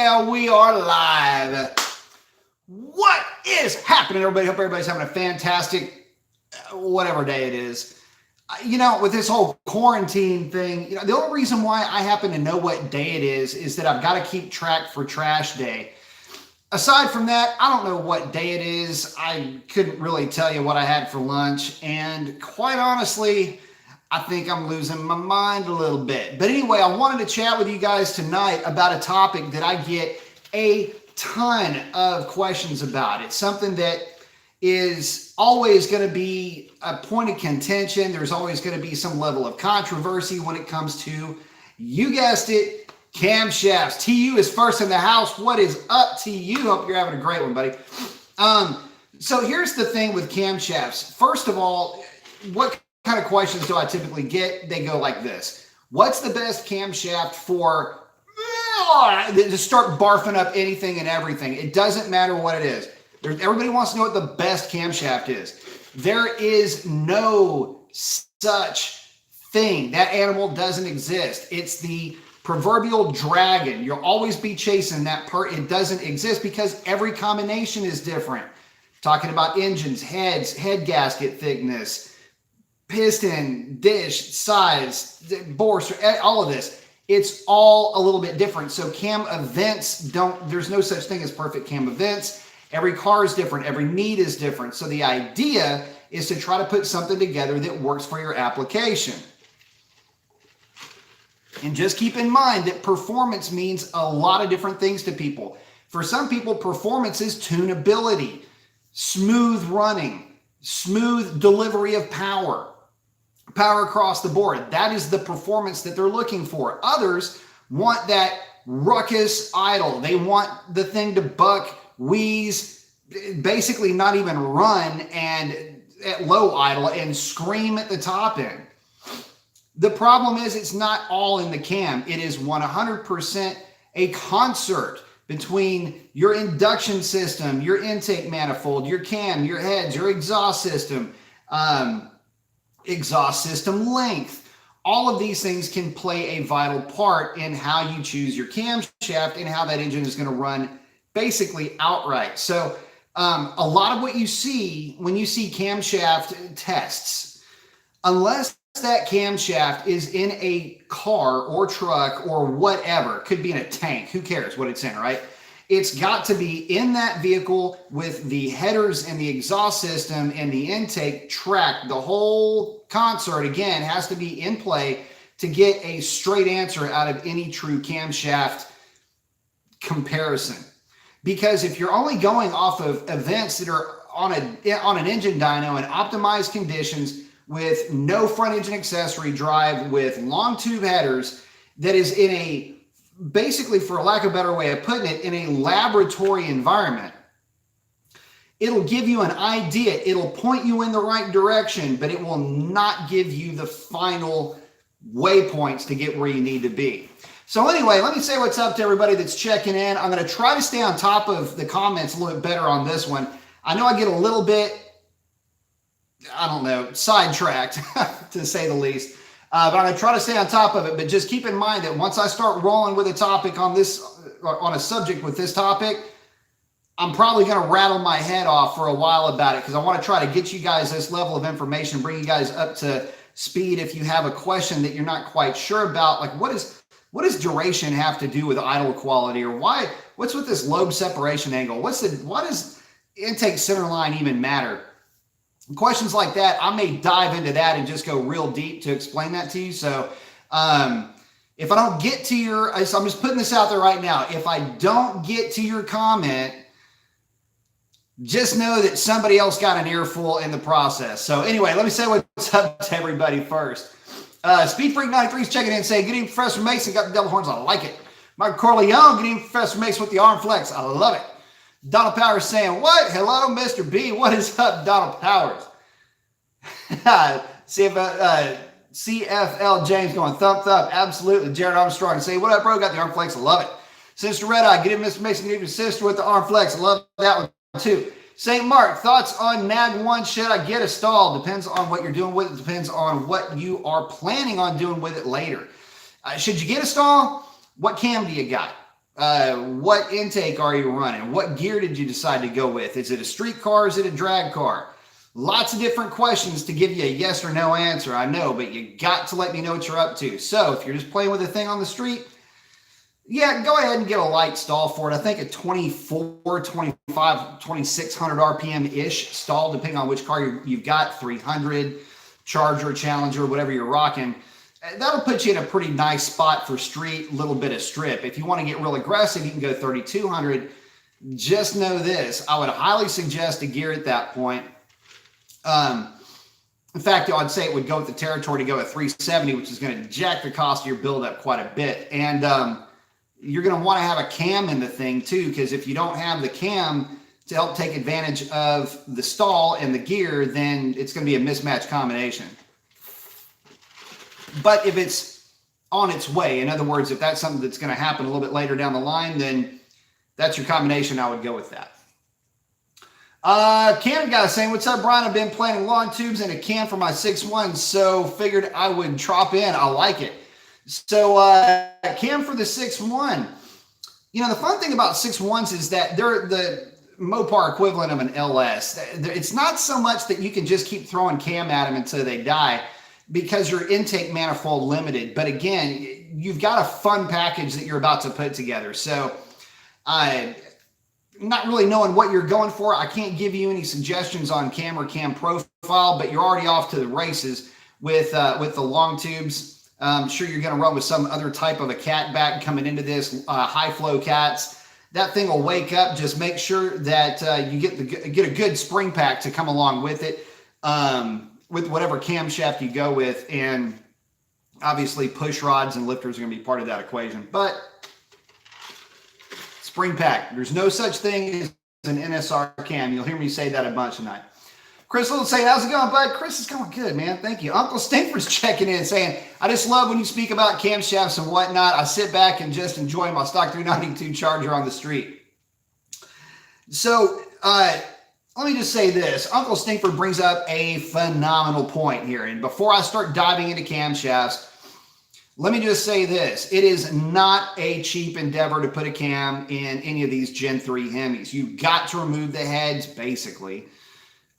yeah, we are live. What is happening, everybody? Hope everybody's having a fantastic, whatever day it is. You know, with this whole quarantine thing, you know, the only reason why I happen to know what day it is that I've got to keep track for trash day. Aside from that, I don't know what day it is. I couldn't really tell you what I had for lunch. And quite honestly, I think I'm losing my mind a little bit. But anyway, I wanted to chat with you guys tonight about a topic that I get a ton of questions about. It's something that is always going to be a point of contention. There's always going to be some level of controversy when it comes to, you guessed it, camshafts. TU is first in the house. What is up, TU? Hope you're having a great one, buddy. So here's the thing with camshafts. First of all, what kind of questions do I typically get? They go like this. What's the best camshaft for to start barfing up anything and everything? It doesn't matter what it is. Everybody wants to know what the best camshaft is. There is no such thing. That animal doesn't exist. It's the proverbial dragon. You'll always be chasing that part. It doesn't exist because every combination is different. Talking about engines, heads, head gasket thickness, piston, dish, size, bore, all of this. It's all a little bit different. So cam events there's no such thing as perfect cam events. Every car is different. Every need is different. So the idea is to try to put something together that works for your application. And just keep in mind that performance means a lot of different things to people. For some people, performance is tunability, smooth running, smooth delivery of power across the board. That is the performance that they're looking for. Others want that ruckus idle. They want the thing to buck, wheeze, basically not even run and at low idle and scream at the top end. The problem is it's not all in the cam. It is 100% a concert between your induction system, your intake manifold, your cam, your heads, your exhaust system length. All of these things can play a vital part in how you choose your camshaft and how that engine is going to run basically outright. So a lot of what you see when you see camshaft tests, unless that camshaft is in a car or truck or whatever, could be in a tank, who cares what it's in, right? It's got to be in that vehicle with the headers and the exhaust system and the intake tracked. The whole concert, again, has to be in play to get a straight answer out of any true camshaft comparison. Because if you're only going off of events that are on an engine dyno in optimized conditions with no front engine accessory drive with long tube headers, that is in a, basically, for lack of a better way of putting it, in a laboratory environment, it'll give you an idea. It'll point you in the right direction, but it will not give you the final waypoints to get where you need to be. So anyway, let me say what's up to everybody that's checking in. I'm going to try to stay on top of the comments a little bit better on this one. I know I get a little bit, I don't know, sidetracked, to say the least. But I'm going to try to stay on top of it. But just keep in mind that once I start rolling with a topic on this, on a subject with this topic, I'm probably going to rattle my head off for a while about it because I want to try to get you guys this level of information, bring you guys up to speed. If you have a question that you're not quite sure about, like what does duration have to do with idle quality, or what's with this lobe separation angle? Why does intake center line even matter? Questions like that, I may dive into that and just go real deep to explain that to you. So if I don't get to I'm just putting this out there right now. If I don't get to your comment, just know that somebody else got an earful in the process. So anyway, let me say what's up to everybody first. Speed Freak 93 is checking in saying, good evening, Professor Mason. Got the double horns. I like it. Michael Corleone, good evening, Professor Mason with the arm flex. I love it. Donald Powers saying, what? Hello, Mr. B. What is up, Donald Powers? CFL James going thump. Absolutely. Jared Armstrong saying, what up, bro? Got the arm flex. I love it. Sister Red Eye, get him, Mr. Mason. Get him, sister with the arm flex. I love that one too. St. Mark, thoughts on NAG 1? Should I get a stall? Depends on what you're doing with it. Depends on what you are planning on doing with it later. Should you get a stall? What cam do you got? What intake are you running? What gear did you decide to go with? Is it a street car? Is it a drag car? Lots of different questions to give you a yes or no answer, I know, but you got to let me know what you're up to. So if you're just playing with a thing on the street, yeah, go ahead and get a light stall for it. I think a 24, 25, 2600 RPM-ish stall, depending on which car you've got, 300, Charger, Challenger, whatever you're rocking. That'll put you in a pretty nice spot for street, little bit of strip. If you want to get real aggressive, you can go 3200. Just know this, I would highly suggest a gear at that point. In fact, I'd say it would go with the territory to go at 370, which is going to jack the cost of your build up quite a bit. And you're going to want to have a cam in the thing too, because if you don't have the cam to help take advantage of the stall and the gear, then it's going to be a mismatched combination. But if it's on its way, in other words, if that's something that's going to happen a little bit later down the line, then that's your combination. I would go with that. Cam guy saying, what's up, Brian? I've been planning long tubes and a cam for my 6.1, so figured I would drop in. I like it. So cam for the 6.1. You know, the fun thing about 6.1s is that they're the Mopar equivalent of an LS. It's not so much that you can just keep throwing cam at them until they die, because your intake manifold limited. But again, you've got a fun package that you're about to put together. So not really knowing what you're going for, I can't give you any suggestions on cam or cam profile, but you're already off to the races with the long tubes. I'm sure you're going to run with some other type of a cat back coming into this, high flow cats. That thing will wake up. Just make sure that you get a good spring pack to come along with it, with whatever camshaft you go with. And obviously push rods and lifters are going to be part of that equation. But spring pack, there's no such thing as an NSR cam. You'll hear me say that a bunch tonight. Chris Little saying, how's it going, bud? Chris, is going good, man. Thank you. Uncle Stinkford's checking in saying, I just love when you speak about camshafts and whatnot. I sit back and just enjoy my stock 392 Charger on the street. So let me just say this. Uncle Stinkford brings up a phenomenal point here. And before I start diving into camshafts, let me just say this. It is not a cheap endeavor to put a cam in any of these Gen 3 Hemis. You've got to remove the heads, basically,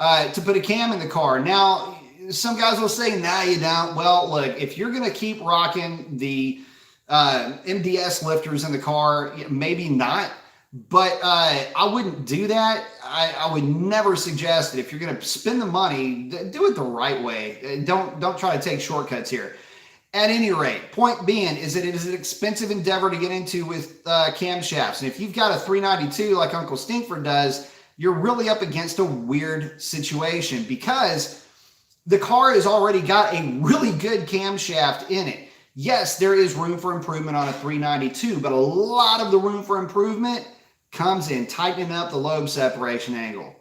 to put a cam in the car. Now, some guys will say, nah, you don't. Well, look, if you're going to keep rocking the MDS lifters in the car, maybe not. But I wouldn't do that. I would never suggest that if you're going to spend the money, do it the right way. Don't try to take shortcuts here. At any rate, point being is that it is an expensive endeavor to get into with camshafts. And if you've got a 392 like Uncle Stinkford does, you're really up against a weird situation because the car has already got a really good camshaft in it. Yes, there is room for improvement on a 392, but a lot of the room for improvement comes in tightening up the lobe separation angle.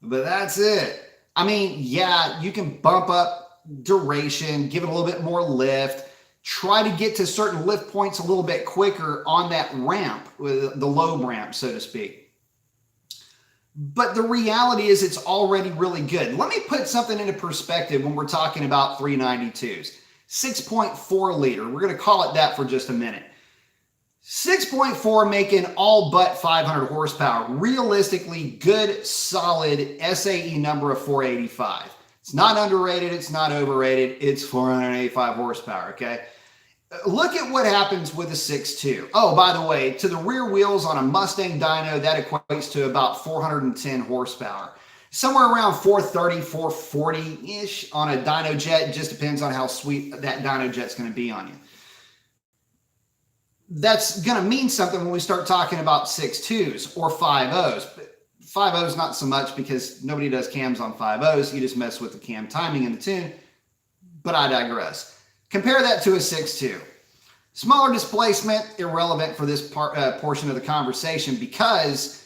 But that's it. I mean, yeah, you can bump up duration, give it a little bit more lift, try to get to certain lift points a little bit quicker on that ramp, with the lobe ramp, so to speak. But the reality is it's already really good. Let me put something into perspective when we're talking about 392s. 6.4 liter, we're going to call it that for just a minute. 6.4 making all but 500 horsepower. Realistically, good, solid SAE number of 485. It's not underrated. It's not overrated. It's 485 horsepower, okay? Look at what happens with a 6.2. Oh, by the way, to the rear wheels on a Mustang dyno, that equates to about 410 horsepower. Somewhere around 430, 440-ish on a dyno jet. It just depends on how sweet that dyno jet's going to be on you. That's going to mean something when we start talking about 6.2s or 5.0s. 5.0s not so much because nobody does cams on 5.0s. You just mess with the cam timing and the tune. But I digress. Compare that to a 6.2. Smaller displacement, irrelevant for this portion of the conversation because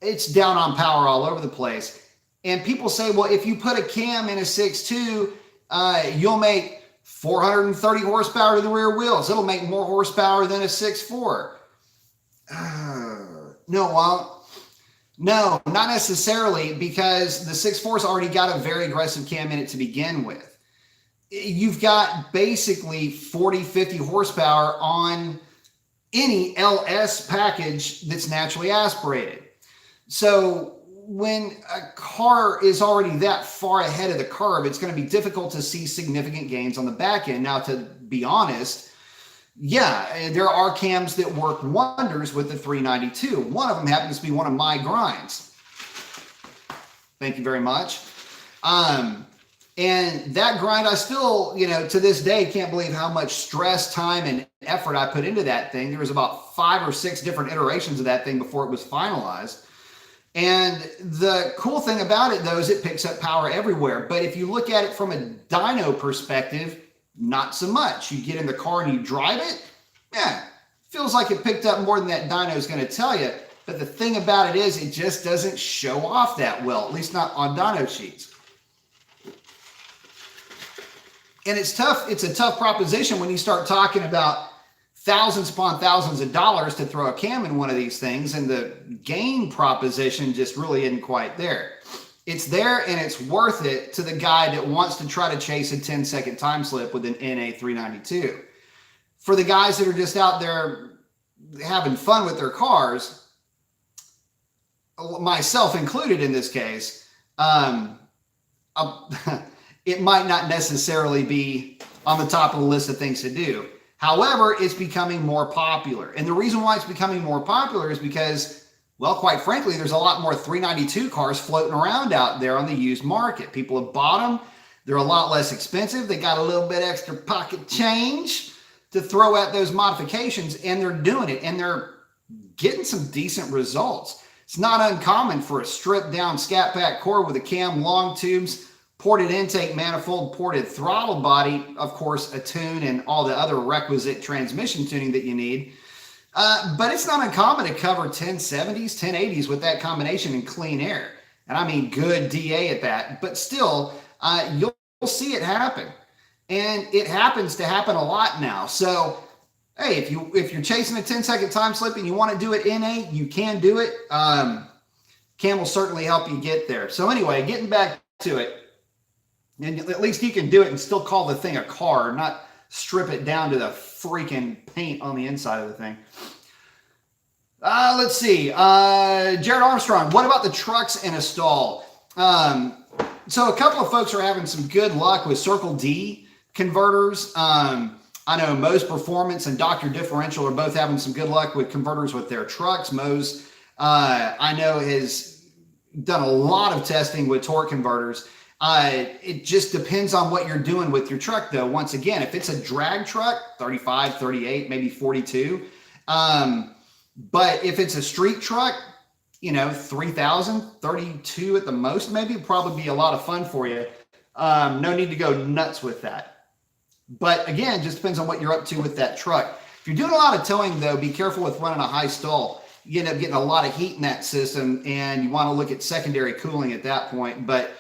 it's down on power all over the place. And people say, well, if you put a cam in a 6.2, you'll make 430 horsepower to the rear wheels. It'll make more horsepower than a 6.4. No, it won't. No, not necessarily, because the 6.4's already got a very aggressive cam in it to begin with. You've got basically 40, 50 horsepower on any LS package that's naturally aspirated. So when a car is already that far ahead of the curve, it's going to be difficult to see significant gains on the back end. Now, to be honest, yeah, there are cams that work wonders with the 392. One of them happens to be one of my grinds. Thank you very much. And that grind, I still, to this day, can't believe how much stress, time, and effort I put into that thing. There was about 5 or 6 different iterations of that thing before it was finalized. And the cool thing about it, though, is it picks up power everywhere. But if you look at it from a dyno perspective, not so much. You get in the car and you drive it, yeah, feels like it picked up more than that dyno is going to tell you. But the thing about it is it just doesn't show off that well, at least not on dyno sheets. And it's tough. It's a tough proposition when you start talking about thousands upon thousands of dollars to throw a cam in one of these things, and the gain proposition just really isn't quite there. It's there and it's worth it to the guy that wants to try to chase a 10-second time slip with an NA 392. For the guys that are just out there having fun with their cars, myself included in this case, it might not necessarily be on the top of the list of things to do. However, it's becoming more popular. And the reason why it's becoming more popular is because, well, quite frankly, there's a lot more 392 cars floating around out there on the used market. People have bought them. They're a lot less expensive. They got a little bit extra pocket change to throw at those modifications, and they're doing it, and they're getting some decent results. It's not uncommon for a stripped down scat pack core with a cam, long tubes, ported intake manifold, ported throttle body, of course, a tune and all the other requisite transmission tuning that you need. But it's not uncommon to cover 1070s, 1080s with that combination in clean air. And I mean good DA at that, but still, you'll see it happen. And it happens to happen a lot now. So, hey, if you're chasing a 10-second time slip and you want to do it NA, you can do it. Cam will certainly help you get there. So anyway, getting back to it, and at least you can do it and still call the thing a car, not strip it down to the freaking paint on the inside of the thing. Let's see. Jared Armstrong, what about the trucks in a stall? So a couple of folks are having some good luck with Circle D converters. I know Moe's Performance and Dr. Differential are both having some good luck with converters with their trucks. Moe's, I know, has done a lot of testing with torque converters. It just depends on what you're doing with your truck, though. Once again, if it's a drag truck, 35, 38, maybe 42. But if it's a street truck, 3,000, 32 at the most, maybe it'd probably be a lot of fun for you. No need to go nuts with that. But again, just depends on what you're up to with that truck. If you're doing a lot of towing, though, be careful with running a high stall. You end up getting a lot of heat in that system, and you want to look at secondary cooling at that point. But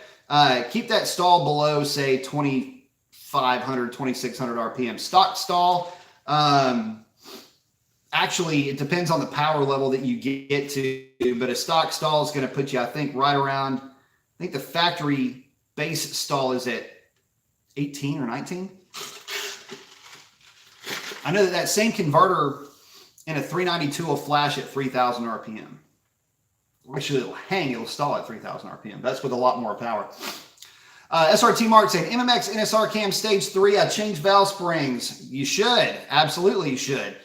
keep that stall below, say, 2,500, 2,600 RPM. Stock stall, actually, it depends on the power level that you get to, but a stock stall is going to put you, I think, right around, I think the factory base stall is at 18 or 19. I know that same converter in a 392 will flash at 3,000 RPM. Actually, it'll stall at 3,000 RPM. That's with a lot more power. SRT Mark saying, MMX NSR cam stage 3, I changed valve springs. You should. Absolutely you should.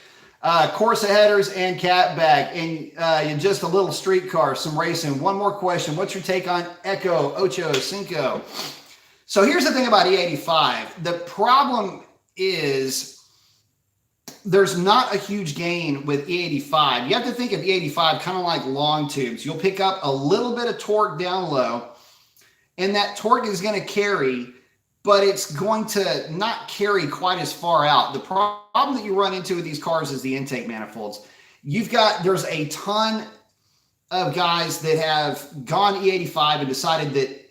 Corsa headers and catback. And you're just a little street car, some racing. One more question. What's your take on Echo, Ocho, Cinco? So here's the thing about E85. The problem is there's not a huge gain with E85. You have to think of E85 kind of like long tubes. You'll pick up a little bit of torque down low, and that torque is going to carry, but it's going to not carry quite as far out. The problem that you run into with these cars is the intake manifolds. There's a ton of guys that have gone E85 and decided that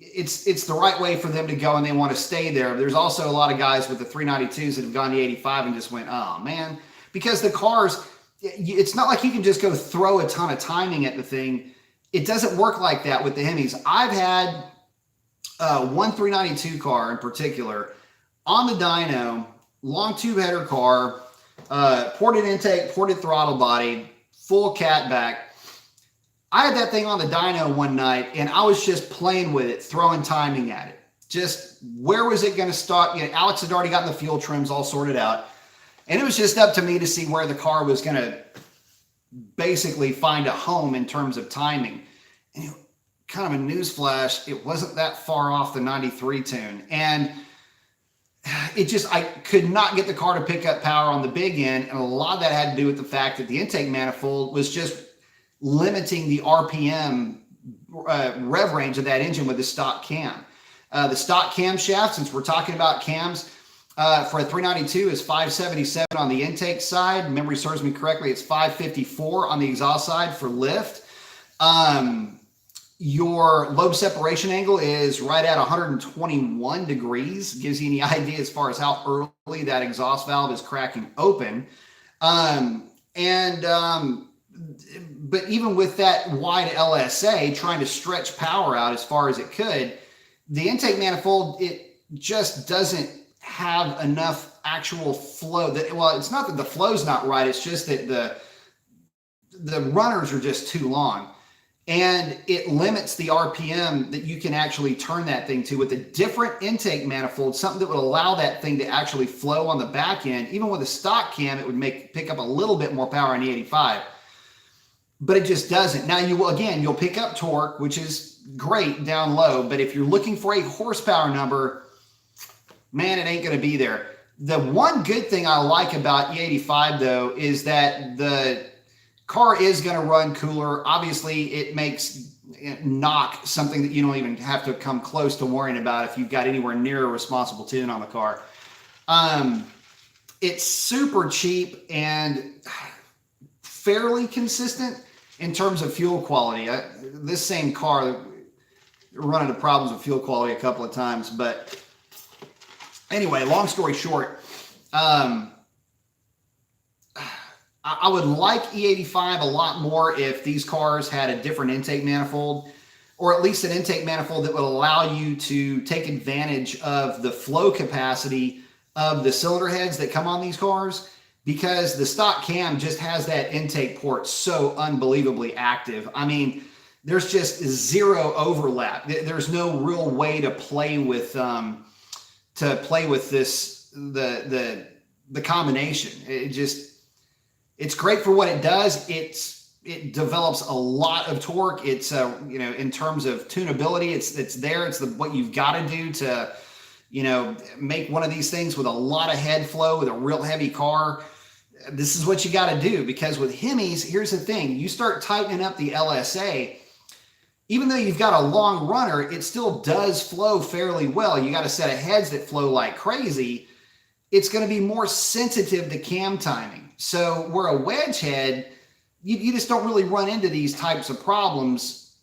it's the right way for them to go and they want to stay there. There's also a lot of guys with the 392s that have gone to 85 and just went, oh man, because the cars, it's not like you can just go throw a ton of timing at the thing. It doesn't work like that with the Hemis. I've had one 392 car in particular on the dyno, long tube header car, ported intake, ported throttle body, full catback. I had that thing on the dyno one night and I was just playing with it, throwing timing at it. Just where was it going to start? You know, Alex had already gotten the fuel trims all sorted out. And it was just up to me to see where the car was going to basically find a home in terms of timing. And kind of a newsflash, it wasn't that far off the 93 tune. And it just, I could not get the car to pick up power on the big end. And a lot of that had to do with the fact that the intake manifold was just limiting the RPM rev range of that engine with the stock cam. The stock camshaft, since we're talking about cams, for a 392 is 577 on the intake side. Memory serves me correctly, it's 554 on the exhaust side for lift. Your lobe separation angle is right at 121 degrees. Gives you any idea as far as how early that exhaust valve is cracking open. But even with that wide LSA trying to stretch power out as far as it could, the intake manifold, it just doesn't have enough actual flow. Well, it's not that the flow's not right, it's just that the runners are just too long. And it limits the RPM that you can actually turn that thing to. With a different intake manifold, something that would allow that thing to actually flow on the back end. Even with a stock cam, it would pick up a little bit more power on E85. But it just doesn't. Now, you'll pick up torque, which is great down low. But if you're looking for a horsepower number, man, it ain't going to be there. The one good thing I like about E85, though, is that the car is going to run cooler. Obviously, it makes knock something that you don't even have to come close to worrying about if you've got anywhere near a responsible tune on the car. It's super cheap and fairly consistent in terms of fuel quality. This same car run into problems with fuel quality a couple of times, but anyway, long story short, I would like E85 a lot more if these cars had a different intake manifold, or at least an intake manifold that would allow you to take advantage of the flow capacity of the cylinder heads that come on these cars, because the stock cam just has that intake port so unbelievably active. I mean, there's just zero overlap. There's no real way to play with this, the combination. It's great for what it does. It develops a lot of torque. It's in terms of tunability, it's there. It's what you've got to do to make one of these things with a lot of head flow with a real heavy car. This is what you got to do, because with Hemis, here's the thing: you start tightening up the LSA. Even though you've got a long runner, it still does flow fairly well. You got a set of heads that flow like crazy. It's going to be more sensitive to cam timing. So where a wedge head, you just don't really run into these types of problems.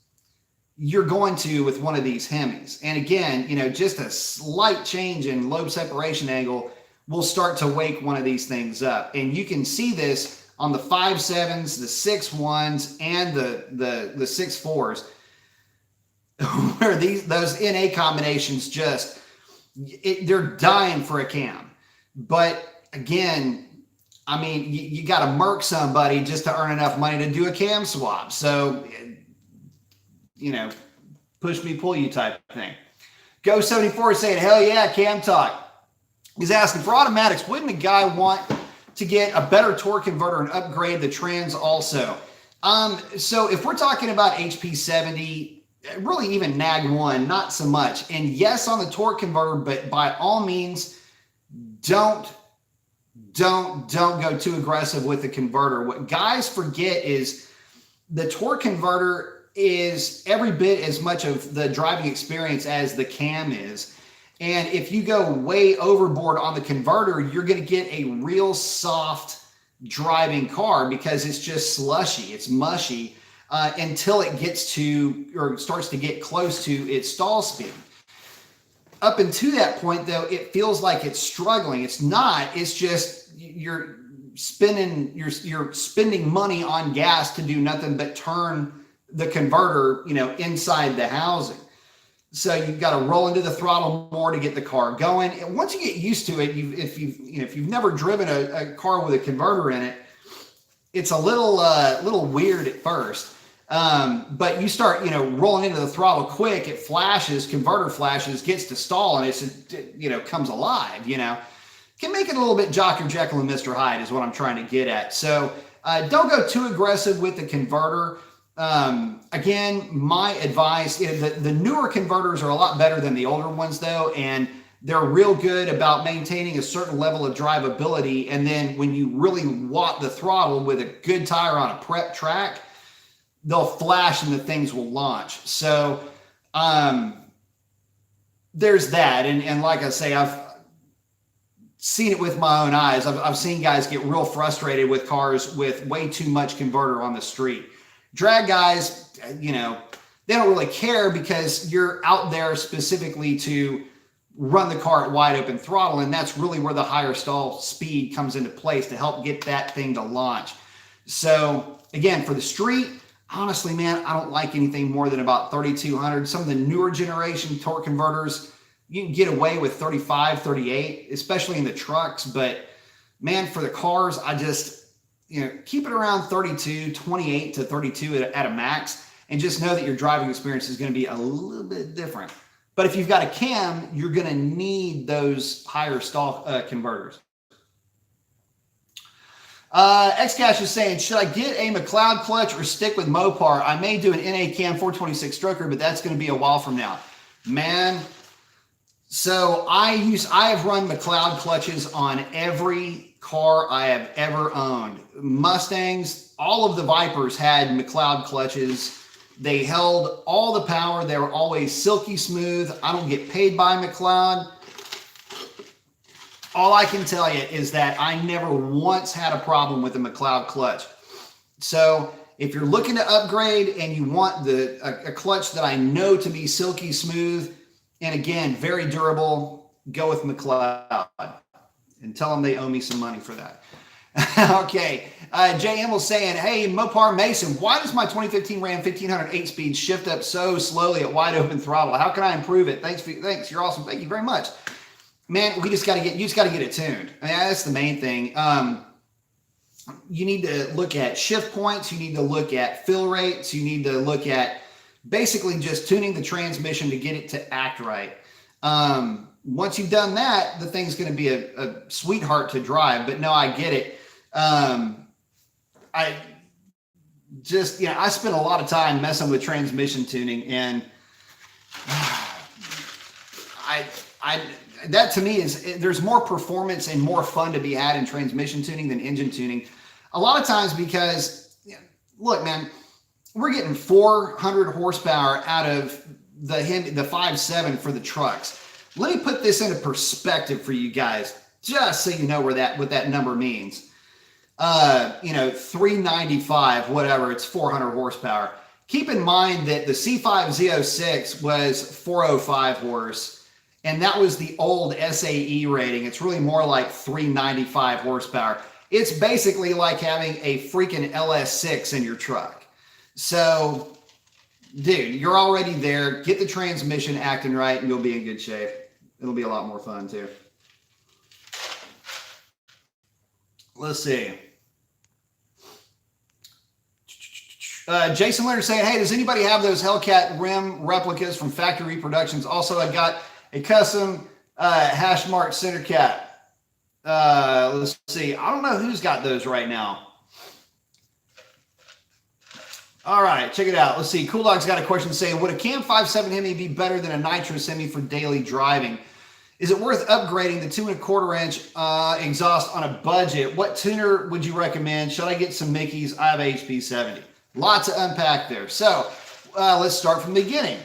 You're going to with one of these Hemis. And again, just a slight change in lobe separation angle will start to wake one of these things up. And you can see this on the 5.7s, the 6.1s, and the 6.4s, where those NA combinations they're dying for a cam. But again, I mean, you got to murk somebody just to earn enough money to do a cam swap. So, push me, pull you type thing. Go 74 saying, hell yeah, cam talk. He's asking, for automatics, wouldn't a guy want to get a better torque converter and upgrade the trans also? So if we're talking about HP70, really even NAG1, not so much. And yes, on the torque converter, but by all means, don't go too aggressive with the converter. What guys forget is the torque converter is every bit as much of the driving experience as the cam is. And if you go way overboard on the converter, you're going to get a real soft driving car, because it's just slushy, it's mushy, until it gets to, or starts to get close to its stall speed. Up until that point, though, it feels like it's struggling. It's not. It's just you're spending money on gas to do nothing but turn the converter, inside the housing. So you've got to roll into the throttle more to get the car going. And once you get used to it, if you've never driven a car with a converter in it, it's a little weird at first. But you start, rolling into the throttle quick, it flashes, converter flashes, gets to stall, and it comes alive, Can make it a little bit Dr. Jekyll and Mr. Hyde is what I'm trying to get at. So don't go too aggressive with the converter. Again, my advice, the newer converters are a lot better than the older ones though, and they're real good about maintaining a certain level of drivability. And then when you really watt the throttle with a good tire on a prep track, they'll flash and the things will launch. So there's that. And like I say, I've seen it with my own eyes. I've seen guys get real frustrated with cars with way too much converter on the street. Drag guys, they don't really care because you're out there specifically to run the car at wide open throttle. And that's really where the higher stall speed comes into place to help get that thing to launch. So again, for the street, honestly, man, I don't like anything more than about 3,200. Some of the newer generation torque converters, you can get away with 35, 38, especially in the trucks. But man, for the cars, I just, keep it around 32, 28 to 32 at a max, and just know that your driving experience is going to be a little bit different. But if you've got a cam, you're going to need those higher stall converters. Xcash is saying, should I get a McLeod clutch or stick with Mopar? I may do an NA cam 426 stroker, but that's going to be a while from now. Man, so I have run McLeod clutches on every car I have ever owned. Mustangs, all of the Vipers had McLeod clutches. They held all the power. They were always silky smooth. I don't get paid by McLeod. All I can tell you is that I never once had a problem with a McLeod clutch. So if you're looking to upgrade and you want a clutch that I know to be silky smooth and again, very durable, go with McLeod and tell them they owe me some money for that. Okay. JM was saying, hey, Mopar Mason, why does my 2015 Ram 1500 8-speed shift up so slowly at wide open throttle? How can I improve it? Thanks. You're awesome. Thank you very much. Man, you just got to get it tuned. I mean, that's the main thing. You need to look at shift points. You need to look at fill rates. You need to look at basically just tuning the transmission to get it to act right. Once you've done that, the thing's going to be a sweetheart to drive. But no, I get it. I spent a lot of time messing with transmission tuning, and that to me there's more performance and more fun to be had in transmission tuning than engine tuning. A lot of times because, look, man, we're getting 400 horsepower out of the Hemi, the 5.7 for the trucks. Let me put this into perspective for you guys, just so you know what that number means. 395, whatever, it's 400 horsepower. Keep in mind that the C5 Z06 was 405 horse. And that was the old SAE rating. It's really more like 395 horsepower. It's basically like having a freaking LS6 in your truck. So, dude, you're already there. Get the transmission acting right and you'll be in good shape. It'll be a lot more fun too. Let's see. Jason Leonard saying, hey, does anybody have those Hellcat rim replicas from factory reproductions? Also, I got a custom hash mark center cap. Let's see. I don't know who's got those right now. All right, check it out. Let's see. Cool Dog's got a question saying, would a Cam 5.7 Hemi be better than a Nitrous Hemi for daily driving? Is it worth upgrading the 2.25 inch exhaust on a budget? What tuner would you recommend? Should I get some Mickeys? I have HP70. Lots to unpack there. So let's start from the beginning.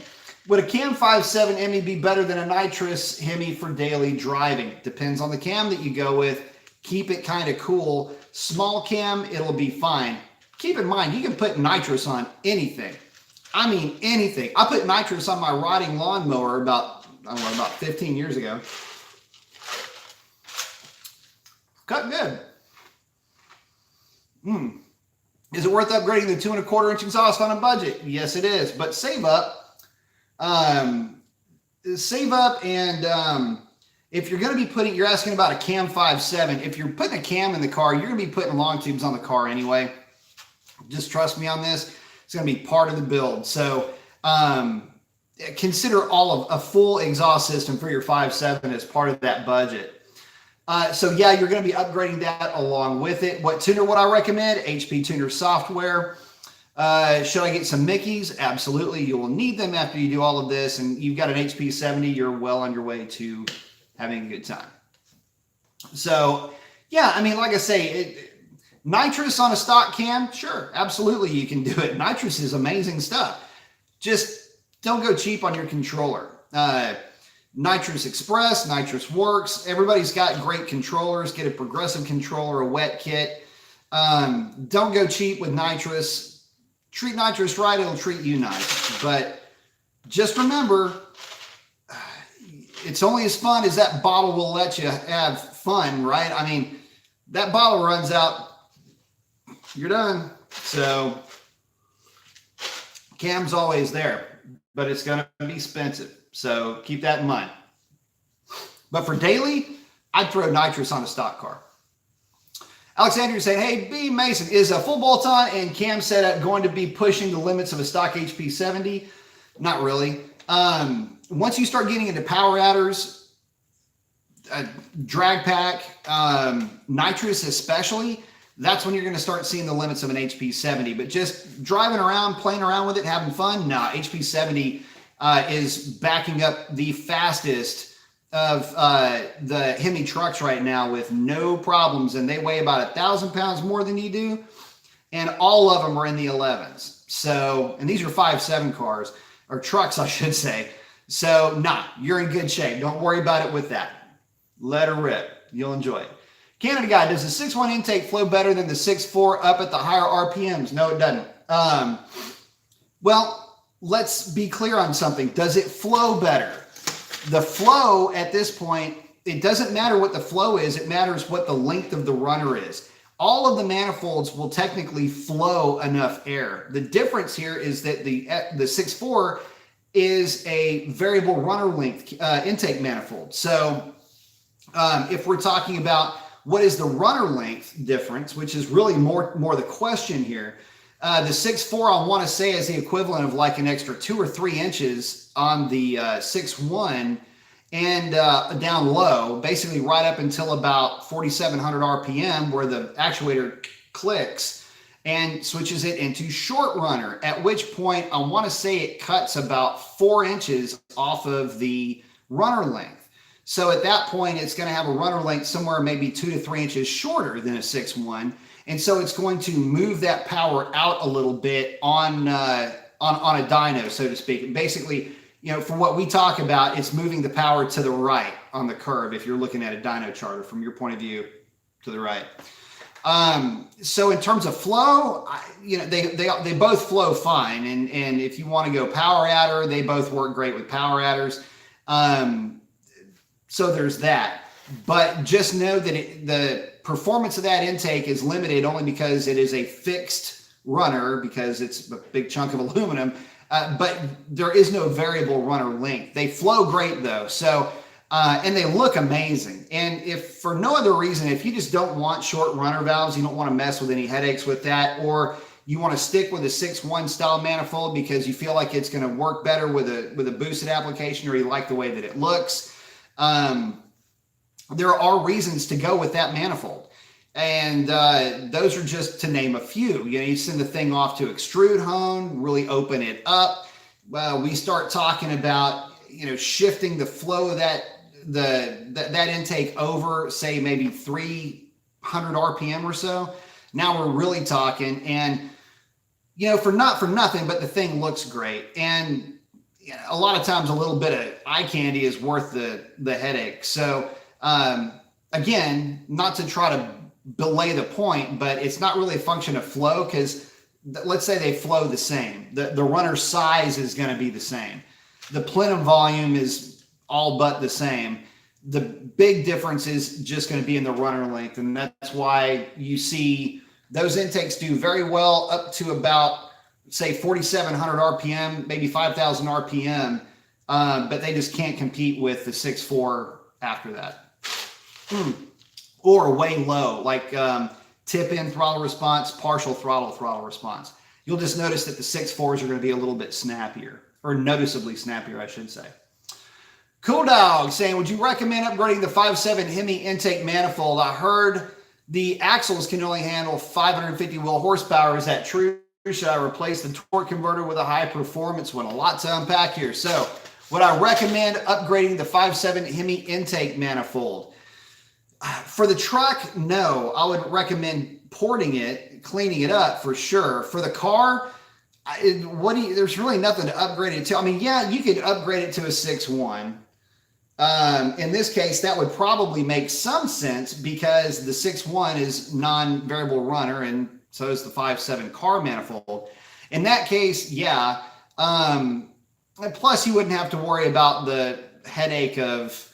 Would a Cam 5.7 Hemi be better than a Nitrous Hemi for daily driving? Depends on the cam that you go with. Keep it kind of cool. Small cam, it'll be fine. Keep in mind, you can put nitrous on anything. I mean, anything. I put nitrous on my riding lawnmower about 15 years ago. Cut good. Is it worth upgrading the 2.25 inch exhaust on a budget? Yes, it is. But save up. save up. And if you're going to be putting, you're asking about a cam 5.7. If you're putting a cam in the car, you're going to be putting long tubes on the car anyway. Just trust me on this. It's going to be part of the build. So consider all of a full exhaust system for your 5.7 as part of that budget. So yeah, you're going to be upgrading that along with it. What tuner would I recommend? HP Tuner software. Should I get some Mickeys? Absolutely. You will need them after you do all of this. And you've got an HP 70. You're well on your way to having a good time. So yeah, I mean, like I say, nitrous on a stock cam, sure, absolutely you can do it. Nitrous is amazing stuff. Just don't go cheap on your controller. Nitrous Express, Nitrous Works. Everybody's got great controllers. Get a progressive controller, a wet kit. Don't go cheap with nitrous. Treat nitrous right, it'll treat you nice. But just remember, it's only as fun as that bottle will let you have fun, right? I mean, that bottle runs out, you're done. So cam's always there, but it's going to be expensive. So keep that in mind. But for daily, I'd throw nitrous on a stock car. Alexander saying, hey, B. Mason, is a full bolt-on and cam setup going to be pushing the limits of a stock HP 70? Not really. Once you start getting into power adders, drag pack, nitrous especially, that's when you're going to start seeing the limits of an HP 70. But just driving around, playing around with it, having fun, nah, HP 70 is backing up the fastest of the Hemi trucks right now with no problems, and they weigh about 1,000 pounds more than you do, and all of them are in the 11s. So, and these are 5.7 cars, or trucks, I should say. So, nah, you're in good shape. Don't worry about it with that. Let her rip. You'll enjoy it. Canada guy, does the 6.1 intake flow better than the 6.4 up at the higher RPMs? No, it doesn't. Well, let's be clear on something. Does it flow better? The flow at this point, it doesn't matter what the flow is. It matters what the length of the runner is. All of the manifolds will technically flow enough air. The difference here is that the 6.4 is a variable runner length intake manifold. So if we're talking about what is the runner length difference, which is really more the question here, the 6.4 I want to say is the equivalent of like an extra 2 or 3 inches on the 6.1 and down low, basically right up until about 4,700 RPM where the actuator clicks and switches it into short runner, at which point I want to say it cuts about 4 inches off of the runner length. So at that point, it's going to have a runner length somewhere maybe 2 to 3 inches shorter than a 6.1. And so it's going to move that power out a little bit on a dyno, so to speak. And basically, you know, for what we talk about, it's moving the power to the right on the curve if you're looking at a dyno charter from your point of view to the right. So in terms of flow, you know, they both flow fine. And if you want to go power adder, they both work great with power adders. So there's that. But just know that the performance of that intake is limited only because it is a fixed runner, because it's a big chunk of aluminum, but there is no variable runner length. They flow great though. So, and they look amazing. And if for no other reason, if you just don't want short runner valves, you don't want to mess with any headaches with that, or you want to stick with a 6.1 style manifold because you feel like it's going to work better with a boosted application, or you like the way that it looks, there are reasons to go with that manifold. And those are just to name a few. You know, you send the thing off to extrude hone, really open it up. Well, we start talking about, you know, shifting the flow of that intake over, say, maybe 300 RPM or so. Now we're really talking. And, you know, for nothing, but the thing looks great. And you know, a lot of times a little bit of eye candy is worth the headache. So, again, not to try to belay the point, but it's not really a function of flow, because let's say they flow the same. The runner size is going to be the same. The plenum volume is all but the same. The big difference is just going to be in the runner length. And that's why you see those intakes do very well up to about, say, 4,700 RPM, maybe 5,000 RPM. but they just can't compete with the 6.4 after that. Or way low, like tip-in throttle response, partial throttle response. You'll just notice that the 6.4s are going to be a little bit snappier, or noticeably snappier, I should say. Cool Dog saying, would you recommend upgrading the 5.7 Hemi intake manifold? I heard the axles can only handle 550 wheel horsepower. Is that true? Should I replace the torque converter with a high performance one? A lot to unpack here. So would I recommend upgrading the 5.7 Hemi intake manifold? For the truck, no. I would recommend porting it, cleaning it up for sure. For the car, there's really nothing to upgrade it to. I mean, yeah, you could upgrade it to a 6.1. In this case, that would probably make some sense because the 6.1 is non-variable runner, and so is the 5.7 car manifold. In that case, yeah. Plus, you wouldn't have to worry about the headache of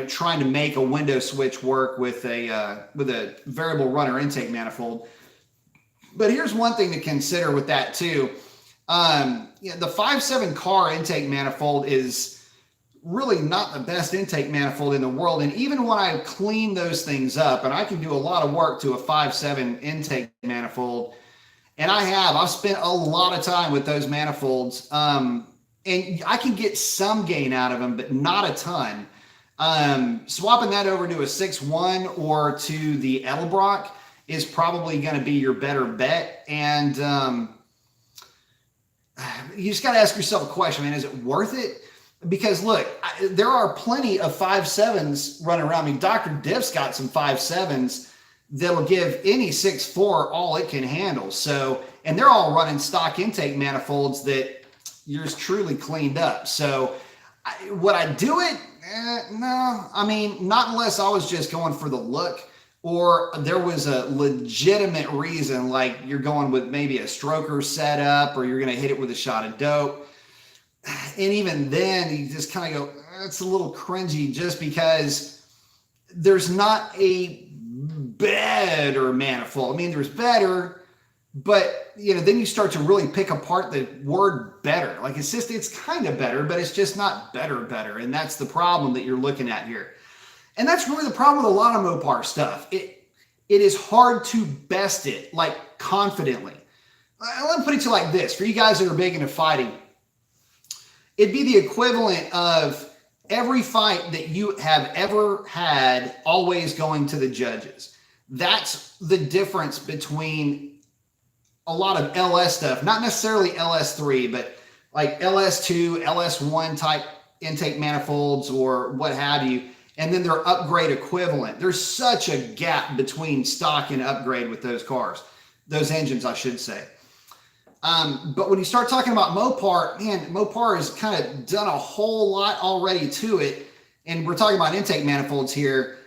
trying to make a window switch work with a variable runner intake manifold. But here's one thing to consider with that too. The 5.7 car intake manifold is really not the best intake manifold in the world. And even when I clean those things up, and I can do a lot of work to a 5.7 intake manifold, and I've spent a lot of time with those manifolds, and I can get some gain out of them, but not a ton. Swapping that over to a 6.1 or to the Edelbrock is probably going to be your better bet. And you just got to ask yourself a question, man, is it worth it? Because look, there are plenty of 5.7s running around. I mean, Dr. Diff's got some 5.7s that'll give any 6.4 all it can handle. So, and they're all running stock intake manifolds that yours truly cleaned up. So would I do it? No, I mean, not unless I was just going for the look, or there was a legitimate reason, like you're going with maybe a stroker setup, or you're going to hit it with a shot of dope. And even then, you just kind of go, it's a little cringy just because there's not a better manifold. I mean, there's better, but then you start to really pick apart the word better. Like it's kind of better, but it's just not better. And that's the problem that you're looking at here. And that's really the problem with a lot of Mopar stuff. It is hard to best it like confidently. Let me put it to you like this. For you guys that are big into fighting, it'd be the equivalent of every fight that you have ever had always going to the judges. That's the difference between a lot of LS stuff, not necessarily LS3, but like LS2, LS1 type intake manifolds or what have you, and then their upgrade equivalent. There's such a gap between stock and upgrade with those cars, those engines, I should say. But when you start talking about Mopar, man, Mopar has kind of done a whole lot already to it. And we're talking about intake manifolds here.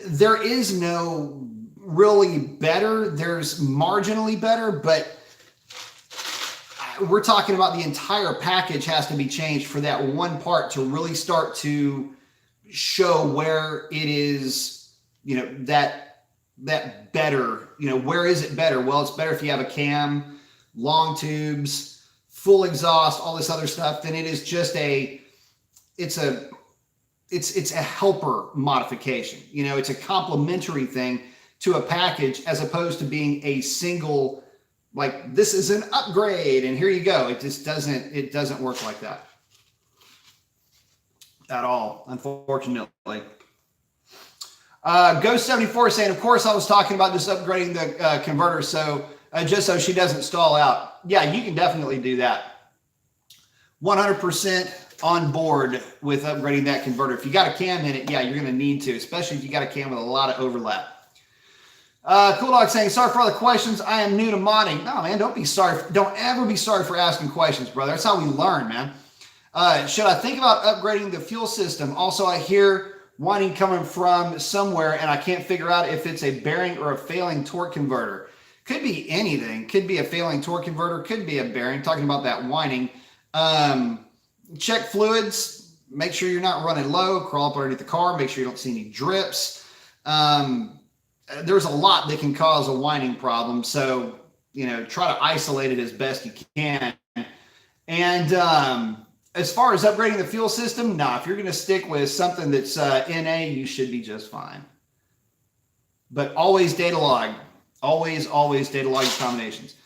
There is no really better. There's marginally better, but we're talking about the entire package has to be changed for that one part to really start to show where it is, that better, where is it better? Well, it's better if you have a cam, long tubes, full exhaust, all this other stuff, then it is just it's a helper modification. It's a complementary thing to a package as opposed to being a single, like this is an upgrade and here you go. It just doesn't work like that at all, unfortunately. Ghost 74 saying, of course I was talking about just upgrading the converter just so she doesn't stall out. Yeah, you can definitely do that. 100% on board with upgrading that converter. If you got a cam in it, yeah, you're going to need to, especially if you got a cam with a lot of overlap. Cool Dog saying, sorry for all the questions. I am new to modding. No, man, don't be sorry. Don't ever be sorry for asking questions, brother. That's how we learn, man. Should I think about upgrading the fuel system? Also, I hear whining coming from somewhere, and I can't figure out if it's a bearing or a failing torque converter. Could be anything. Could be a failing torque converter. Could be a bearing. Talking about that whining. Check fluids. Make sure you're not running low. Crawl up underneath the car. Make sure you don't see any drips. There's a lot that can cause a whining problem. So, try to isolate it as best you can. And As far as upgrading the fuel system, nah, if you're going to stick with something that's NA, you should be just fine. But always data log. Always data log combinations.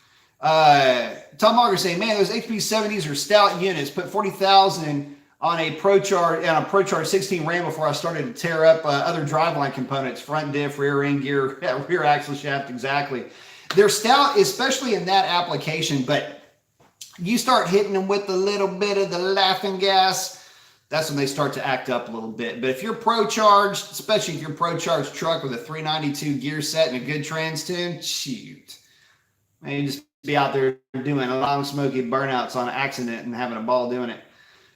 Tom Auger saying, man, those HP70s are stout units. Put 40,000 on a ProCharge 16 Ram before I started to tear up other driveline components, front diff, rear end gear, rear axle shaft, exactly. They're stout, especially in that application, but you start hitting them with a little bit of the laughing gas, that's when they start to act up a little bit. But if you're ProCharged, especially if you're ProCharged truck with a 392 gear set and a good trans tune, shoot. Man, you just be out there doing long smoky burnouts on accident and having a ball doing it.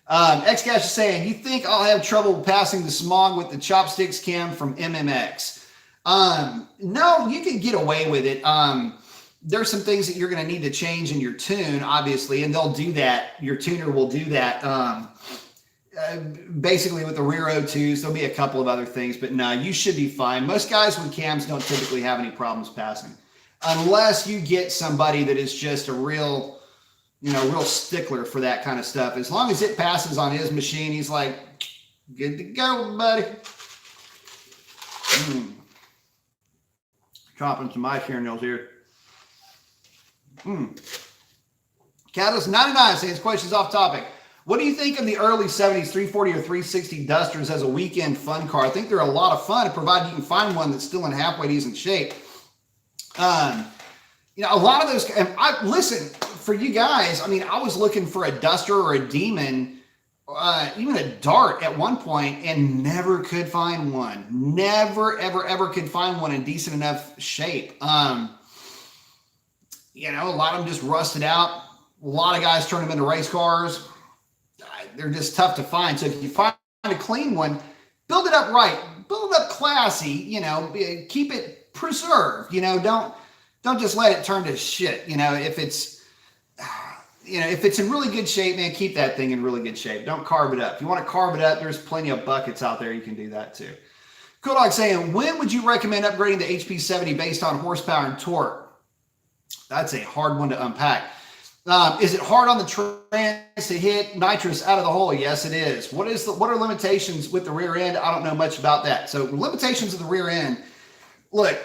X-Cash is saying, you think I'll have trouble passing the smog with the chopsticks cam from MMX? No, you can get away with it. There's some things that you're going to need to change in your tune, obviously, and they'll do that. Your tuner will do that. Basically with the rear O2s, there'll be a couple of other things, but no, you should be fine. Most guys with cams don't typically have any problems passing, unless you get somebody that is just a real stickler for that kind of stuff. As long as it passes on his machine, he's like, good to go, buddy. Chopping some ice here, Nils here. Catalyst 99 says, questions off topic. What do you think of the early 70s 340 or 360 Dusters as a weekend fun car? I think they're a lot of fun, provided you can find one that's still in halfway decent shape. A lot of those, and listen, for you guys, I mean, I was looking for a Duster or a Demon, even a Dart at one point, and never could find one. Never, ever could find one in decent enough shape. A lot of them just rusted out. A lot of guys turn them into race cars. They're just tough to find. So if you find a clean one, build it up right, build it up classy, keep it preserved, don't just let it turn to shit. If it's in really good shape, man, keep that thing in really good shape. Don't carve it up. If you want to carve it up, there's plenty of buckets out there. You can do that too. Cool Dog saying, when would you recommend upgrading the HP70 based on horsepower and torque? That's a hard one to unpack. Is it hard on the trans to hit nitrous out of the hole? Yes, it is. What are limitations with the rear end? I don't know much about that. So limitations of the rear end, look,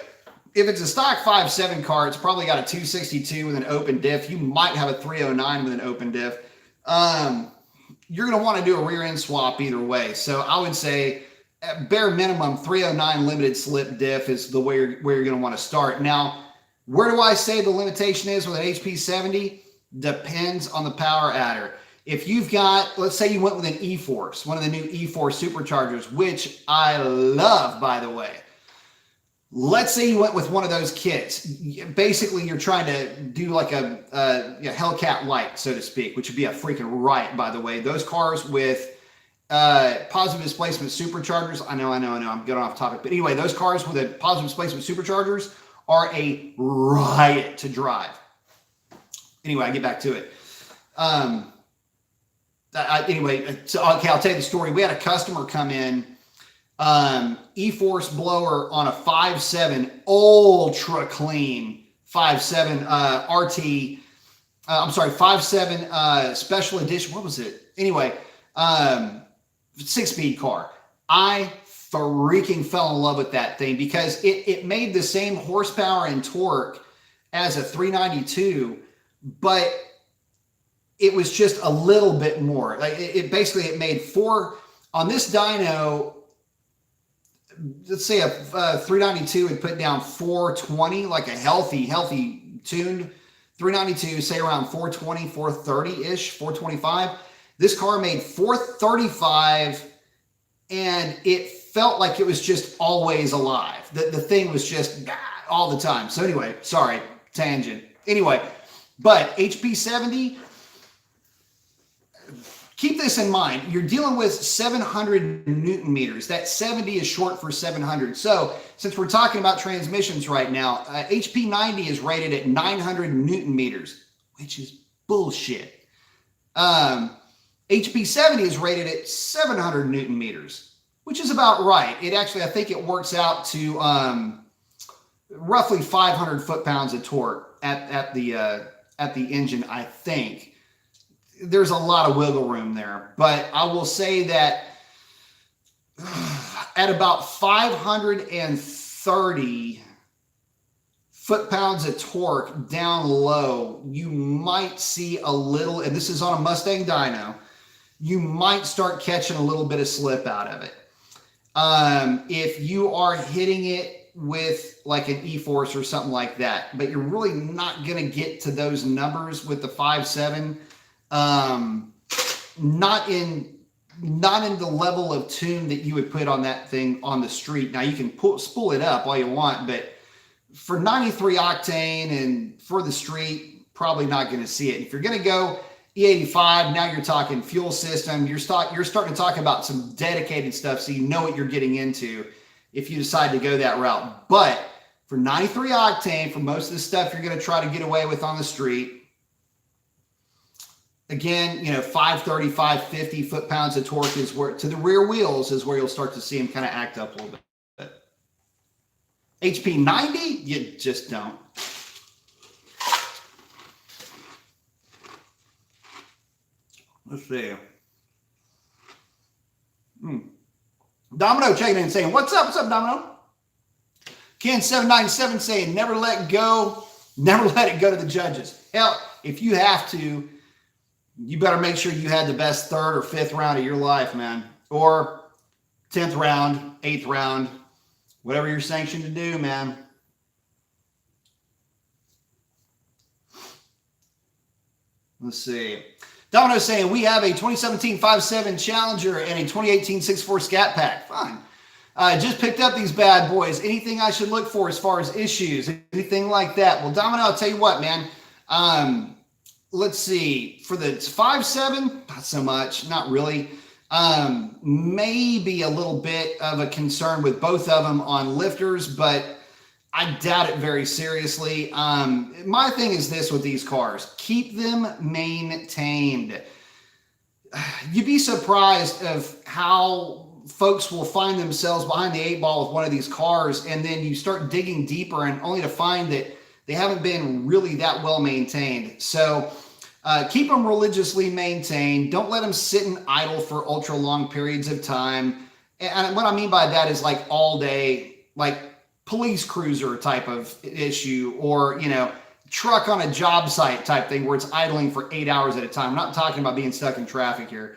if it's a stock 5.7 car, it's probably got a 262 with an open diff. You might have a 309 with an open diff. You're going to want to do a rear end swap either way. So I would say at bare minimum, 309 limited slip diff is the way where you're going to want to start. Now, where do I say the limitation is with an HP70? Depends on the power adder. If you've got, let's say you went with an E-Force, one of the new E-Force Superchargers, which I love, by the way. Let's say you went with one of those kits. Basically, you're trying to do like a Hellcat Light, so to speak, which would be a freaking riot, by the way. Those cars with positive displacement superchargers, I know, I'm getting off topic. But anyway, those cars with a positive displacement superchargers are a riot to drive. Anyway, I get back to it. I'll tell you the story. We had a customer come in, E-Force blower on a 5.7 ultra clean 5.7 RT. 5.7 special edition. What was it? Anyway, 6-speed car. I freaking fell in love with that thing because it made the same horsepower and torque as a 392. But it was just a little bit more. Like it made four on this dyno. Let's say a 392 would put down 420, like a healthy tuned 392, say around 420, 430-ish, 425. This car made 435, and it felt like it was just always alive. The thing was just all the time. So anyway, sorry, tangent. Anyway, but HP70, keep this in mind. You're dealing with 700 Newton meters. That 70 is short for 700. So since we're talking about transmissions right now, HP90 is rated at 900 Newton meters, which is bullshit. HP70 is rated at 700 Newton meters, which is about right. It actually, I think it works out to roughly 500 foot-pounds of torque at the engine, I think. there's a lot of wiggle room there. But I will say that at about 530 foot-pounds of torque down low, you might see a little, and this is on a Mustang dyno, you might start catching a little bit of slip out of it. If you are hitting it with like an E-Force or something like that, but you're really not going to get to those numbers with the 5.7, not in the level of tune that you would put on that thing on the street. Now you can spool it up all you want, but for 93 octane and for the street, probably not going to see it. If you're going to go E85, now you're talking fuel system. You're starting to talk about some dedicated stuff, so you know what you're getting into if you decide to go that route. But for 93 octane, for most of the stuff you're going to try to get away with on the street, again, 530, 550 foot-pounds of torque is where, to the rear wheels, is where you'll start to see them kind of act up a little bit. HP 90, you just don't. Let's see. Domino checking in saying, what's up? What's up, Domino? Ken797 saying, never let it go to the judges. Hell, if you have to, you better make sure you had the best third or fifth round of your life, man. Or 10th round, 8th round, whatever you're sanctioned to do, man. Let's see. Domino saying, we have a 2017 5.7 Challenger and a 2018 6.4 Scat Pack. Fine. Just picked up these bad boys. Anything I should look for as far as issues, anything like that? Well, Domino, I'll tell you what, man. Let's see. For the 5.7, not so much. Not really. Maybe a little bit of a concern with both of them on lifters, but I doubt it very seriously. My thing is this with these cars: keep them maintained. You'd be surprised of how folks will find themselves behind the 8-ball with one of these cars, and then you start digging deeper and only to find that they haven't been really that well maintained. So keep them religiously maintained. Don't let them sit and idle for ultra long periods of time. And what I mean by that is like all day, like police cruiser type of issue, or, truck on a job site type thing where it's idling for 8 hours at a time. I'm not talking about being stuck in traffic here.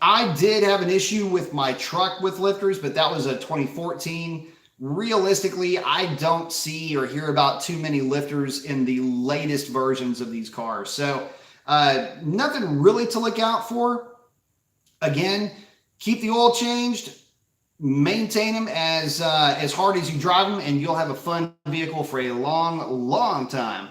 I did have an issue with my truck with lifters, but that was a 2014. Realistically, I don't see or hear about too many lifters in the latest versions of these cars. So nothing really to look out for. Again, keep the oil changed, maintain them as hard as you drive them, and you'll have a fun vehicle for a long, long time.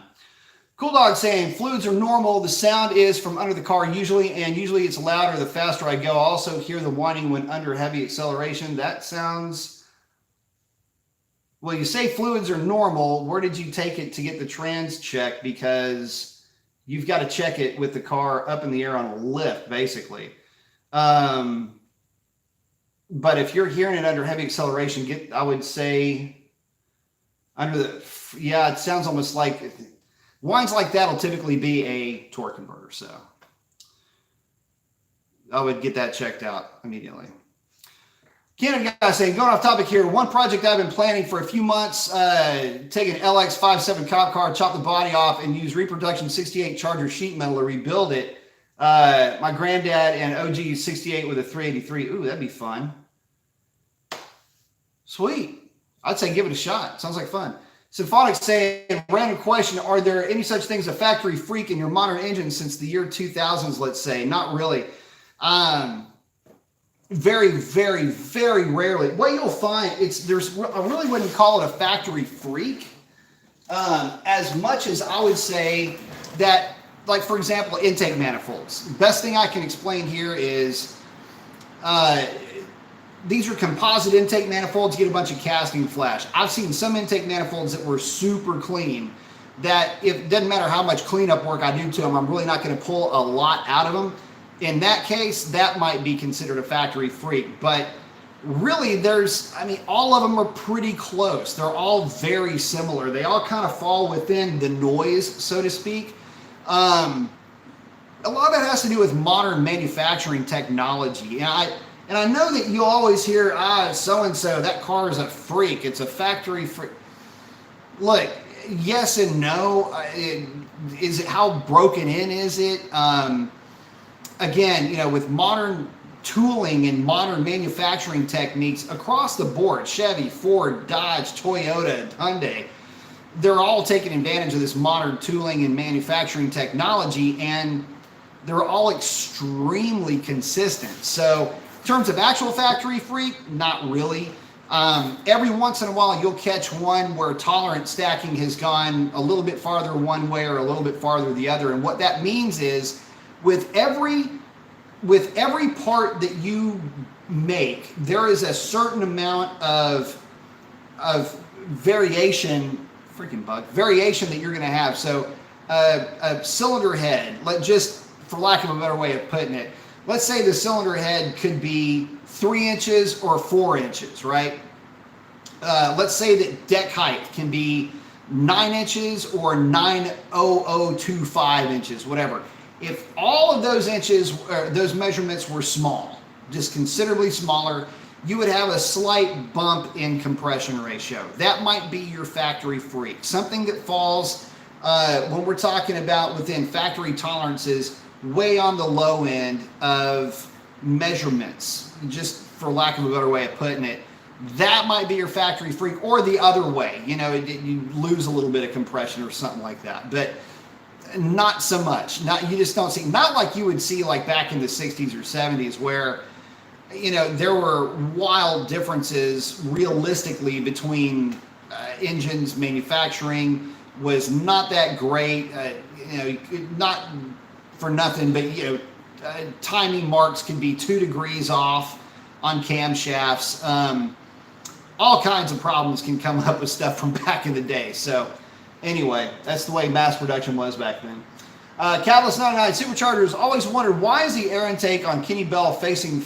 Cool Dog saying, fluids are normal. The sound is from under the car usually, and usually it's louder the faster I go. I also hear the whining when under heavy acceleration. That sounds... Well, you say fluids are normal. Where did you take it to get the trans checked? Because you've got to check it with the car up in the air on a lift, basically. But if you're hearing it under heavy acceleration, I would say under the... Yeah, it sounds almost like... Whines like that will typically be a torque converter, so I would get that checked out immediately. Canada guy saying, going off topic here, one project I've been planning for a few months, take an LX 5.7 cop car, chop the body off, and use reproduction 68 Charger sheet metal to rebuild it. My granddad and OG 68 with a 383. Ooh, that'd be fun. Sweet. I'd say give it a shot. Sounds like fun. Symphonic saying, random question, are there any such things as a factory freak in your modern engine since the year 2000s, let's say? Not really. Very, very, very rarely. What you'll find, I really wouldn't call it a factory freak, as much as I would say that, like, for example, intake manifolds. Best thing I can explain here is these are composite intake manifolds. You get a bunch of casting flash. I've seen some intake manifolds that were super clean, that it doesn't matter how much cleanup work I do to them, I'm really not going to pull a lot out of them. In that case, that might be considered a factory freak. But really, all of them are pretty close. They're all very similar. They all kind of fall within the noise, so to speak. a lot of that has to do with modern manufacturing technology. And I know that you always hear, so-and-so, that car is a freak. It's a factory freak. Look, yes and no. Is it, how broken in is it? Again, you know, with modern tooling and modern manufacturing techniques across the board, Chevy, Ford, Dodge, Toyota, Hyundai, they're all taking advantage of this modern tooling and manufacturing technology, and they're all extremely consistent. So in terms of actual factory freak, not really. Every once in a while, you'll catch one where tolerance stacking has gone a little bit farther one way or a little bit farther the other. And what that means is with every part that you make, there is a certain amount of variation, variation that you're going to have. So a cylinder head, for lack of a better way of putting it, let's say the cylinder head could be 3 inches or 4 inches, right? Let's say that deck height can be 9 inches or 90025 inches, whatever. If all of those inches, those measurements were small, just considerably smaller, you would have a slight bump in compression ratio. That might be your factory freak. Something that falls, when we're talking about within factory tolerances, way on the low end of measurements, just for lack of a better way of putting it. That might be your factory freak, or the other way, you know, you lose a little bit of compression or something like that, but not so much. You just don't see, not like you would see like back in the 60s or 70s where, you know, there were wild differences realistically between engines. Manufacturing was not that great, you know, not for nothing, but, you know, timing marks can be 2 degrees off on camshafts. All kinds of problems can come up with stuff from back in the day. So anyway, that's the way mass production was back then. Catalyst 99, Superchargers always wondered, why is the air intake on Kenny Bell facing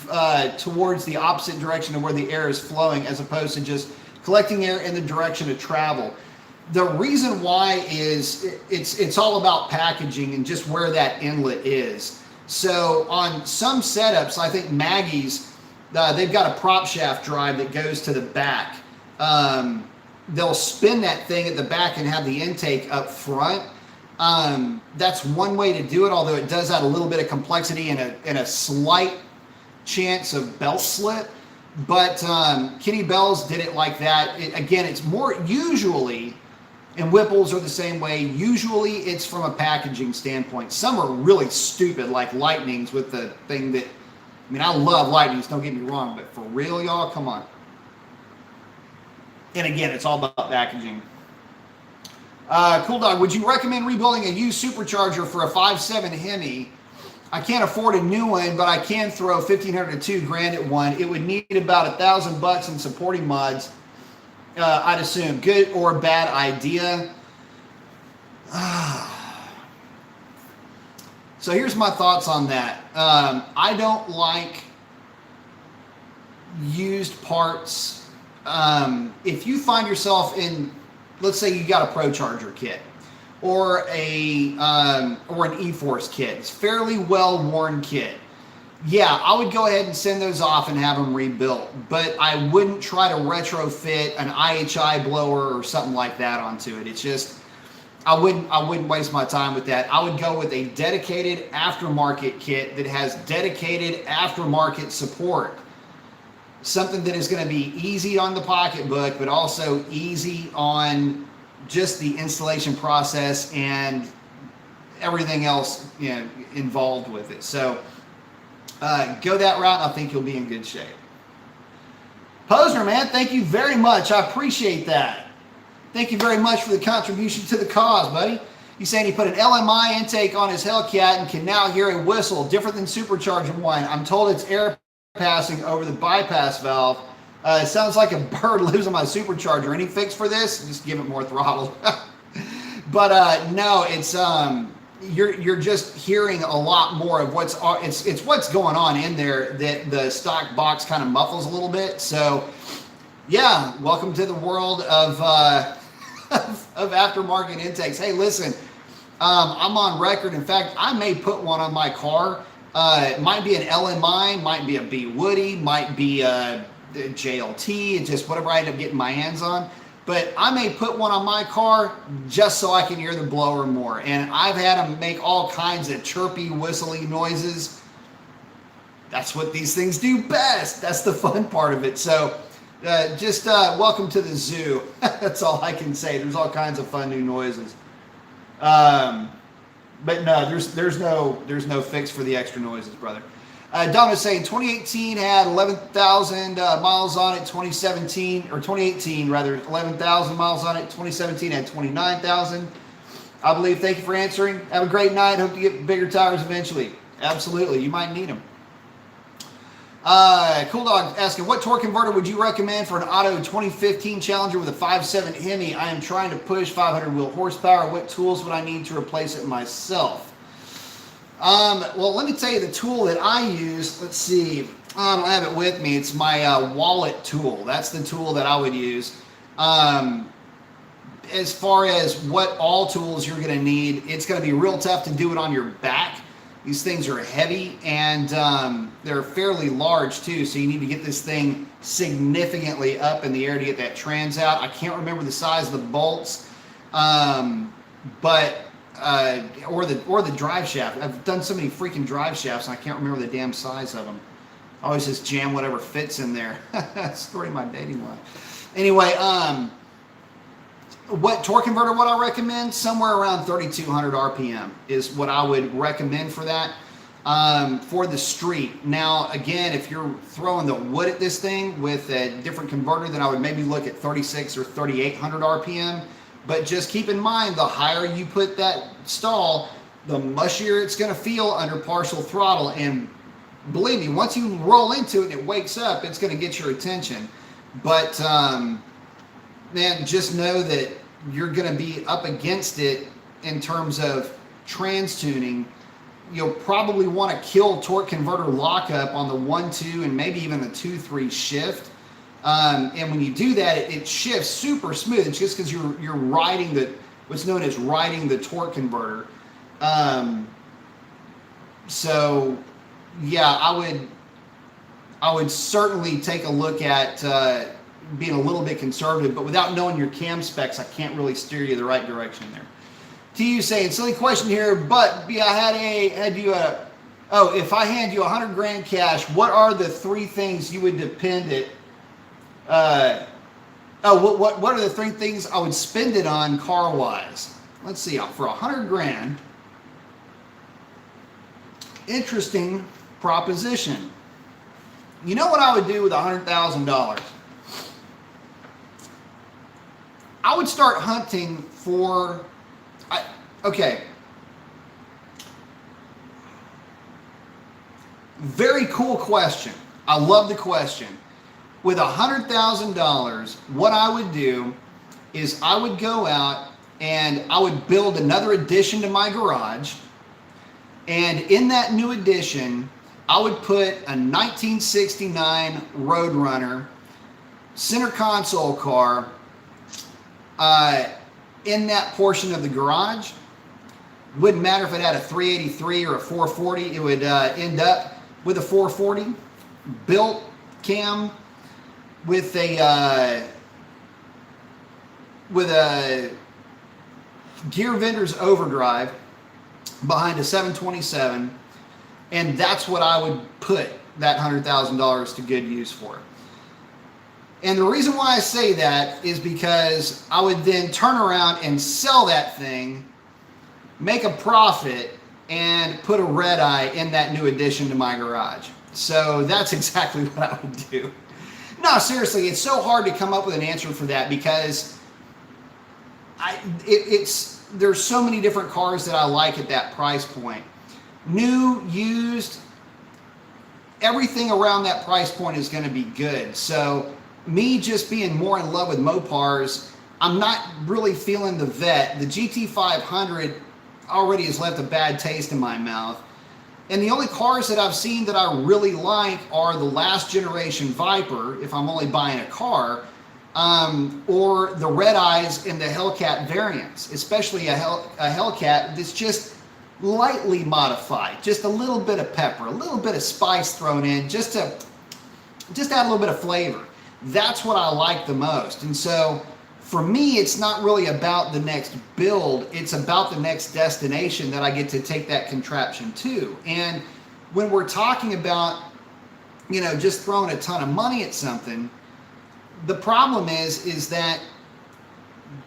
towards the opposite direction of where the air is flowing, as opposed to just collecting air in the direction of travel? The reason why is it's all about packaging and just where that inlet is. So on some setups, I think Maggie's, they've got a prop shaft drive that goes to the back. They'll spin that thing at the back and have the intake up front. That's one way to do it, although it does add a little bit of complexity and a slight chance of belt slip. But Kenny Bell's did it like that. Again, it's more usually, and Whipple's are the same way, usually it's from a packaging standpoint. Some are really stupid, like Lightnings with the thing that, I mean, I love Lightnings, don't get me wrong, but for real, y'all, come on. And again, it's all about packaging. Cool Dog, would you recommend rebuilding a used supercharger for a 5.7 Hemi? I can't afford a new one, but I can throw $1,500 to $2,000 at one. It would need about $1,000 in supporting mods, I'd assume. Good or bad idea? So here's my thoughts on that. I don't like used parts. If you find yourself in, let's say you got a ProCharger kit or an E-Force kit, it's fairly well-worn kit. Yeah, I would go ahead and send those off and have them rebuilt, but I wouldn't try to retrofit an IHI blower or something like that onto it. It's just, I wouldn't waste my time with that. I would go with a dedicated aftermarket kit that has dedicated aftermarket support. Something that is going to be easy on the pocketbook, but also easy on just the installation process and everything else, you know, involved with it. So go that route. I think you'll be in good shape. Posner, man, thank you very much. I appreciate that. Thank you very much for the contribution to the cause, buddy. He's saying he put an LMI intake on his Hellcat and can now hear a whistle, different than Supercharger 1. I'm told it's air passing over the bypass valve. It sounds like a bird lives on my Supercharger. Any fix for this? Just give it more throttle. But no, it's you're just hearing a lot more of what's going on in there that the stock box kind of muffles a little bit. So yeah, welcome to the world of aftermarket intakes. Hey, listen, I'm on record. In fact, I may put one on my car. It might be an LMI, might be a B Woody, might be a JLT, just whatever I end up getting my hands on. But I may put one on my car just so I can hear the blower more. And I've had them make all kinds of chirpy, whistly noises. That's what these things do best. That's the fun part of it. So just welcome to the zoo. That's all I can say. There's all kinds of fun new noises. But no, there's no fix for the extra noises, brother. Dom is saying 2018 had 11,000 miles on it. 2018 rather, 11,000 miles on it. 2017 had 29,000. I believe. Thank you for answering. Have a great night. Hope to get bigger tires eventually. Absolutely, you might need them. Cool Dog asking, what torque converter would you recommend for an auto 2015 Challenger with a 5.7 Hemi? I am trying to push 500 wheel horsepower. What tools would I need to replace it myself? Well, let me tell you the tool that I use. Let's see. I don't have it with me. It's my wallet tool. That's the tool that I would use. As far as what all tools you're going to need, it's going to be real tough to do it on your back. These things are heavy and they're fairly large too, so you need to get this thing significantly up in the air to get that trans out. I can't remember the size of the bolts, or the drive shaft. I've done so many freaking drive shafts and I can't remember the damn size of them. I always just jam whatever fits in there. Story of my dating life. Anyway, what torque converter would I recommend? Somewhere around 3,200 RPM is what I would recommend for that, for the street. Now, again, if you're throwing the wood at this thing with a different converter, then I would maybe look at 36 or 3,800 RPM. But just keep in mind, the higher you put that stall, the mushier it's going to feel under partial throttle. And believe me, once you roll into it and it wakes up, it's going to get your attention. But man, just know that you're going to be up against it in terms of trans tuning. You'll probably want to kill torque converter lockup on the 1-2 and maybe even the 2-3 shift. And when you do that, it shifts super smooth. It's just because you're riding what's known as riding the torque converter. So yeah, I would certainly take a look at being a little bit conservative, but without knowing your cam specs, I can't really steer you the right direction there. TU saying, silly question here, but if I hand you 100 grand cash, what are the 3 things you would depend it? What are the 3 things I would spend it on car wise? Let's see, for 100 grand. Interesting proposition. You know what I would do with $100,000? I would start hunting for, okay. Very cool question. I love the question. With $100,000, what I would do is I would go out and I would build another addition to my garage. And in that new addition, I would put a 1969 Roadrunner center console car in that portion of the garage. Wouldn't matter if it had a 383 or a 440, it would end up with a 440 built cam with a gear vendor's overdrive behind a 727, and that's what I would put that $100,000 to good use for. And the reason why I say that is because I would then turn around and sell that thing, make a profit, and put a red eye in that new addition to my garage. So that's exactly what I would do. No, seriously, it's so hard to come up with an answer for that because there's so many different cars that I like at that price point. New, used, everything around that price point is going to be good. So me just being more in love with Mopars, I'm not really feeling the Vet. The GT500 already has left a bad taste in my mouth. And the only cars that I've seen that I really like are the last generation Viper, if I'm only buying a car, or the red eyes in the Hellcat variants, especially a Hellcat that's just lightly modified, just a little bit of pepper, a little bit of spice thrown in, just add a little bit of flavor. That's what I like the most. And so for me, it's not really about the next build, it's about the next destination that I get to take that contraption to. And when we're talking about, you know, just throwing a ton of money at something, the problem is that,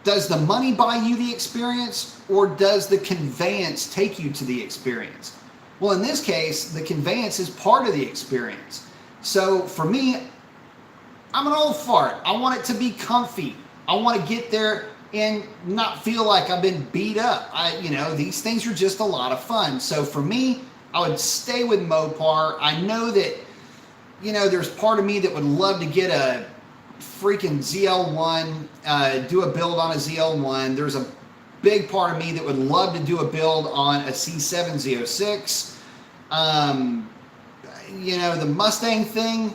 does the money buy you the experience, or does the conveyance take you to the experience? Well, in this case, the conveyance is part of the experience. So for me, I'm an old fart. I want it to be comfy. I want to get there and not feel like I've been beat up. You know, these things are just a lot of fun. So for me, I would stay with Mopar. I know that, you know, there's part of me that would love to get a freaking ZL1, do a build on a ZL1. There's a big part of me that would love to do a build on a C7 Z06. You know, the Mustang thing,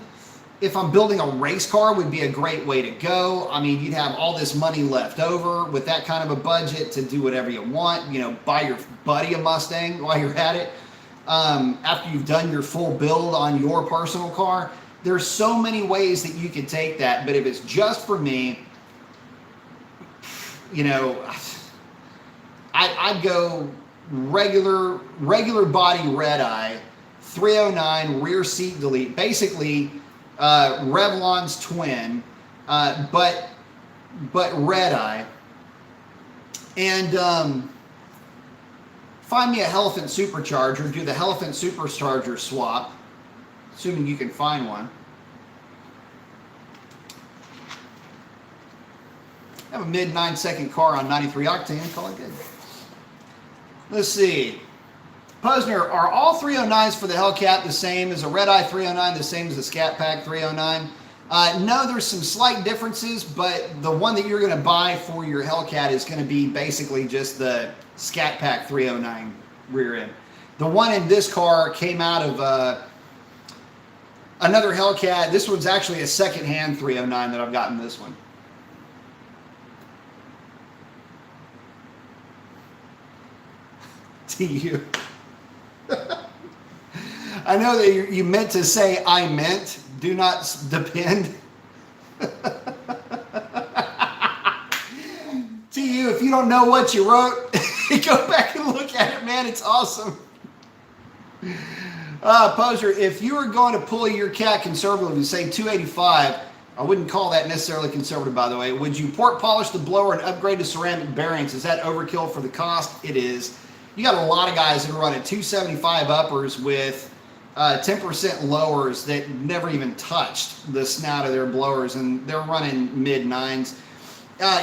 if I'm building a race car, would be a great way to go. I mean, you'd have all this money left over with that kind of a budget to do whatever you want. You know, buy your buddy a Mustang while you're at it. After you've done your full build on your personal car, there's so many ways that you could take that. But if it's just for me, you know, I'd go regular body red eye, 309 rear seat delete, basically Revlon's twin, but red eye, and find me a Elephant Supercharger. Do the Elephant Supercharger swap, assuming you can find one. I have a mid 9-second car on 93 octane. Call it good. Let's see. Posner, are all 309s for the Hellcat the same? Is a red eye 309 the same as a Scat Pack 309? No, there's some slight differences, but the one that you're going to buy for your Hellcat is going to be basically just the Scat Pack 309 rear end. The one in this car came out of another Hellcat. This one's actually a second-hand 309 that I've gotten this one. To you. I know that you meant to say I meant. Do not depend. To you, if you don't know what you wrote, go back and look at it, man. It's awesome. Poser, if you were going to pull your cat conservatively, say 285, I wouldn't call that necessarily conservative, by the way. Would you port polish the blower and upgrade to ceramic bearings? Is that overkill for the cost? It is. You got a lot of guys that are running 275 uppers with 10% lowers that never even touched the snout of their blowers, and they're running mid nines.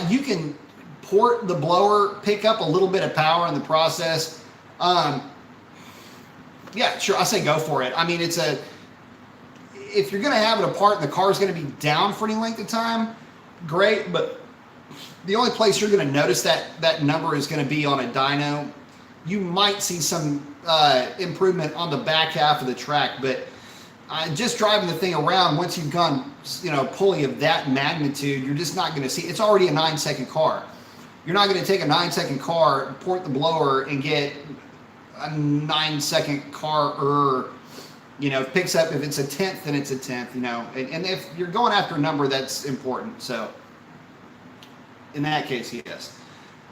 You can port the blower, pick up a little bit of power in the process. Yeah, sure, I say go for it. I mean, if you're going to have it apart and the car's going to be down for any length of time, great, but the only place you're going to notice that number is going to be on a dyno. You might see some improvement on the back half of the track, but just driving the thing around, once you've gone, you know, pulley of that magnitude, you're just not going to see. It's already a 9-second car. You're not going to take a 9-second car, port the blower, and get a 9-second car. You know, picks up. If it's a 10th, then it's a 10th. You know, and if you're going after a number, that's important. So in that case, yes.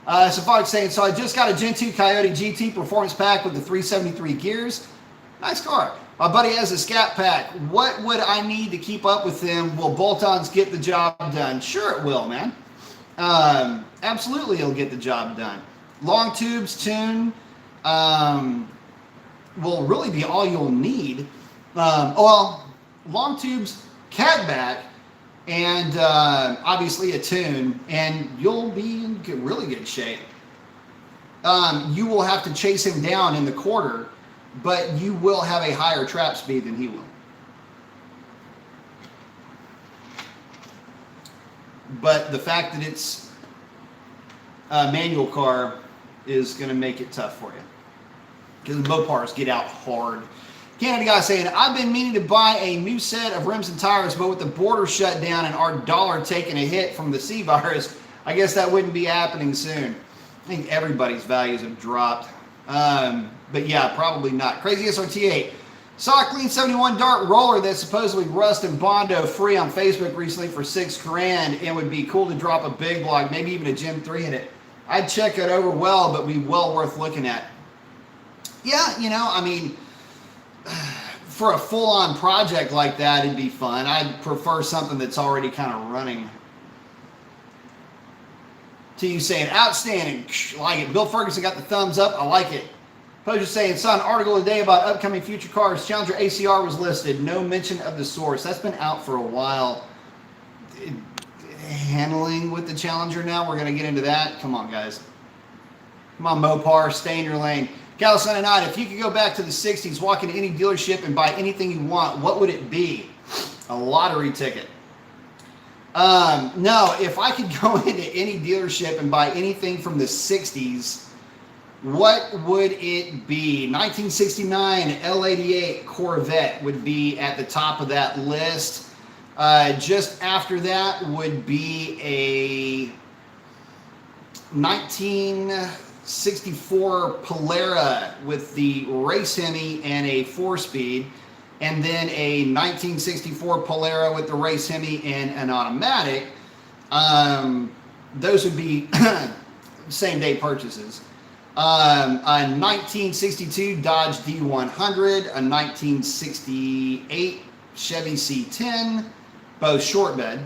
So Fox saying, so I just got a Gen 2 Coyote GT Performance Pack with the 373 gears. Nice car. My buddy has a Scat Pack. What would I need to keep up with them? Will bolt-ons get the job done? Sure it will, man. Absolutely it'll get the job done. Long tubes tune will really be all you'll need. Well, long tubes, cat back, and obviously a tune, and you'll be in really good shape. You will have to chase him down in the quarter, but you will have a higher trap speed than he will. But the fact that it's a manual car is going to make it tough for you, because the Mopars get out hard. Canada guy saying, I've been meaning to buy a new set of rims and tires, but with the border shut down and our dollar taking a hit from the C virus, I guess that wouldn't be happening soon. I think everybody's values have dropped. But yeah, probably not. Crazy SRT8. Saw a clean 71 dart roller that's supposedly rust and Bondo free on Facebook recently for $6,000 and would be cool to drop a big block, maybe even a Gen 3 in it. I'd check it over well, but be well worth looking at. Yeah, you know, I mean, for a full-on project like that, it'd be fun. I'd prefer something that's already kind of running. To you saying, outstanding, like it. Bill Ferguson got the thumbs up, I like it. Poser saying, saw an article today about upcoming future cars. Challenger ACR was listed. No mention of the source. That's been out for a while. Handling with the Challenger now. We're going to get into that. Come on, guys. Come on, Mopar. Stay in your lane. Calisana Night, if you could go back to the 60s, walk into any dealership and buy anything you want, what would it be? A lottery ticket. No, if I could go into any dealership and buy anything from the 60s, what would it be? 1969 L88 Corvette would be at the top of that list. Just after that would be a 1964 Polara with the race Hemi and a 4-speed. And then a 1964 Polara with the race Hemi and an automatic. Those would be same day purchases. A 1962 Dodge D100, a 1968 Chevy C10, both short bed.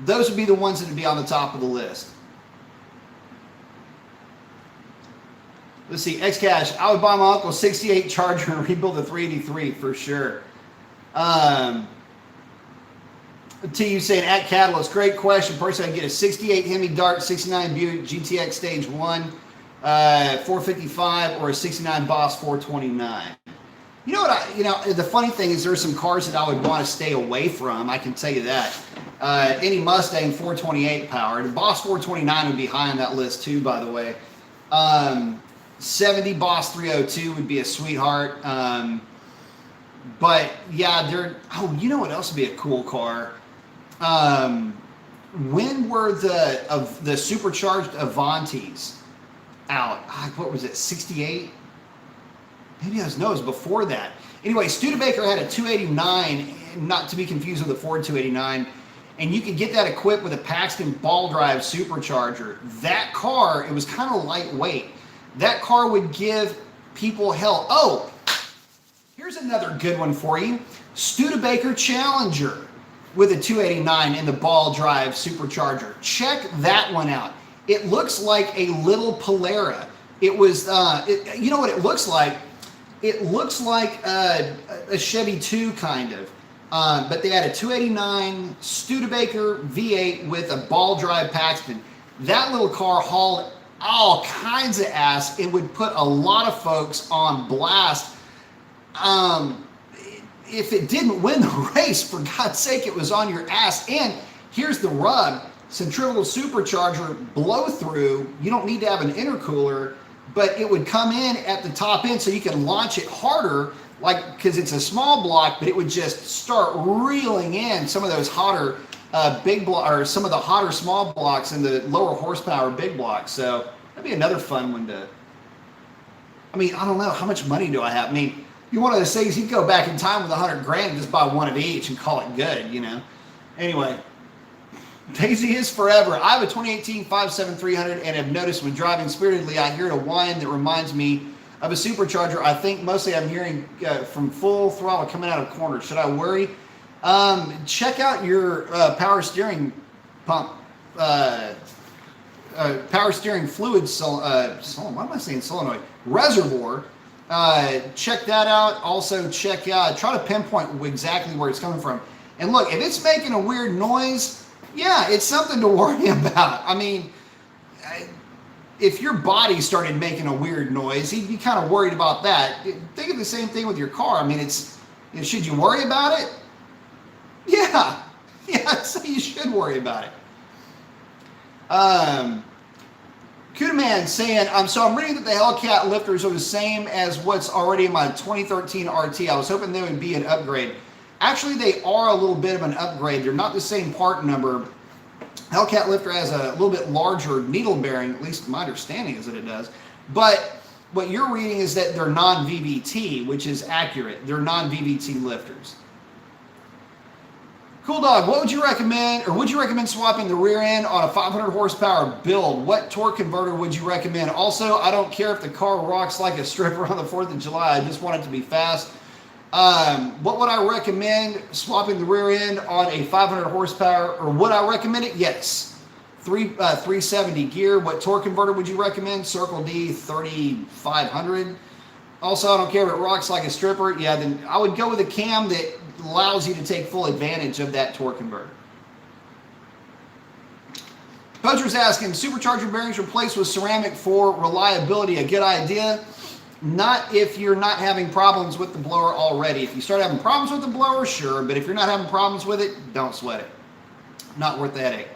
Those would be the ones that would be on the top of the list. Let's see, Xcash, I would buy my uncle's 68 Charger and rebuild a 383 for sure. TU saying, at Catalyst, great question. Personally, I'd get a 68 Hemi Dart, 69 Buick GTX Stage 1, 455, or a 69 Boss 429. You know what, the funny thing is there's some cars that I would want to stay away from, I can tell you that. Any Mustang 428 powered. Boss 429 would be high on that list too, by the way. 70 Boss 302 would be a sweetheart. But yeah, you know what else would be a cool car? When were the supercharged Avantis out? What was it, 68? Maybe it was before that. Anyway, Studebaker had a 289, not to be confused with a Ford 289, and you could get that equipped with a Paxton ball drive supercharger. That car, it was kind of lightweight. That car would give people hell. Oh, here's another good one for you. Studebaker Challenger with a 289 and the ball drive supercharger. Check that one out. It looks like a little Polara. It was, you know what it looks like? It looks like a Chevy 2 kind of. But they had a 289 Studebaker V8 with a ball drive Paxton. That little car hauled all kinds of ass. It would put a lot of folks on blast. If it didn't win the race, for God's sake, it was on your ass. And here's the rub. Centrifugal supercharger blow through. You don't need to have an intercooler, but it would come in at the top end so you can launch it harder, like, because it's a small block, but it would just start reeling in some of those hotter big block, or some of the hotter small blocks and the lower horsepower big blocks. So that'd be another fun one to, I mean, I don't know, how much money do I have? I mean, you one of those things, you go back in time with $100 grand and just buy one of each and call it good, you know? Anyway, Daisy is forever. I have a 2018 57300 and have noticed when driving spiritedly, I hear a whine that reminds me of a supercharger. I think mostly I'm hearing from full throttle coming out of corners. Should I worry? Check out your power steering pump, power steering fluid, why am I saying solenoid? Reservoir. Check that out. Also check, try to pinpoint exactly where it's coming from. And look, if it's making a weird noise, yeah, it's something to worry about. I mean, if your body started making a weird noise, you'd be kind of worried about that. Think of the same thing with your car. I mean, should you worry about it? Yeah, I'd say you should worry about it. Kudaman saying, so I'm reading that the Hellcat lifters are the same as what's already in my 2013 RT. I was hoping they would be an upgrade. Actually, they are a little bit of an upgrade. They're not the same part number. Hellcat lifter has a little bit larger needle bearing, at least my understanding is that it does. But what you're reading is that they're non-VVT, which is accurate. They're non-VVT lifters. Cool Dog, what would you recommend, or would you recommend swapping the rear end on a 500 horsepower build? What torque converter would you recommend? Also, I don't care if the car rocks like a stripper on the 4th of July. I just want it to be fast. What would I recommend swapping the rear end on a 500 horsepower, or would I recommend it? Yes. 370 gear. What torque converter would you recommend? Circle D 3500. Also, I don't care if it rocks like a stripper. Yeah, then I would go with a cam that allows you to take full advantage of that torque converter. Poacher's asking, supercharger bearings replaced with ceramic for reliability, a good idea? Not if you're not having problems with the blower already. If you start having problems with the blower, sure, but if you're not having problems with it, don't sweat it. Not worth the headache.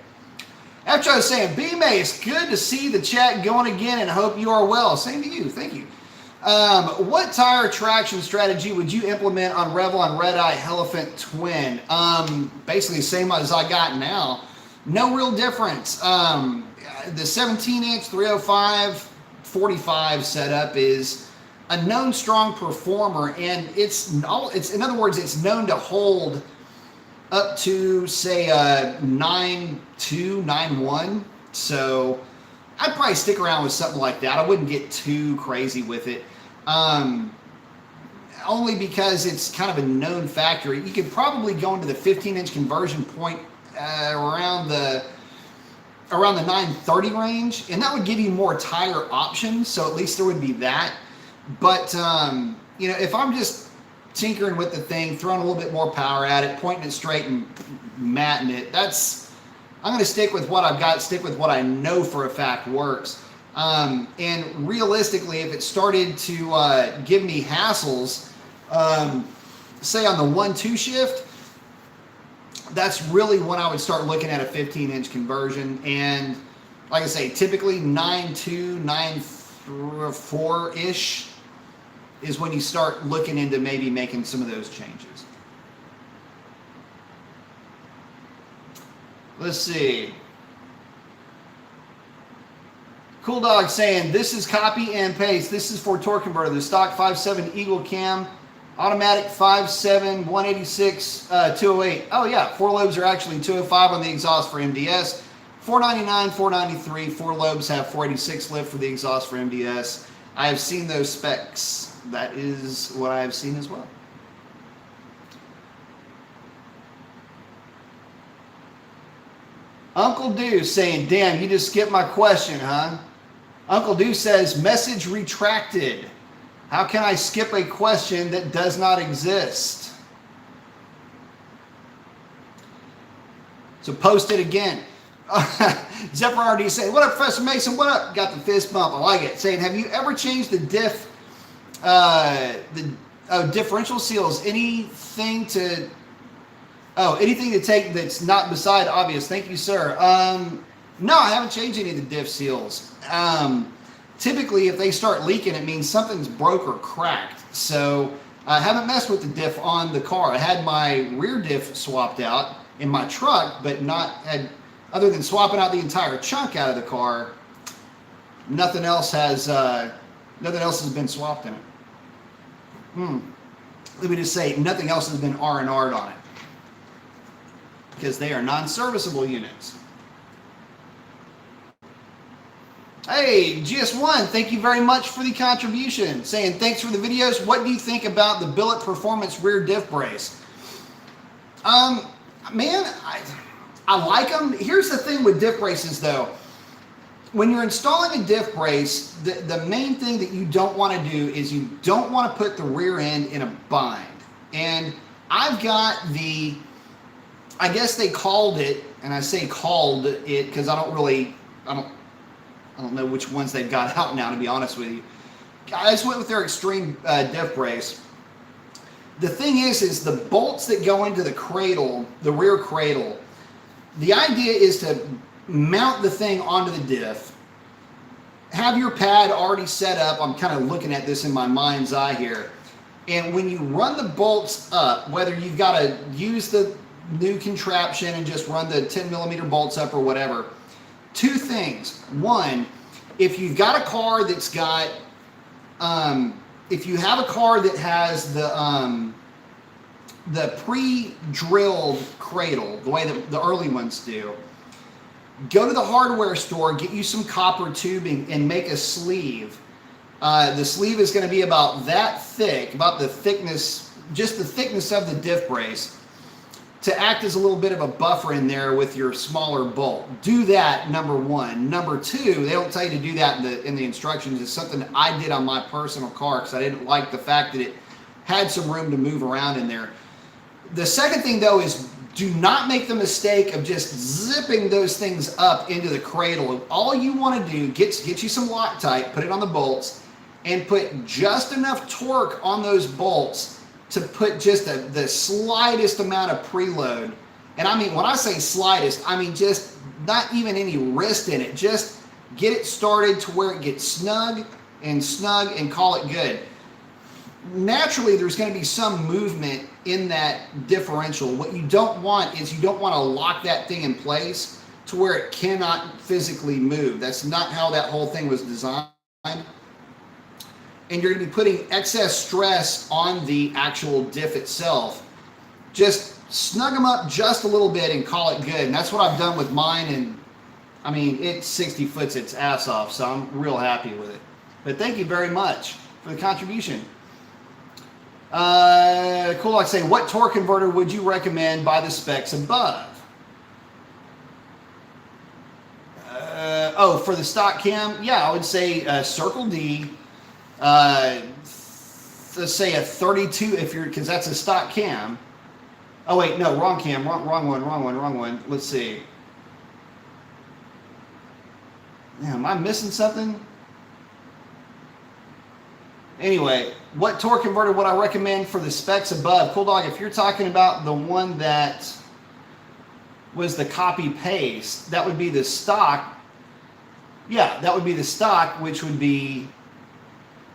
After I was saying, B-Mace, good to see the chat going again and hope you are well. Same to you, thank you. What tire traction strategy would you implement on Revlon Red Eye Elephant Twin? Basically the same as I got now. No real difference. The 17-inch 305 45 setup is a known strong performer, and it's in other words, it's known to hold up to say 9.2, 9.1. So I'd probably stick around with something like that. I wouldn't get too crazy with it. Only because it's kind of a known factor. You could probably go into the 15-inch conversion point around the 930 range, and that would give you more tire options, so at least there would be that. But you know, if I'm just tinkering with the thing, throwing a little bit more power at it, pointing it straight and matting it, I'm going to stick with what I've got, stick with what I know for a fact works. And realistically, if it started to give me hassles, say on the 1-2 shift, that's really when I would start looking at a 15-inch conversion. And like I say, typically 9.2, 9.4-ish is when you start looking into maybe making some of those changes. Let's see. Cool Dog saying, this is copy and paste. This is for torque converter. The stock 5.7 Eagle cam, automatic 5.7, 186, 208. Oh yeah, 4 lobes are actually 205 on the exhaust for MDS. 499, 493, 4 lobes have 486 lift for the exhaust for MDS. I have seen those specs. That is what I have seen as well. Uncle Deuce saying, damn, you just skipped my question, huh? Uncle Deuce says, message retracted. How can I skip a question that does not exist? So post it again. Zephyr RD saying, what up, Professor Mason? What up? Got the fist bump. I like it. Saying, have you ever changed the diff, differential seals? Anything to take that's not beside obvious? Thank you, sir. No, I haven't changed any of the diff seals. Typically, if they start leaking, it means something's broke or cracked. So I haven't messed with the diff on the car. I had my rear diff swapped out in my truck, but other than swapping out the entire chunk out of the car, nothing else has been swapped in it. Let me just say, nothing else has been R&R'd on it, because they are non-serviceable units. Hey, GS1, thank you very much for the contribution. Saying, thanks for the videos. What do you think about the Billet Performance rear diff brace? Man, I like them. Here's the thing with diff braces, though. When you're installing a diff brace, the main thing that you don't want to do is you don't want to put the rear end in a bind. And I've got I guess they called it, and I say called it because I don't know which ones they've got out now, to be honest with you. I just went with their extreme diff brace. The thing is the bolts that go into the cradle, the rear cradle, the idea is to mount the thing onto the diff, have your pad already set up. I'm kind of looking at this in my mind's eye here. And when you run the bolts up, whether you've got to use the new contraption and just run the 10 millimeter bolts up or whatever, two things. One, if you've got a car that's got, if you have a car that has the pre-drilled cradle, the way that the early ones do, go to the hardware store, get you some copper tubing and make a sleeve. The sleeve is going to be about that thick, about the thickness, just the thickness of the diff brace, to act as a little bit of a buffer in there with your smaller bolt. Do that, number one. Number two, they don't tell you to do that in the instructions. It's something that I did on my personal car because I didn't like the fact that it had some room to move around in there. The second thing, though, is do not make the mistake of just zipping those things up into the cradle. All you want to do, get you some Loctite, put it on the bolts, and put just enough torque on those bolts to put just the slightest amount of preload. And I mean, when I say slightest, I mean just not even any wrist in it. Just get it started to where it gets snug and call it good. Naturally, there's going to be some movement in that differential. What you don't want is you don't want to lock that thing in place to where it cannot physically move. That's not how that whole thing was designed. And you're going to be putting excess stress on the actual diff itself. Just snug them up just a little bit and call it good. And that's what I've done with mine. And I mean, it 60 foots its ass off, so I'm real happy with it. But thank you very much for the contribution. Cool, like say, what torque converter would you recommend by the specs above? For the stock cam, yeah, I would say Circle D. Let's say a 32 if you're, because that's a stock cam. Oh wait, no, wrong cam, wrong one. Let's see. Yeah, am I missing something? Anyway, what torque converter would I recommend for the specs above? Cool Dog, if you're talking about the one that was the copy paste, that would be the stock. Yeah, that would be the stock, which would be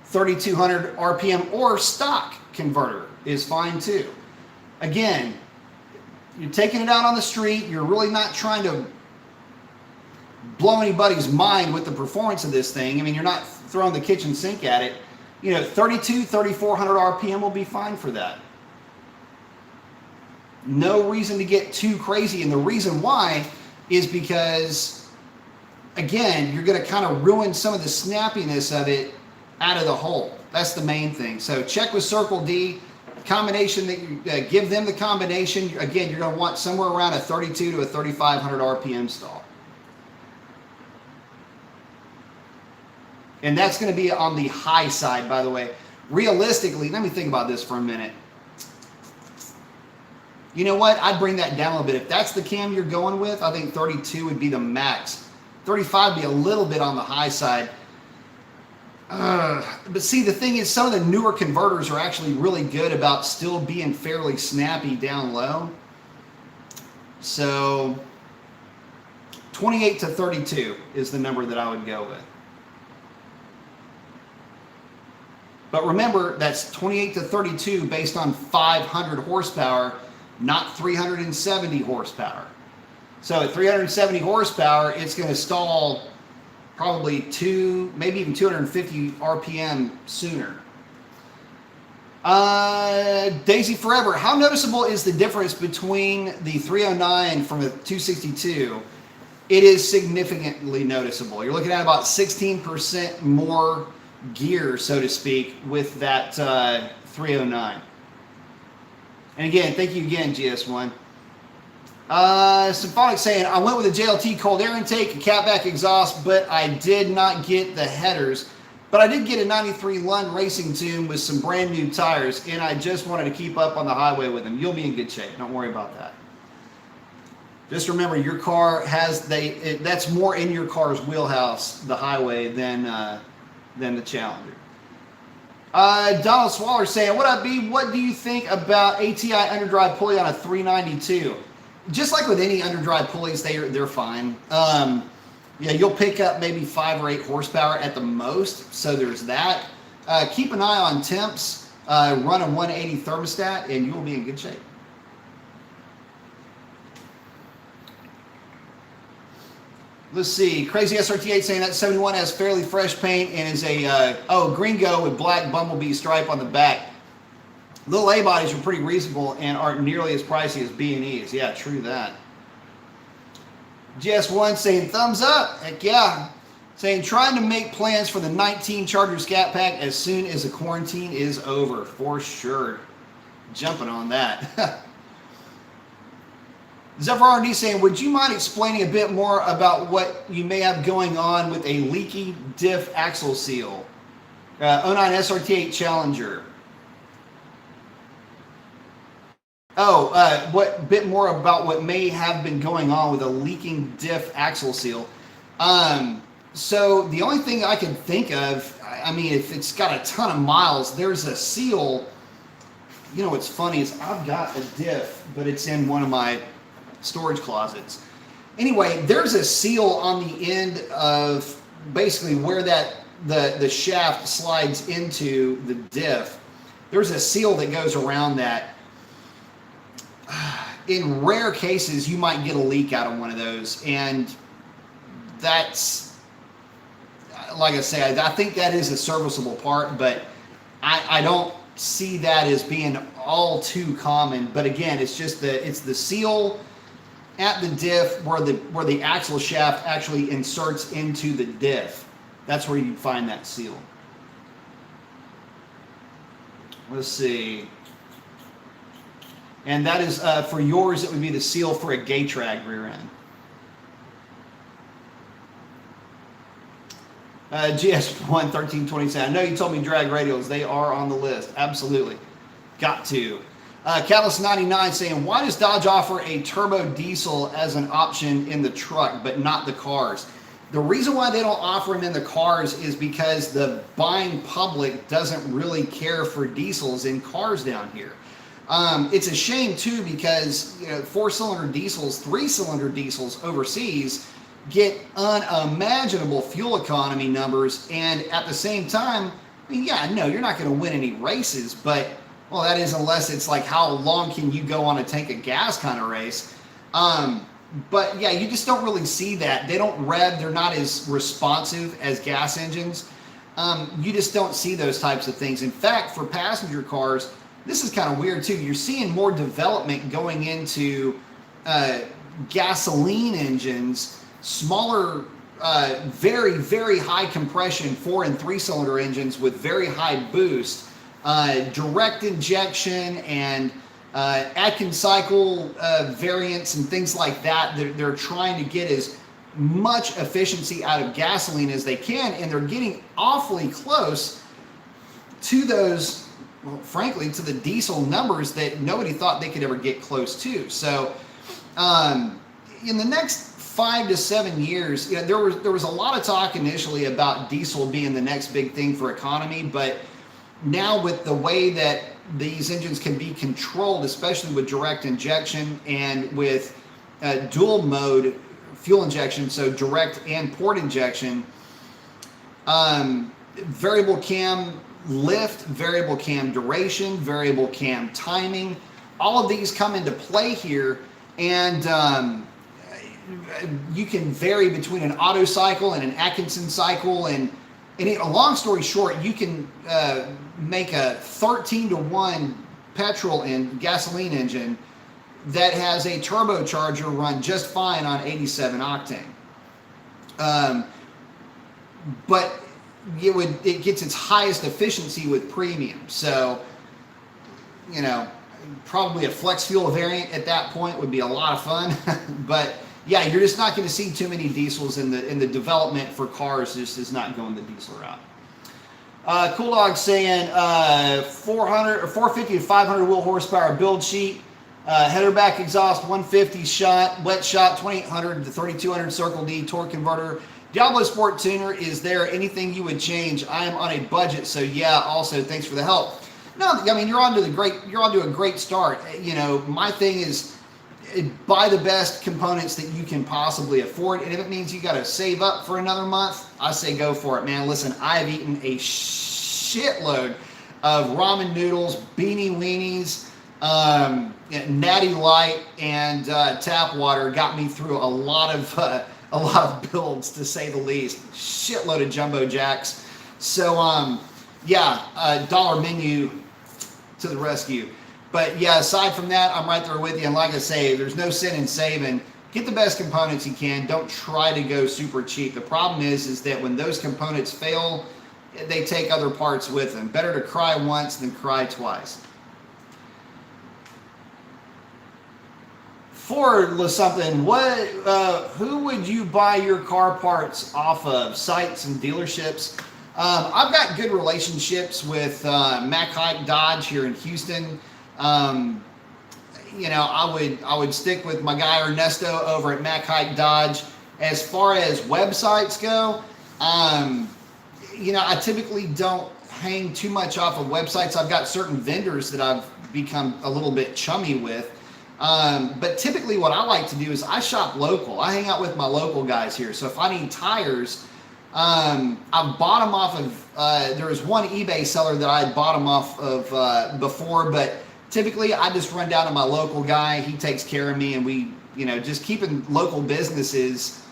3200 RPM, or stock converter is fine too. Again, you're taking it out on the street. You're really not trying to blow anybody's mind with the performance of this thing. I mean, you're not throwing the kitchen sink at it. You know, 3400 RPM will be fine for that. No reason to get too crazy. And the reason why is because, again, you're going to kind of ruin some of the snappiness of it out of the hole. That's the main thing. So check with Circle D. Combination that you give them the combination. Again, you're going to want somewhere around a 32 to a 3500 RPM stall. And that's going to be on the high side, by the way. Realistically, let me think about this for a minute. You know what? I'd bring that down a little bit. If that's the cam you're going with, I think 32 would be the max. 35 would be a little bit on the high side. But see, the thing is, some of the newer converters are actually really good about still being fairly snappy down low. So 28 to 32 is the number that I would go with. But remember, that's 28 to 32 based on 500 horsepower, not 370 horsepower. So at 370 horsepower, it's going to stall probably maybe even 250 RPM sooner. Daisy Forever, how noticeable is the difference between the 309 from a 262? It is significantly noticeable. You're looking at about 16% more gear, so to speak, with that 309. And again, thank you again, GS1. Symphonic saying, I went with a JLT cold air intake, a catback exhaust, but I did not get the headers. But I did get a 93 Lund racing tune with some brand new tires, and I just wanted to keep up on the highway with them. You'll be in good shape. Don't worry about that. Just remember, your car has, that's more in your car's wheelhouse, the highway, than the Challenger. Donald Swaller saying, what up, B? What do you think about ATI underdrive pulley on a 392? Just like with any underdrive pulleys, they're fine. Yeah, you'll pick up maybe 5 or 8 horsepower at the most. So there's that. Keep an eye on temps. Run a 180 thermostat, and you'll be in good shape. Let's see. Crazy SRT8 saying that 71 has fairly fresh paint and is a Gringo with black bumblebee stripe on the back. Little A bodies are pretty reasonable and aren't nearly as pricey as B&Es. Yeah, true that. GS1 saying thumbs up. Heck yeah. Saying trying to make plans for the 19 Charger Scat Pack as soon as the quarantine is over. For sure. Jumping on that. Zephyr R&D saying, would you mind explaining a bit more about what you may have going on with a leaky diff axle seal? 09 SRT8 Challenger. What bit more about what may have been going on with a leaking diff axle seal? So the only thing I can think of, I mean, if it's got a ton of miles, there's a seal. You know what's funny is I've got a diff, but it's in one of my storage closets. Anyway, there's a seal on the end of basically where the shaft slides into the diff. There's a seal that goes around that. In rare cases, you might get a leak out of one of those, and that's, like I say, I think that is a serviceable part, but I don't see that as being all too common. But again, it's just it's the seal at the diff where the axle shaft actually inserts into the diff. That's where you find that seal. Let's see. And that is, for yours, it would be the seal for a Gay-Trag rear end. GS1 1327. I know you told me drag radials. They are on the list. Absolutely. Got to. Catalyst 99 saying, why does Dodge offer a turbo diesel as an option in the truck, but not the cars? The reason why they don't offer them in the cars is because the buying public doesn't really care for diesels in cars down here. It's a shame too, because 4-cylinder diesels, 3-cylinder diesels overseas get unimaginable fuel economy numbers, and at the same time, I mean, yeah, no, you're not going to win any races, but well, that is unless it's like how long can you go on a tank of gas kind of race. But yeah, you just don't really see that. They don't rev. They're not as responsive as gas engines. You just don't see those types of things. In fact, for passenger cars, this is kind of weird too. You're seeing more development going into gasoline engines, smaller, very, very high compression 4- and 3-cylinder engines with very high boost, direct injection and Atkins cycle variants and things like that. They're trying to get as much efficiency out of gasoline as they can, and they're getting awfully close to those, well, frankly, to the diesel numbers that nobody thought they could ever get close to. So in the next 5 to 7 years, there was a lot of talk initially about diesel being the next big thing for economy, but now with the way that these engines can be controlled, especially with direct injection and with dual mode fuel injection, so direct and port injection, variable cam lift, variable cam duration, variable cam timing, all of these come into play here, and you can vary between an Otto cycle and an Atkinson cycle, and a long story short, you can make a 13-to-1 petrol and gasoline engine that has a turbocharger run just fine on 87 octane. But it gets its highest efficiency with premium. So, probably a flex fuel variant at that point would be a lot of fun. But yeah, you're just not going to see too many diesels in the development for cars. Just is not going the diesel route. Cool Dog saying 400 or 450 to 500 wheel horsepower build sheet, header back exhaust 150 shot, wet shot 2800 to 3200 Circle D torque converter. Diablo Sport tuner, is there anything you would change? I am on a budget, so yeah. Also, thanks for the help. No, I mean you're onto a great start. My thing is, buy the best components that you can possibly afford. And if it means you got to save up for another month, I say go for it, man. Listen, I've eaten a shitload of ramen noodles, beanie weenies, natty light, and tap water. Got me through a lot of builds, to say the least. Shitload of jumbo jacks. So yeah, dollar menu to the rescue. But yeah, aside from that, I'm right there with you. And like I say, there's no sin in saving. Get the best components you can. Don't try to go super cheap. The problem is that when those components fail, they take other parts with them. Better to cry once than cry twice. For something, who would you buy your car parts off of? Sites and dealerships? I've got good relationships with Mack Hike Dodge here in Houston. You know, I would stick with my guy Ernesto over at Mack Hike Dodge. As far as websites go, you know, I typically don't hang too much off of websites. I've got certain vendors that I've become a little bit chummy with. But typically what I like to do is I shop local. I hang out with my local guys here. So if I need tires, I've bought them off of, there was one eBay seller that I had bought them off of before, but typically I just run down to my local guy. He takes care of me, and we, you know, just keeping local businesses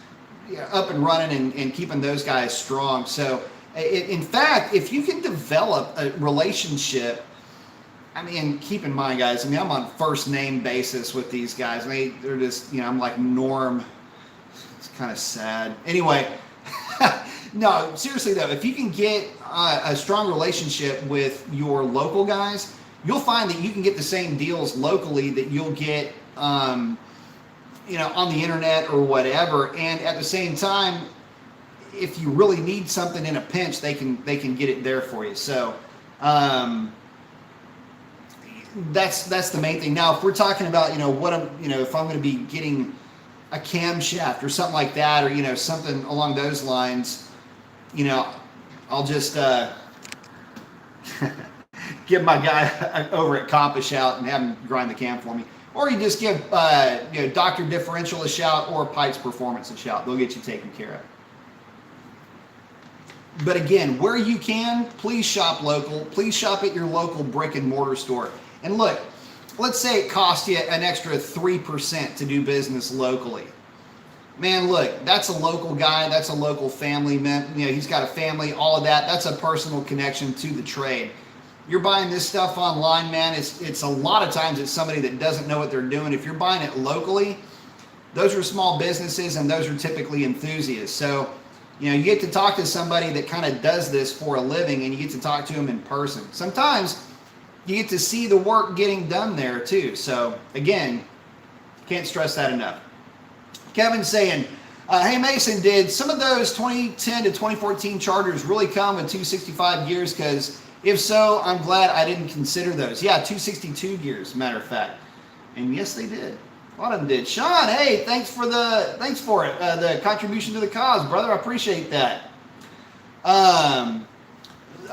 up and running and keeping those guys strong. So in fact, if you can develop a relationship, I mean, keep in mind, guys, I mean, I'm on first name basis with these guys. They're just, you know, I'm like Norm. It's kind of sad. Anyway, no, seriously though, if you can get a strong relationship with your local guys, you'll find that you can get the same deals locally that you'll get, you know, on the internet or whatever. And at the same time, if you really need something in a pinch, they can get it there for you. So, that's the main thing. Now, if we're talking about, you know, if I'm going to be getting a camshaft or something like that, or, you know, something along those lines, you know, I'll just give my guy over at Comp a shout and have him grind the cam for me. Or you just give, you know, Dr. Differential a shout, or Pikes Performance a shout. They'll get you taken care of. But again, where you can, please shop local. Please shop at your local brick and mortar store. And look, let's say it costs you an extra 3% to do business locally. Man, look, that's a local guy. That's a local family. Man, you know, he's got a family, all of that. That's a personal connection to the trade. You're buying this stuff online, man. It's a lot of times it's somebody that doesn't know what they're doing. If you're buying it locally, those are small businesses, and those are typically enthusiasts. So, you know, you get to talk to somebody that kind of does this for a living, and you get to talk to them in person. Sometimes you get to see the work getting done there too. So again, can't stress that enough. Kevin's saying, hey Mason, did some of those 2010 to 2014 Chargers really come with 265 gears? Because if so, I'm glad I didn't consider those. Yeah, 262 gears, matter of fact. And yes, they did. A lot of them did. Sean, hey, thanks for it. The contribution to the cause, brother. I appreciate that.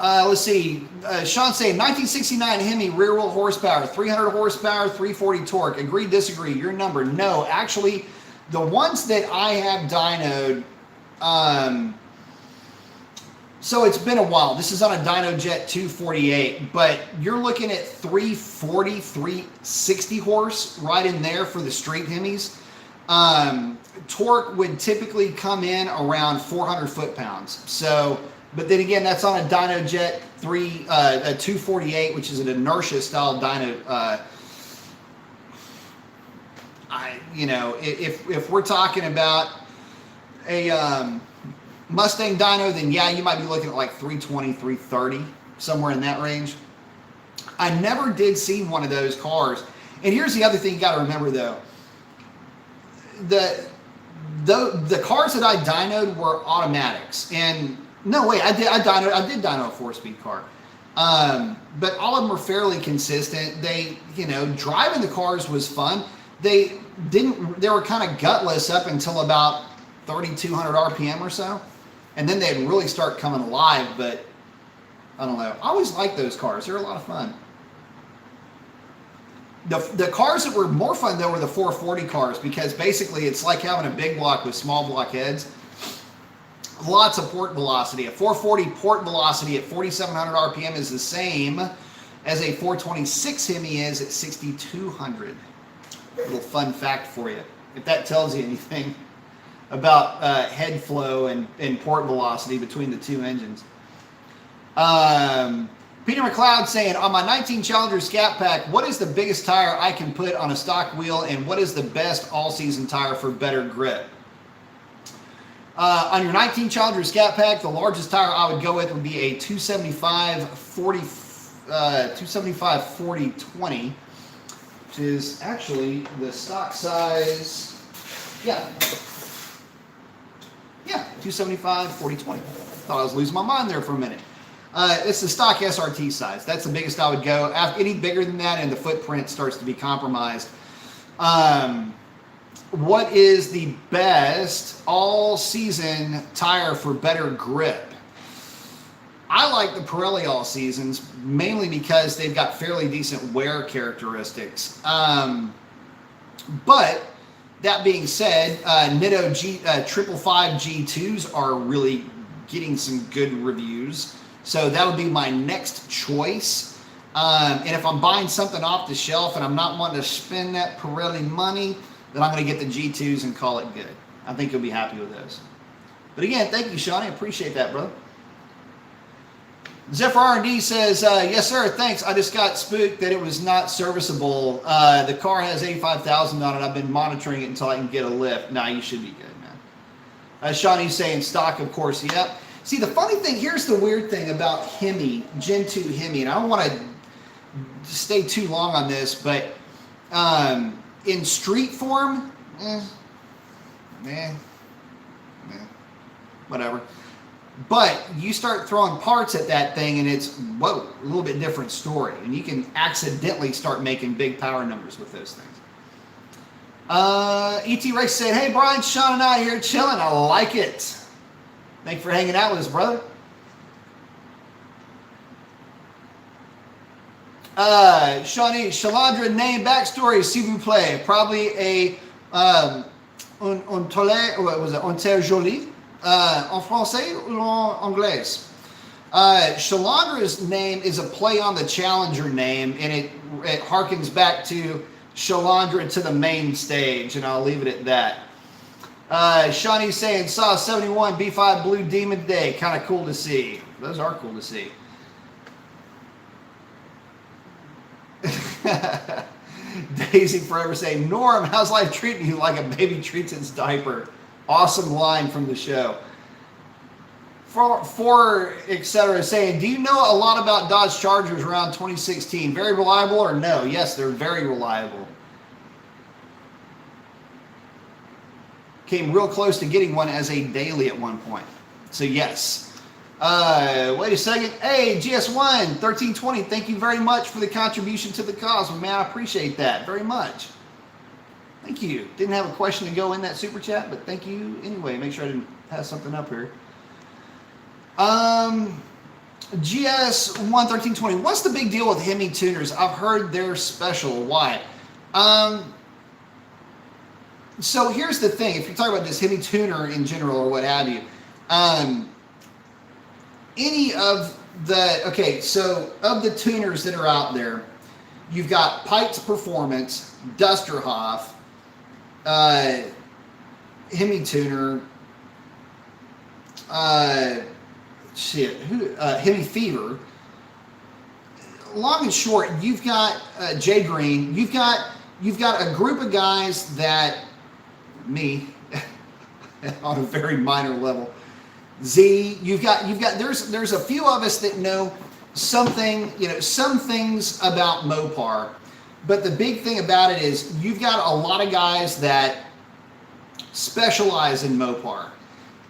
Let's see. Sean saying 1969 Hemi rear wheel horsepower, 300 horsepower, 340 torque. Agree, disagree? Your number? No, actually, the ones that I have dynoed, so it's been a while. This is on a DynoJet 248, but you're looking at 340, 360 horse right in there for the street Hemis. Torque would typically come in around 400 foot-pounds. So, but then again, that's on a DynoJet 248, which is an inertia style dyno. You know, if we're talking about a Mustang dyno, then yeah, you might be looking at like 320, 330, somewhere in that range. I never did see one of those cars. And here's the other thing you got to remember though. The cars that I dynoed were automatics. And no, wait, I did dyno a 4-speed car. But all of them were fairly consistent. They, you know, driving the cars was fun. They were kind of gutless up until about 3,200 RPM or so. And then they'd really start coming alive, but I don't know. I always liked those cars. They're a lot of fun. The cars that were more fun though were the 440 cars, because basically it's like having a big block with small block heads. Lots of port velocity. A 440 port velocity at 4,700 RPM is the same as a 426 Hemi is at 6,200. Little fun fact for you, if that tells you anything about head flow and port velocity between the two engines. Peter McLeod saying, on my 19 Challenger Scat Pack, what is the biggest tire I can put on a stock wheel, and what is the best all-season tire for better grip? On your 19 Challenger Scat Pack, the largest tire I would go with would be a 275/40/20, which is actually the stock size. Yeah, 275/40/20. Thought I was losing my mind there for a minute. It's the stock SRT size. That's the biggest I would go. Any bigger than that, and the footprint starts to be compromised. What is the best all-season tire for better grip? I like the Pirelli all-seasons, mainly because they've got fairly decent wear characteristics. But that being said, Nitto 555 G2s are really getting some good reviews. So that would be my next choice. And if I'm buying something off the shelf and I'm not wanting to spend that Pirelli money, then I'm going to get the G2s and call it good. I think you'll be happy with those. But again, thank you, Shawnee. I appreciate that, brother. Zephyr R&D says, yes, sir, thanks. I just got spooked that it was not serviceable. The car has 85,000 on it. I've been monitoring it until I can get a lift. Nah, you should be good, man. Shawnee's saying stock, of course. Yep. See, the funny thing, here's the weird thing about Hemi, Gen 2 Hemi, and I don't want to stay too long on this, but in street form, whatever. But you start throwing parts at that thing and it's, whoa, a little bit different story. And you can accidentally start making big power numbers with those things. E.T. Rex said, hey, Brian, Sean and I here chilling. I like it. Thanks for hanging out with us, brother. Shawnee, Shalandra name backstory, s'il vous plaît. Probably a un tolle, what was it, un terre jolie, en français ou en anglais? Shalandra's name is a play on the Challenger name, and it harkens back to Shalandra to the main stage, and I'll leave it at that. Shawnee's saying, saw 71 B5 Blue Demon today. Kind of cool to see. Those are cool to see. Daisy Forever saying, Norm, how's life treating you like a baby treats its diaper? Awesome line from the show. For etc. saying, do you know a lot about Dodge Chargers around 2016? Very reliable or no? Yes, they're very reliable. Came real close to getting one as a daily at one point. So yes. Wait a second. Hey, GS1 1320, thank you very much for the contribution to the cause. Man, I appreciate that very much. Thank you. Didn't have a question to go in that super chat, but thank you anyway. Make sure I didn't have something up here. GS1 1320, what's the big deal with Hemi tuners? I've heard they're special. Why? So here's the thing. If you're talking about this Hemi tuner in general or what have you, any of the, okay, so of the tuners that are out there, you've got Pikes Performance, Dusterhoff, Hemi tuner, Hemi Fever. Long and short, you've got Jay Green. You've got a group of guys that, me, on a very minor level. Z, you've got there's a few of us that know something, some things about Mopar, but the big thing about it is you've got a lot of guys that specialize in Mopar.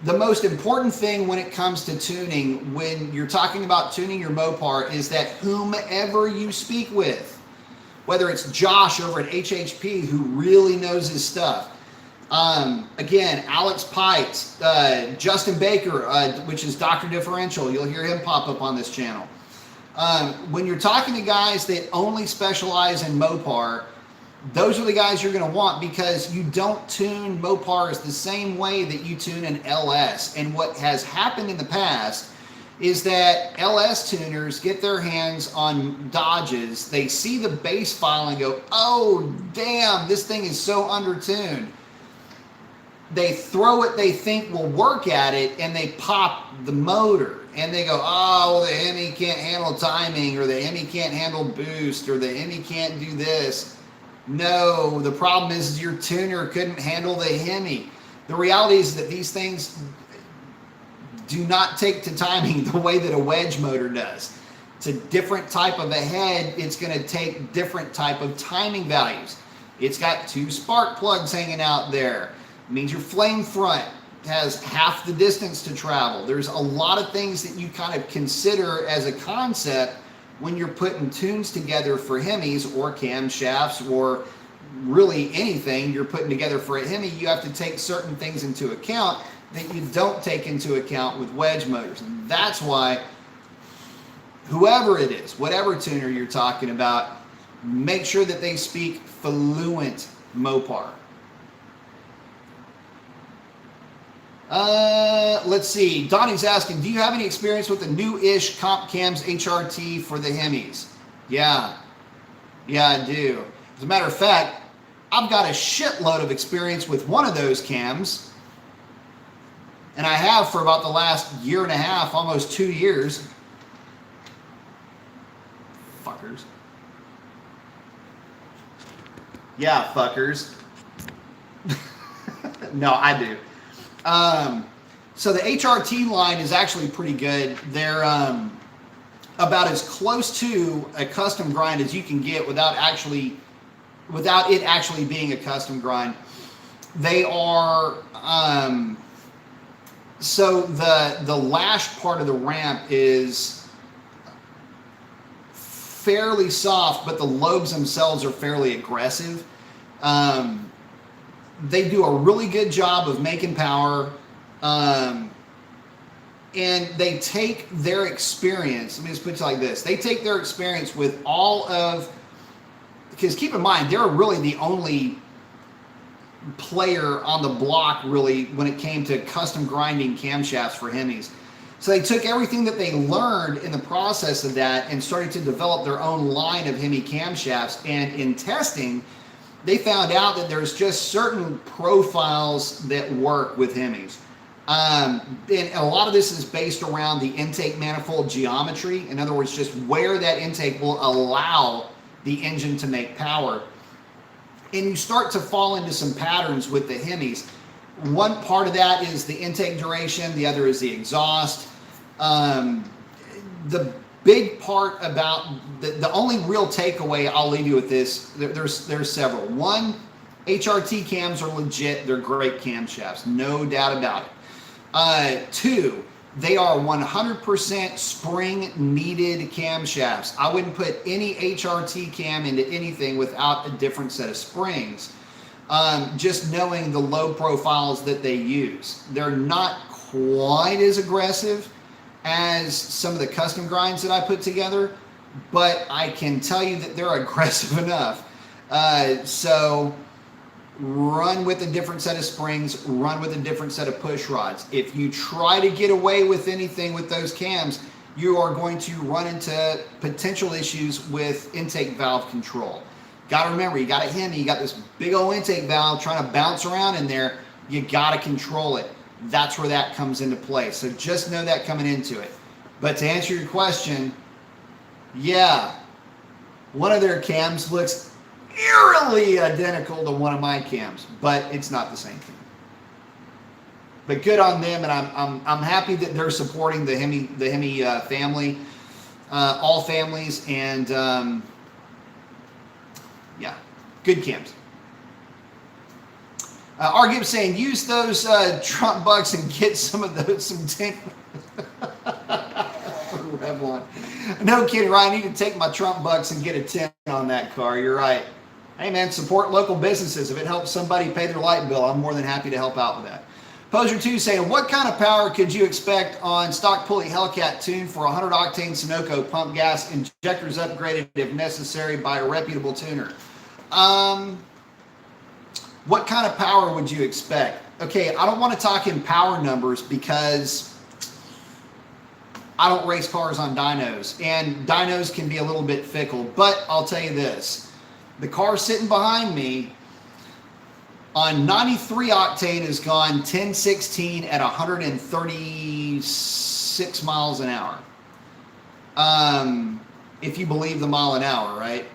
The most important thing when it comes to tuning, when you're talking about tuning your Mopar, is that whomever you speak with, whether it's Josh over at HHP who really knows his stuff, again, Alex Pikes, Justin Baker, which is Dr. Differential. You'll hear him pop up on this channel. When you're talking to guys that only specialize in Mopar, those are the guys you're going to want, because you don't tune Mopars the same way that you tune an LS. And what has happened in the past is that LS tuners get their hands on Dodges, they see the base file and go, oh damn, this thing is so undertuned. They throw what they think will work at it and they pop the motor. And they go, oh, well, the Hemi can't handle timing, or the Hemi can't handle boost, or the Hemi can't do this. No, the problem is your tuner couldn't handle the Hemi. The reality is that these things do not take to timing the way that a wedge motor does. It's a different type of a head. It's going to take different type of timing values. It's got 2 spark plugs hanging out there. It means your flame front has half the distance to travel. There's a lot of things that you kind of consider as a concept when you're putting tunes together for Hemis or camshafts, or really anything you're putting together for a Hemi. You have to take certain things into account that you don't take into account with wedge motors. And that's why whoever it is, whatever tuner you're talking about, make sure that they speak fluent Mopar. Let's see. Donnie's asking, do you have any experience with the new-ish comp cams HRT for the Hemis? Yeah, I do. As a matter of fact, I've got a shitload of experience with one of those cams, and I have for about the last year and a half, almost 2 years. Fuckers. Yeah, fuckers. No, I do. So the HRT line is actually pretty good. They're about as close to a custom grind as you can get without it actually being a custom grind. They are so the lash part of the ramp is fairly soft, but the lobes themselves are fairly aggressive. They do a really good job of making power, and they take their experience. Let me just put it like this. They take their experience with all of, because keep in mind, they're really the only player on the block really when it came to custom grinding camshafts for Hemis. So they took everything that they learned in the process of that and started to develop their own line of Hemi camshafts. And in testing, they found out that there's just certain profiles that work with Hemis. And a lot of this is based around the intake manifold geometry. In other words, just where that intake will allow the engine to make power. And you start to fall into some patterns with the Hemis. One part of that is the intake duration. The other is the exhaust. The big part about the only real takeaway I'll leave you with this, there's several. One, HRT cams are legit. They're great camshafts, no doubt about it. Two, they are 100% spring needed camshafts. I wouldn't put any HRT cam into anything without a different set of springs. Just knowing the load profiles that they use. They're not quite as aggressive as some of the custom grinds that I put together, but I can tell you that they're aggressive enough. So run with a different set of springs, run with a different set of push rods. If you try to get away with anything with those cams, you are going to run into potential issues with intake valve control. Got to remember, you got a Hemi, you got this big old intake valve trying to bounce around in there. You got to control it. That's where that comes into play. So just know that coming into it. But to answer your question, yeah, one of their cams looks eerily identical to one of my cams, but it's not the same thing. But good on them, and I'm happy that they're supporting the Hemi family, all families, and yeah, good cams. Gibbs saying, use those Trump bucks and get some tint. Revlon. No kidding, Ryan. I need to take my Trump bucks and get a tint on that car. You're right. Hey, man, support local businesses. If it helps somebody pay their light bill, I'm more than happy to help out with that. Poser2 saying, what kind of power could you expect on stock pulley Hellcat tune for 100 octane Sunoco pump gas, injectors upgraded if necessary by a reputable tuner? What kind of power would you expect? Okay, I don't want to talk in power numbers because I don't race cars on dynos, and dynos can be a little bit fickle, but I'll tell you this. The car sitting behind me on 93 octane has gone 1016 at 136 miles an hour. If you believe the mile an hour, right?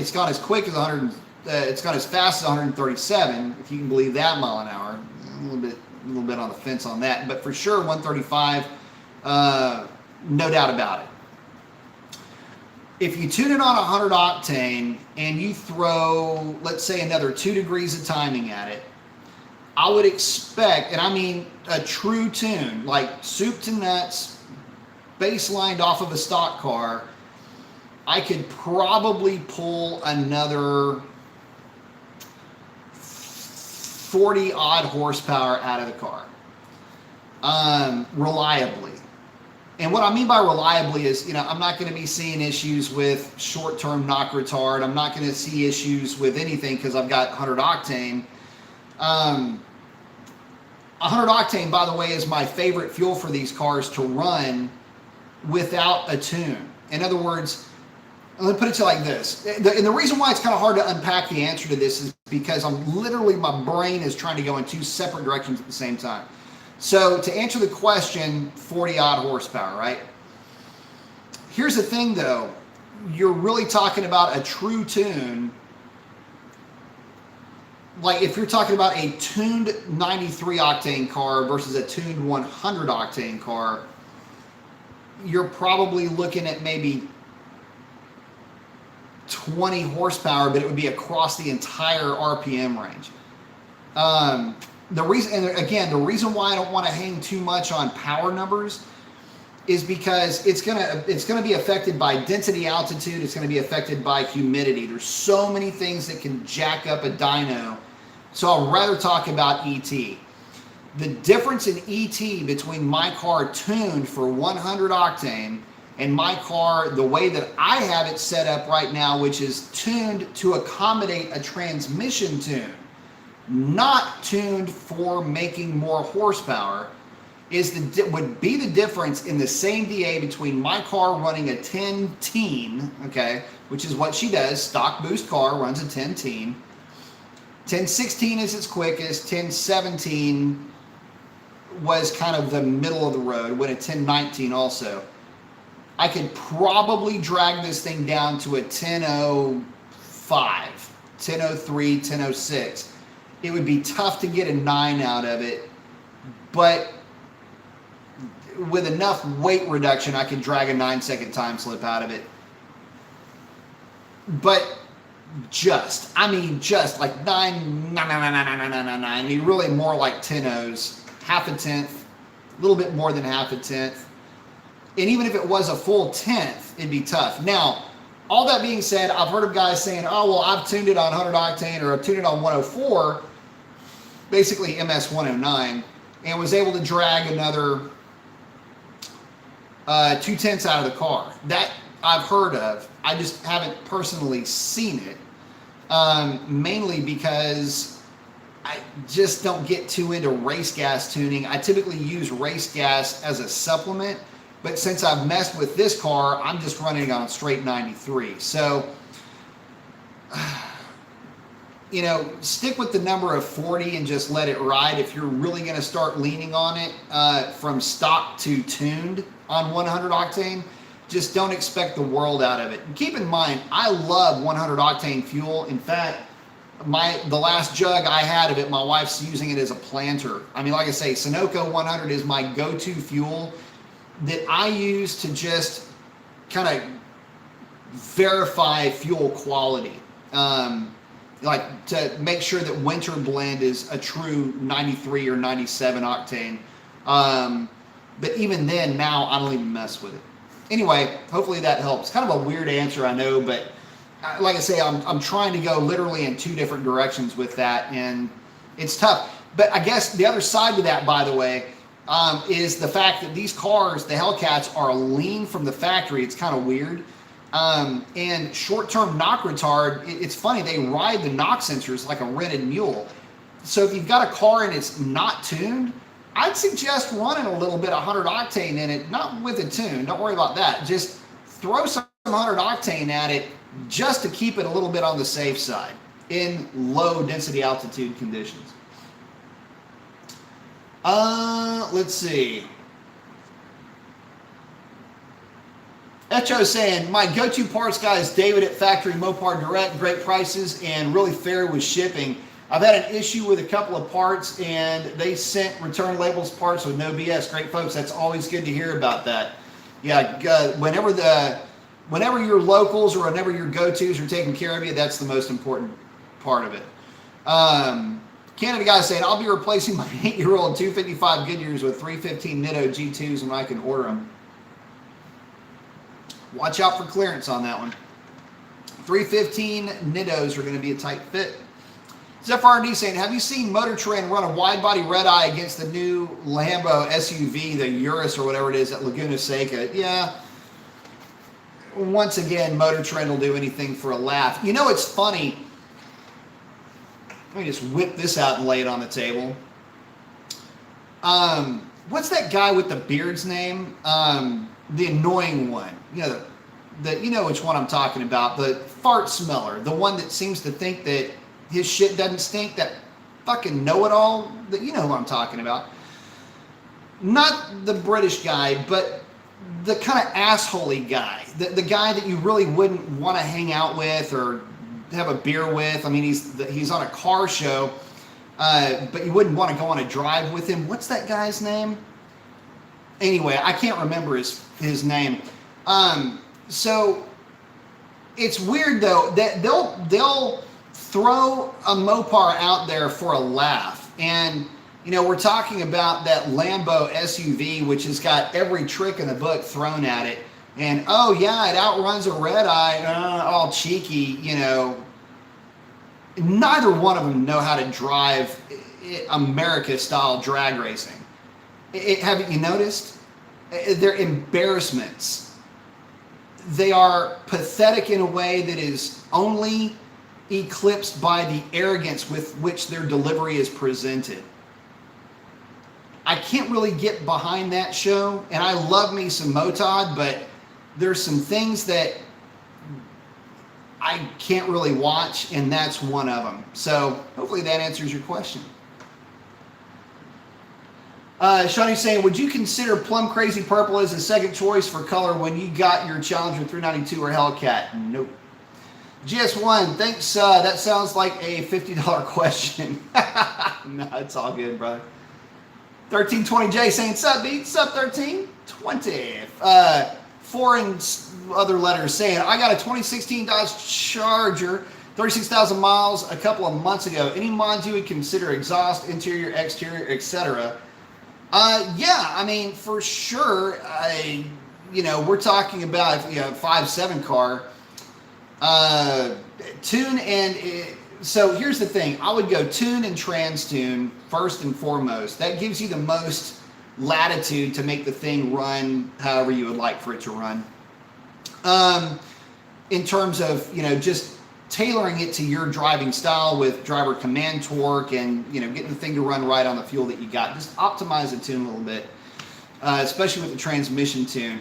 It's gone as quick as 100. It's gone as fast as 137, if you can believe that mile an hour. A little bit on the fence on that, but for sure 135, no doubt about it. If you tune it on 100 octane and you throw, let's say, another 2 degrees of timing at it, I would expect, and I mean a true tune, like soup to nuts, baselined off of a stock car, I could probably pull another 40 odd horsepower out of the car, reliably. And what I mean by reliably is, you know, I'm not going to be seeing issues with short-term knock retard. I'm not going to see issues with anything because I've got 100 octane. 100 octane, by the way, is my favorite fuel for these cars to run without a tune. In other words, let me put it to you like this. And the reason why it's kind of hard to unpack the answer to this is because my brain is trying to go in 2 separate directions at the same time. So to answer the question, 40 odd horsepower, right? Here's the thing though, you're really talking about a true tune. Like if you're talking about a tuned 93 octane car versus a tuned 100 octane car, you're probably looking at maybe 20 horsepower, but it would be across the entire RPM range. The reason why I don't want to hang too much on power numbers is because it's gonna be affected by density, altitude. It's gonna be affected by humidity. There's so many things that can jack up a dyno. So I'd rather talk about ET. The difference in ET between my car tuned for 100 octane and my car, the way that I have it set up right now, which is tuned to accommodate a transmission tune, not tuned for making more horsepower, would be the difference in the same DA between my car running a 10-teen, okay, which is what she does. Stock boost car runs a 10-teen. 1016 is its quickest. 1017 was kind of the middle of the road. Went a 1019 also. I could probably drag this thing down to a 1005, 1003, 1006. It would be tough to get a 9 out of it, but with enough weight reduction, I could drag a 9-second time slip out of it. But just like 9, I mean, really more like 10-0s, half a tenth, a little bit more than half a tenth. And even if it was a full tenth, it'd be tough. Now, all that being said, I've heard of guys saying, oh, well, I've tuned it on 100 octane or I've tuned it on 104, basically MS 109, and was able to drag another 2/10 out of the car. That I've heard of. I just haven't personally seen it, mainly because I just don't get too into race gas tuning. I typically use race gas as a supplement, but since I've messed with this car, I'm just running on straight 93. So, you know, stick with the number of 40 and just let it ride. If you're really going to start leaning on it from stock to tuned on 100 octane, just don't expect the world out of it. And keep in mind, I love 100 octane fuel. In fact, the last jug I had of it, my wife's using it as a planter. I mean, like I say, Sunoco 100 is my go-to fuel that I use to just kind of verify fuel quality. Like to make sure that winter blend is a true 93 or 97 octane. But even then, now I don't even mess with it. Anyway, hopefully that helps. Kind of a weird answer, I know, but like I say, I'm trying to go literally in 2 different directions with that, and it's tough. But I guess the other side to that, by the way, is the fact that these cars, the Hellcats, are lean from the factory. It's kind of weird. And short-term knock retard, it's funny, they ride the knock sensors like a rented mule. So if you've got a car and it's not tuned, I'd suggest running a little bit of 100 octane in it, not with a tune, don't worry about that. Just throw some 100 octane at it just to keep it a little bit on the safe side in low density altitude conditions. Let's see. Echo saying, my go-to parts guy is David at Factory Mopar Direct, great prices and really fair with shipping. I've had an issue with a couple of parts and they sent return labels parts with no BS. Great folks, that's always good to hear about that. Yeah, whenever your locals or whenever your go-tos are taking care of you, that's the most important part of it. Canada guy saying, I'll be replacing my 8-year-old 255 Goodyears with 315 Nitto G2s when I can order them. Watch out for clearance on that one. 315 Nittos are going to be a tight fit. Zephyr RD saying, have you seen Motor Trend run a wide body red eye against the new Lambo SUV, the Urus or whatever it is at Laguna Seca? Yeah. Once again, Motor Trend will do anything for a laugh. You know, it's funny. Let me just whip this out and lay it on the table. What's that guy with the beard's name? The annoying one. You know, you know which one I'm talking about. The fart smeller. The one that seems to think that his shit doesn't stink. That fucking know-it-all. You know who I'm talking about. Not the British guy, but the kind of assholey guy. The guy that you really wouldn't want to hang out with or have a beer with. I mean, he's on a car show, but you wouldn't want to go on a drive with him. What's that guy's name? Anyway, I can't remember his name. So it's weird though that they'll throw a Mopar out there for a laugh, and you know, we're talking about that Lambo SUV, which has got every trick in the book thrown at it. And, oh, yeah, it outruns a red eye, all cheeky, you know. Neither one of them know how to drive America-style drag racing. Haven't you noticed? They're embarrassments. They are pathetic in a way that is only eclipsed by the arrogance with which their delivery is presented. I can't really get behind that show, and I love me some Motod, but there's some things that I can't really watch, and that's one of them. So hopefully that answers your question. Shawnee's saying, would you consider Plum Crazy Purple as a second choice for color when you got your Challenger 392 or Hellcat? Nope. GS1, thanks. That sounds like a $50 question. No, it's all good, brother. 1320J saying, sup, beat? Sup, 1320? Foreign other letters saying, I got a 2016 Dodge Charger, 36,000 miles a couple of months ago. Any mods you would consider? Exhaust, interior, exterior, etc.? Yeah, I mean, for sure. You know, we're talking about, you know, 5.7 car. Tune and... So here's the thing, I would go tune and trans-tune first and foremost. That gives you the most latitude to make the thing run however you would like for it to run. In terms of, you know, just tailoring it to your driving style with driver command torque and, you know, getting the thing to run right on the fuel that you got. Just optimize the tune a little bit, especially with the transmission tune.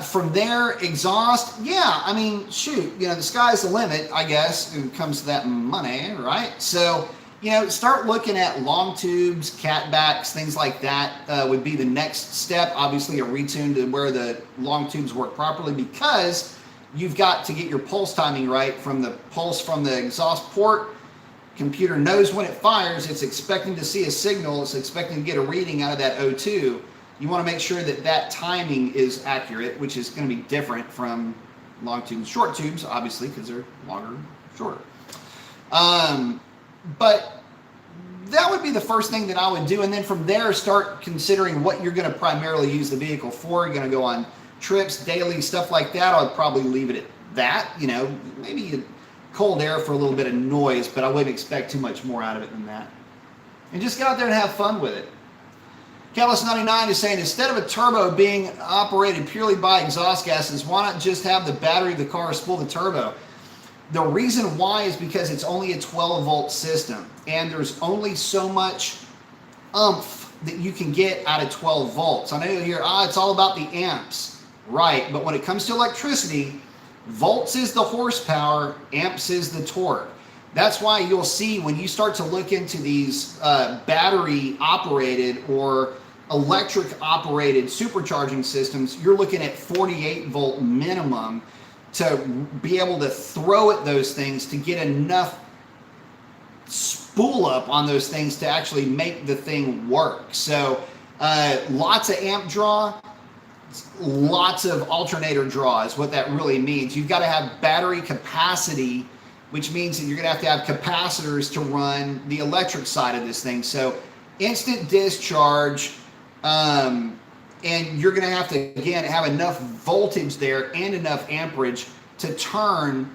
From there, exhaust, yeah, I mean, shoot, you know, the sky's the limit, I guess, when it comes to that money, right? So, you know, start looking at long tubes, catbacks, things like that would be the next step. Obviously, a retune to where the long tubes work properly, because you've got to get your pulse timing right from the pulse from the exhaust port. Computer knows when it fires, it's expecting to see a signal, it's expecting to get a reading out of that O2. You want to make sure that that timing is accurate, which is going to be different from long tubes, short tubes, obviously, because they're longer, shorter. But that would be the first thing that I would do. And then from there, start considering what you're going to primarily use the vehicle for. You're going to go on trips, daily, stuff like that. I would probably leave it at that. You know, maybe cold air for a little bit of noise, but I wouldn't expect too much more out of it than that. and just get out there and have fun with it. Catalyst 99 is saying, instead of a turbo being operated purely by exhaust gases, why not just have the battery of the car spool the turbo? The reason why is because it's only a 12-volt system, and there's only so much oomph that you can get out of 12 volts. I know you hear, it's all about the amps. Right, but when it comes to electricity, volts is the horsepower, amps is the torque. That's why you'll see when you start to look into these battery operated or electric operated supercharging systems, you're looking at 48 volt minimum to be able to throw at those things to get enough spool up on those things to actually make the thing work. So lots of amp draw, lots of alternator draw is what that really means. You've got to have battery capacity, which means that you're going to have capacitors to run the electric side of this thing. So instant discharge, and you're going to again, have enough voltage there and enough amperage to turn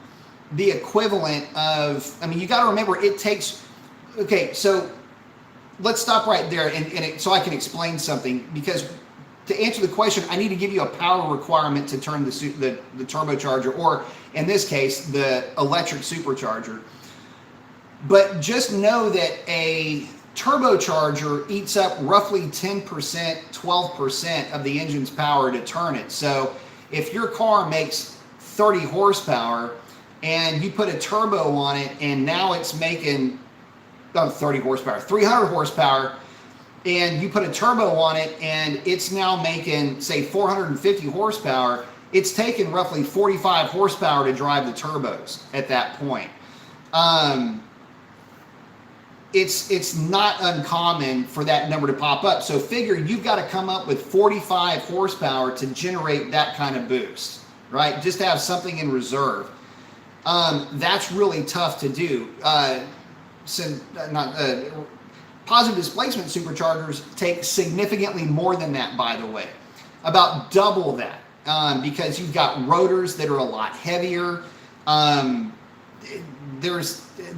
the equivalent of, you got to remember, it takes, okay, so let's stop right there so I can explain something, because to answer the question, I need to give you a power requirement to turn the turbocharger, or in this case, the electric supercharger. But just know that a turbocharger eats up roughly 10%, 12% of the engine's power to turn it. So if your car makes 30 horsepower and you put a turbo on it, and now it's making 30 horsepower, 300 horsepower, and you put a turbo on it and it's now making, say, 450 horsepower, it's taken roughly 45 horsepower to drive the turbos at that point. It's not uncommon for that number to pop up. So figure you've got to come up with 45 horsepower to generate that kind of boost, right? Just to have something in reserve. That's really tough to do. Positive displacement superchargers take significantly more than that, by the way, about double that, because you've got rotors that are a lot heavier.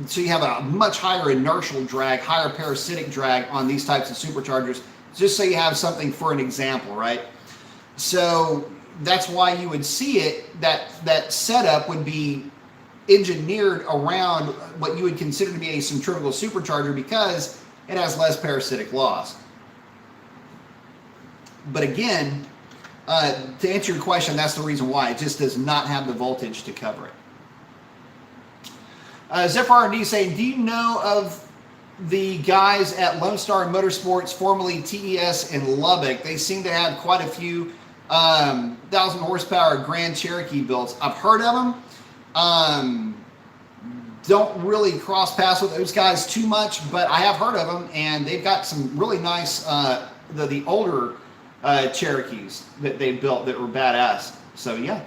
So you have a much higher inertial drag, higher parasitic drag on these types of superchargers, just so you have something for an example, right? So that's why you would see it, that setup would be engineered around what you would consider to be a centrifugal supercharger, because it has less parasitic loss. But again, to answer your question, that's the reason why. It just does not have the voltage to cover it. Zephyr R&D saying, do you know of the guys at Lone Star Motorsports, formerly TES in Lubbock? They seem to have quite a few 1,000 horsepower Grand Cherokee builds. I've heard of them. Don't really cross paths with those guys too much, but I have heard of them, and they've got some really nice, the older Cherokees that they built that were badass. So yeah.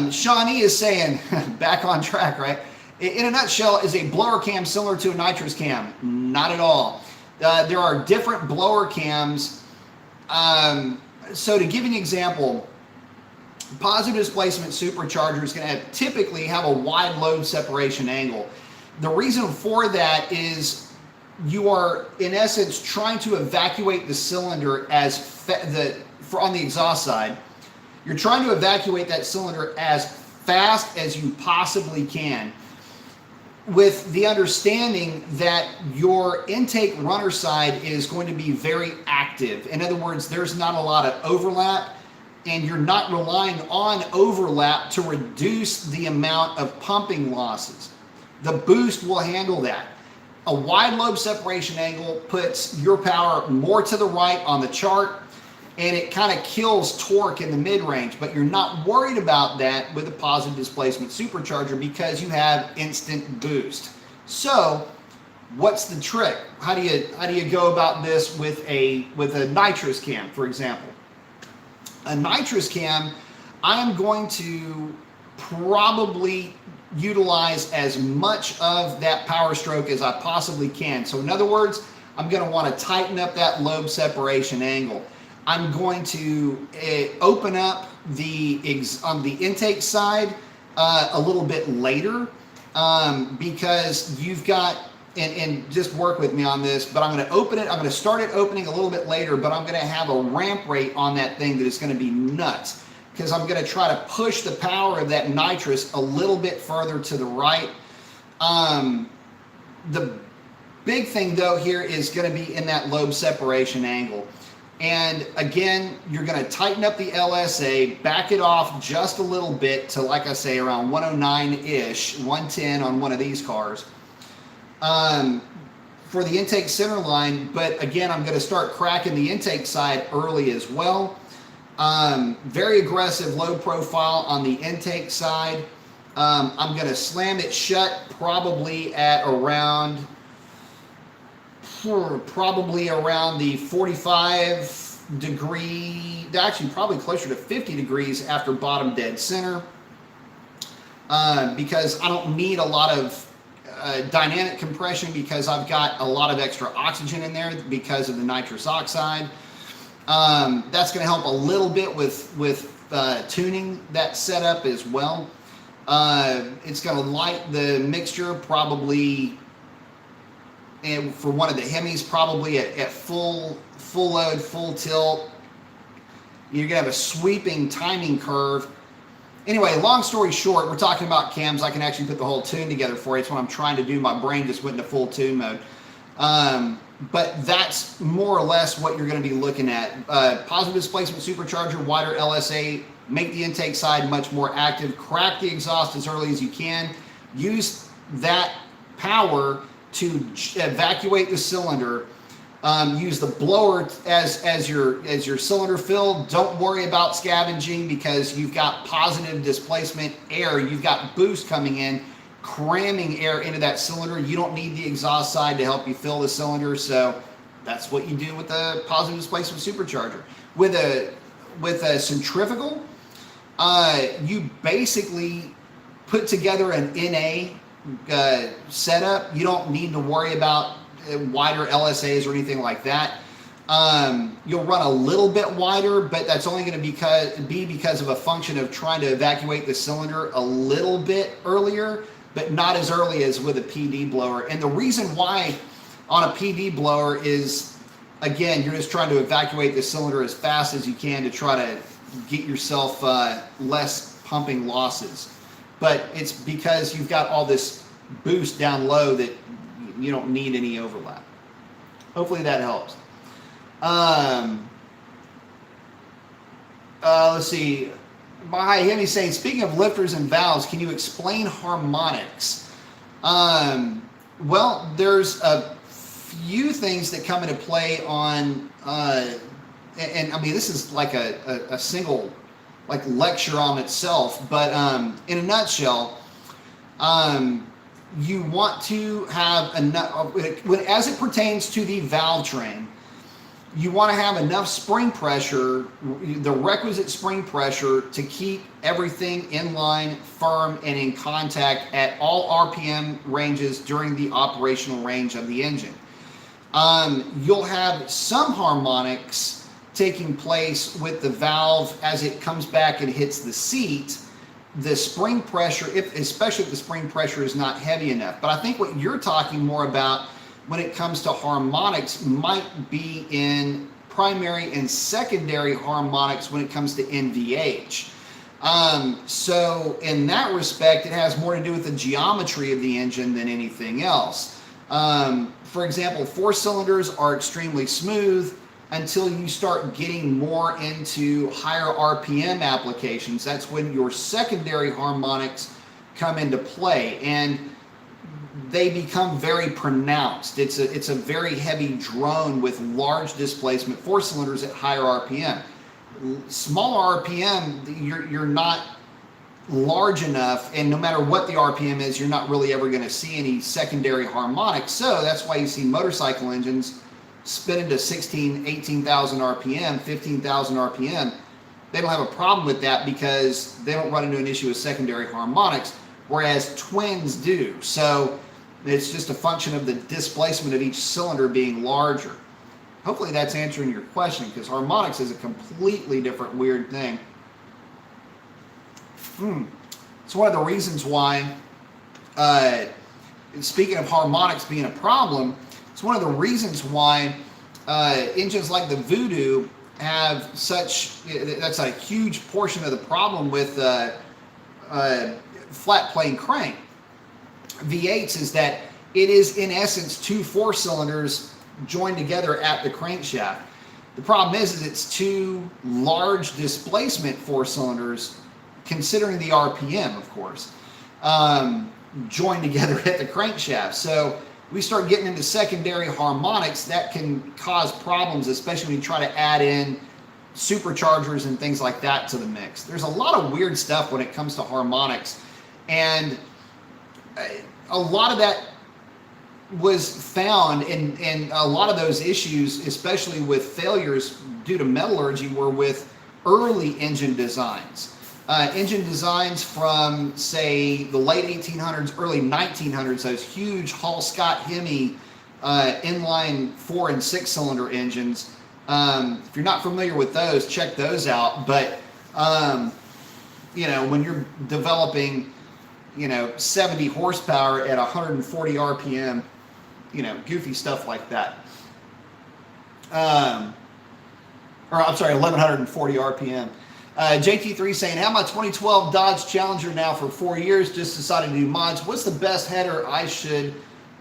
Shawnee is saying, back on track, right? In a nutshell, is a blower cam similar to a nitrous cam? Not at all. There are different blower cams. So to give you an example, positive displacement supercharger is going to typically have a wide load separation angle. The reason for that is you are, in essence, trying to evacuate the cylinder on the exhaust side. You're trying to evacuate that cylinder as fast as you possibly can, with the understanding that your intake runner side is going to be very active. In other words, there's not a lot of overlap, and you're not relying on overlap to reduce the amount of pumping losses. The boost will handle that. A wide lobe separation angle puts your power more to the right on the chart, and it kind of kills torque in the mid-range, but you're not worried about that with a positive displacement supercharger because you have instant boost. So what's the trick? How do you go about this with a nitrous cam, for example? A nitrous cam, I am going to probably utilize as much of that power stroke as I possibly can. So in other words, I'm going to want to tighten up that lobe separation angle. I'm going to open up on the intake side a little bit later, because you've got and just work with me on this, but I'm going to open it. I'm going to start it opening a little bit later, but I'm going to have a ramp rate on that thing that is going to be nuts, because I'm going to try to push the power of that nitrous a little bit further to the right. The big thing though here is going to be in that lobe separation angle. And again, you're going to tighten up the LSA, back it off just a little bit to, like I say, around 109-ish, 110 on one of these cars. For the intake center line, but again, I'm going to start cracking the intake side early as well. Very aggressive load profile on the intake side. I'm going to slam it shut probably at around the 45 degree, actually probably closer to 50 degrees after bottom dead center, because I don't need a lot of dynamic compression, because I've got a lot of extra oxygen in there because of the nitrous oxide. That's going to help a little bit with tuning that setup as well. It's going to light the mixture probably, and for one of the Hemis, probably at full load, full tilt. You're going to have a sweeping timing curve. Anyway, long story short, we're talking about cams. I can actually put the whole tune together for you. It's what I'm trying to do. My brain just went into full tune mode. But that's more or less what you're going to be looking at. Positive displacement supercharger, wider LSA, make the intake side much more active, crack the exhaust as early as you can. Use that power to evacuate the cylinder. Use the blower as your cylinder fill. Don't worry about scavenging, because you've got positive displacement air. You've got boost coming in, cramming air into that cylinder. You don't need the exhaust side to help you fill the cylinder. So that's what you do with the positive displacement supercharger. With a centrifugal, you basically put together an NA setup. You don't need to worry about wider LSAs or anything like that. You'll run a little bit wider, but that's only going to be because of a function of trying to evacuate the cylinder a little bit earlier, but not as early as with a PD blower. And the reason why on a PD blower is, again, you're just trying to evacuate the cylinder as fast as you can to try to get yourself less pumping losses. But it's because you've got all this boost down low that you don't need any overlap. Hopefully that helps. Let's see. Hi, Hemi saying, speaking of lifters and valves, can you explain harmonics? Well, there's a few things that come into play on, and I mean, this is like a single lecture on itself, but in a nutshell, you want to have enough, as it pertains to the valve train, you want to have enough spring pressure, the requisite spring pressure, to keep everything in line, firm, and in contact at all RPM ranges during the operational range of the engine. You'll have some harmonics taking place with the valve as it comes back and hits the seat. The spring pressure, especially if the spring pressure is not heavy enough. But I think what you're talking more about when it comes to harmonics might be in primary and secondary harmonics when it comes to NVH. So in that respect, it has more to do with the geometry of the engine than anything else. For example, 4 cylinders are extremely smooth until you start getting more into higher RPM applications. That's when your secondary harmonics come into play, and they become very pronounced. It's a very heavy drone with large displacement, 4 cylinders at higher RPM. Smaller RPM, you're not large enough, and no matter what the RPM is, you're not really ever going to see any secondary harmonics. So that's why you see motorcycle engines spinning to 16, 18,000 RPM, 15,000 RPM. They don't have a problem with that because they don't run into an issue with secondary harmonics, whereas twins do. So it's just a function of the displacement of each cylinder being larger. Hopefully that's answering your question, because harmonics is a completely different weird thing. It's one of the reasons why speaking of harmonics being a problem, it's one of the reasons why engines like the Voodoo have that's a huge portion of the problem with flat plane crank V8s, is that it is in essence 2 4-cylinders joined together at the crankshaft. The problem is it's 2 large displacement 4-cylinders, considering the RPM, of course, joined together at the crankshaft. So we start getting into secondary harmonics that can cause problems, especially when you try to add in superchargers and things like that to the mix. There's a lot of weird stuff when it comes to harmonics, and a lot of that was found in a lot of those issues, especially with failures due to metallurgy, were with early engine designs. Engine designs from, say, the late 1800s, early 1900s, those huge Hall-Scott Hemi inline 4 and 6-cylinder engines. If you're not familiar with those, check those out. But, you know, when you're developing, you know, 70 horsepower at 140 RPM, you know, goofy stuff like that. Or I'm sorry, 1140 RPM. JT3 saying, have my 2012 Dodge Challenger now for 4 years, just decided to do mods. What's the best header I should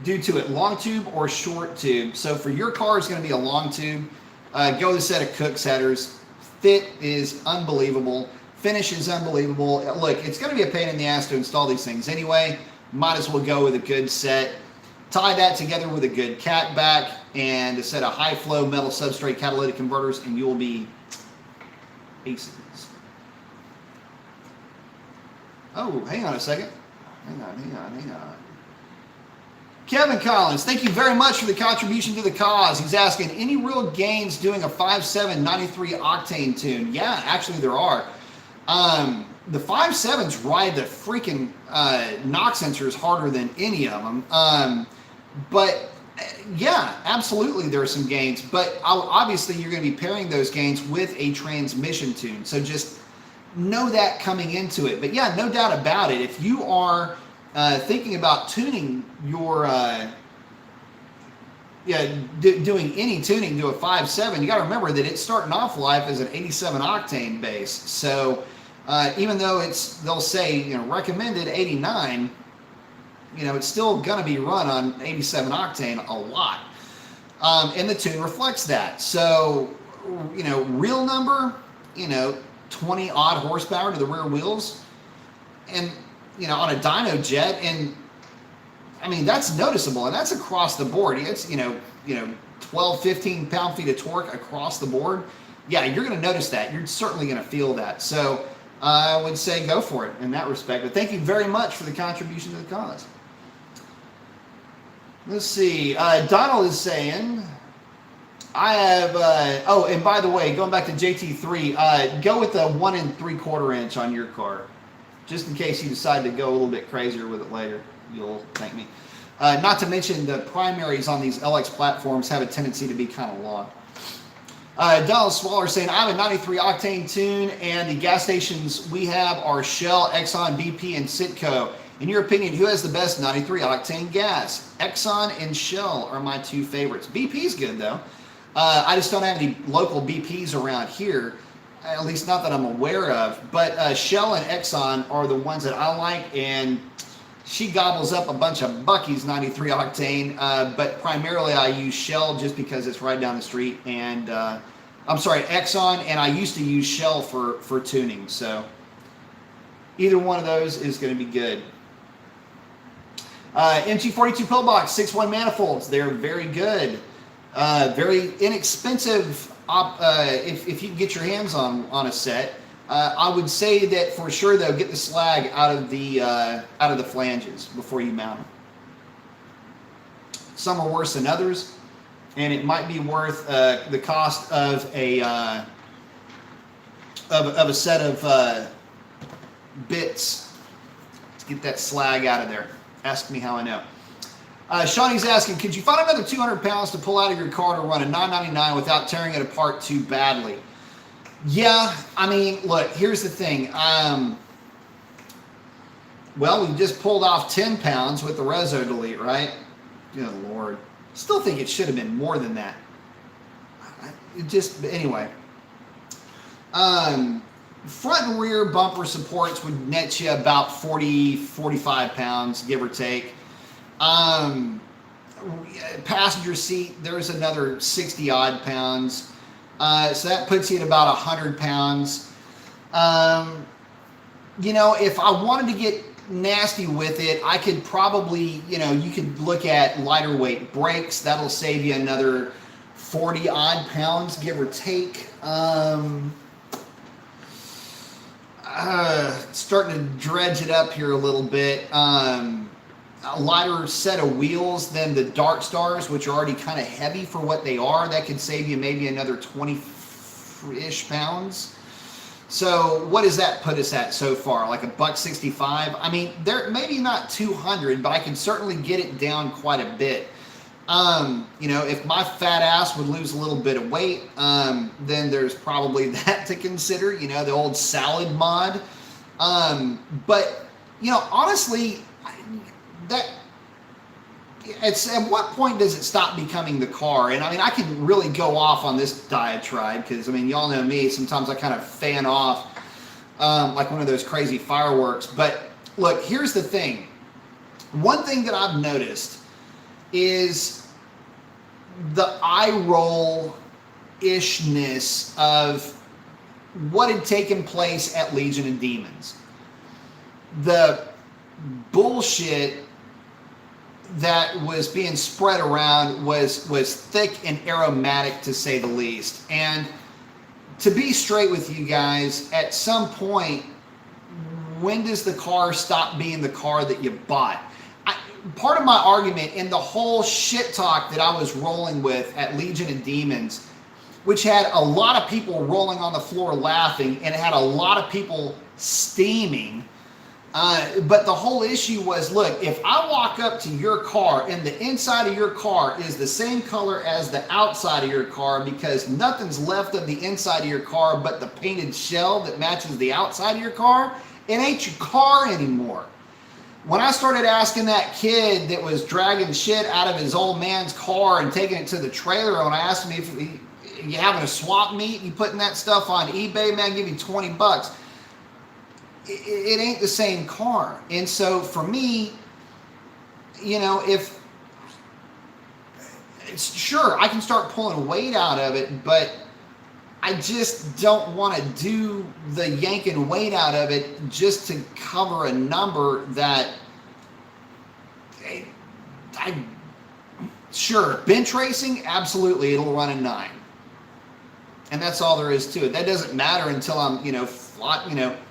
do to it, long tube or short tube? So for your car, it's going to be a long tube. Go with a set of Cook's headers. Fit is unbelievable. Finish is unbelievable. Look, it's going to be a pain in the ass to install these things anyway. Might as well go with a good set. Tie that together with a good cat back and a set of high flow metal substrate catalytic converters, and you'll be aces. Oh, hang on a second. Hang on. Kevin Collins, thank you very much for the contribution to the cause. He's asking, any real gains doing a 5.7 93 octane tune? Yeah, actually there are. The 5.7s ride the freaking knock sensors harder than any of them. But yeah, absolutely there are some gains. But obviously you're going to be pairing those gains with a transmission tune. So just know that coming into it. But yeah, no doubt about it. If you are thinking about tuning your, doing any tuning to a 5.7, you got to remember that it's starting off life as an 87 octane base. So even though they'll say, you know, recommended 89, you know, it's still going to be run on 87 octane a lot. And the tune reflects that. So, you know, real number, you know, 20 odd horsepower to the rear wheels, and, you know, on a dyno jet, and I mean, that's noticeable, and that's across the board. It's, you know, 12, 15 pound-feet of torque across the board. Yeah, you're going to notice that. You're certainly going to feel that. So I would say go for it in that respect. But thank you very much for the contribution to the cause. Let's see. Donald is saying, I have, oh, and by the way, going back to JT3, go with the 1 3/4 inch on your car. Just in case you decide to go a little bit crazier with it later, you'll thank me. Not to mention the primaries on these LX platforms have a tendency to be kind of long. Donald Swaller saying, I have a 93 octane tune, and the gas stations we have are Shell, Exxon, BP, and Citgo. In your opinion, who has the best 93 octane gas? Exxon and Shell are my 2 favorites. BP's good though. I just don't have any local BPs around here, at least not that I'm aware of. But Shell and Exxon are the ones that I like, and she gobbles up a bunch of Bucky's 93 octane, but primarily I use Shell just because it's right down the street, and I'm sorry, Exxon, and I used to use Shell for tuning, so either one of those is going to be good. MT42 pillbox, 6.1 manifolds, they're very good. Very inexpensive if you can get your hands on a set. I would say that for sure though, get the slag out of the flanges before you mount them. Some are worse than others, and it might be worth the cost of a set of bits to get that slag out of there. Ask me how I know. Shawnee's asking, could you find another 200 pounds to pull out of your car to run a 999 without tearing it apart too badly? Yeah, I mean, look, here's the thing. Well, we just pulled off 10 pounds with the Rezo delete, right? Good Lord. Still think it should have been more than that. Anyway. Front and rear bumper supports would net you about 40, 45 pounds, give or take. Passenger seat, there's another 60 odd pounds. So that puts you at about 100 pounds. You know, if I wanted to get nasty with it, I could probably, you know, you could look at lighter weight brakes. That'll save you another 40 odd pounds, give or take. Starting to dredge it up here a little bit. A lighter set of wheels than the Dark Stars, which are already kind of heavy for what they are. That could save you maybe another 20-ish pounds. So what does that put us at so far? Like $165? I mean, they're maybe not 200, but I can certainly get it down quite a bit. You know, if my fat ass would lose a little bit of weight, then there's probably that to consider, you know, the old salad mod. But, you know, honestly, at what point does it stop becoming the car? And I mean, I can really go off on this diatribe because, I mean, y'all know me, sometimes I kind of fan off like one of those crazy fireworks. But look, here's the thing. One thing that I've noticed is the eye roll-ishness of what had taken place at Legion of Demons. The bullshit that was being spread around was thick and aromatic, to say the least. And to be straight with you guys, at some point, when does the car stop being the car that you bought? Part of my argument in the whole shit talk that I was rolling with at Legion of Demons, which had a lot of people rolling on the floor laughing and it had a lot of people steaming, but the whole issue was, look, if I walk up to your car and the inside of your car is the same color as the outside of your car because nothing's left of the inside of your car but the painted shell that matches the outside of your car, it ain't your car anymore. When I started asking that kid that was dragging shit out of his old man's car and taking it to the trailer, when I asked him if you having a swap meet, you putting that stuff on eBay, man, give you $20. It ain't the same car. And so for me, you know, if it's sure I can start pulling weight out of it, but I just don't want to do the yanking weight out of it just to cover a number that sure, bench racing, absolutely, it'll run a 9. And that's all there is to it. That doesn't matter until I'm, you know,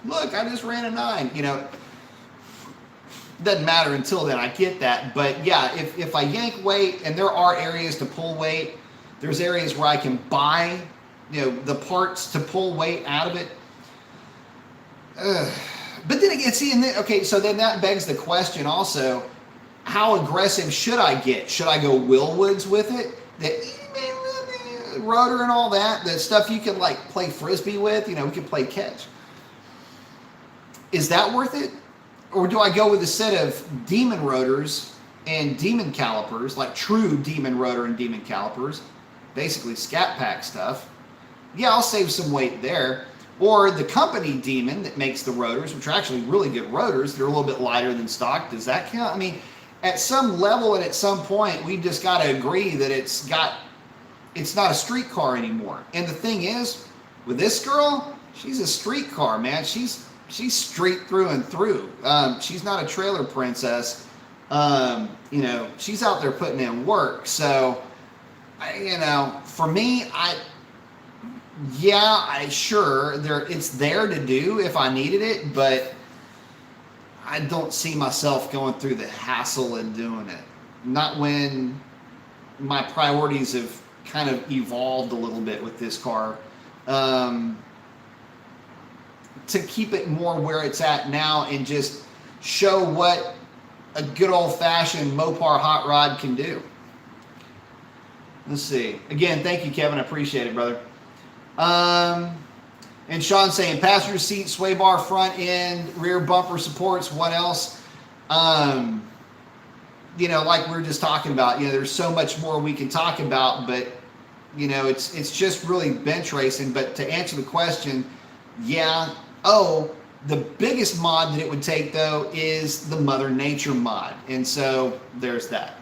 look, I just ran a 9, you know. Doesn't matter until then, I get that. But yeah, if I yank weight, and there are areas to pull weight, there's areas where I can buy, you know, the parts to pull weight out of it. But then again, see, okay, so then that begs the question also, how aggressive should I get? Should I go Willwoods with it? The rotor and all that, the stuff you can like play Frisbee with, you know, we can play catch. Is that worth it? Or do I go with a set of Demon rotors and Demon calipers, like true Demon rotor and Demon calipers, basically Scat Pack stuff? Yeah, I'll save some weight there. Or the company Demon that makes the rotors, which are actually really good rotors. They're a little bit lighter than stock. Does that count? I mean, at some level and at some point, we've just got to agree that it's not a street car anymore. And the thing is, with this girl, she's a street car, man. She's street through and through. She's not a trailer princess. You know, she's out there putting in work. So, you know, for me, sure, it's there to do if I needed it, but I don't see myself going through the hassle and doing it. Not when my priorities have kind of evolved a little bit with this car. To keep it more where it's at now and just show what a good old-fashioned Mopar hot rod can do. Let's see. Again, thank you, Kevin. I appreciate it, brother. And Sean saying passenger seat, sway bar, front end, rear bumper supports. What else? You know, like we were just talking about, you know, there's so much more we can talk about, but you know, it's just really bench racing. But to answer the question, yeah. Oh, the biggest mod that it would take though is the Mother Nature mod, and so there's that.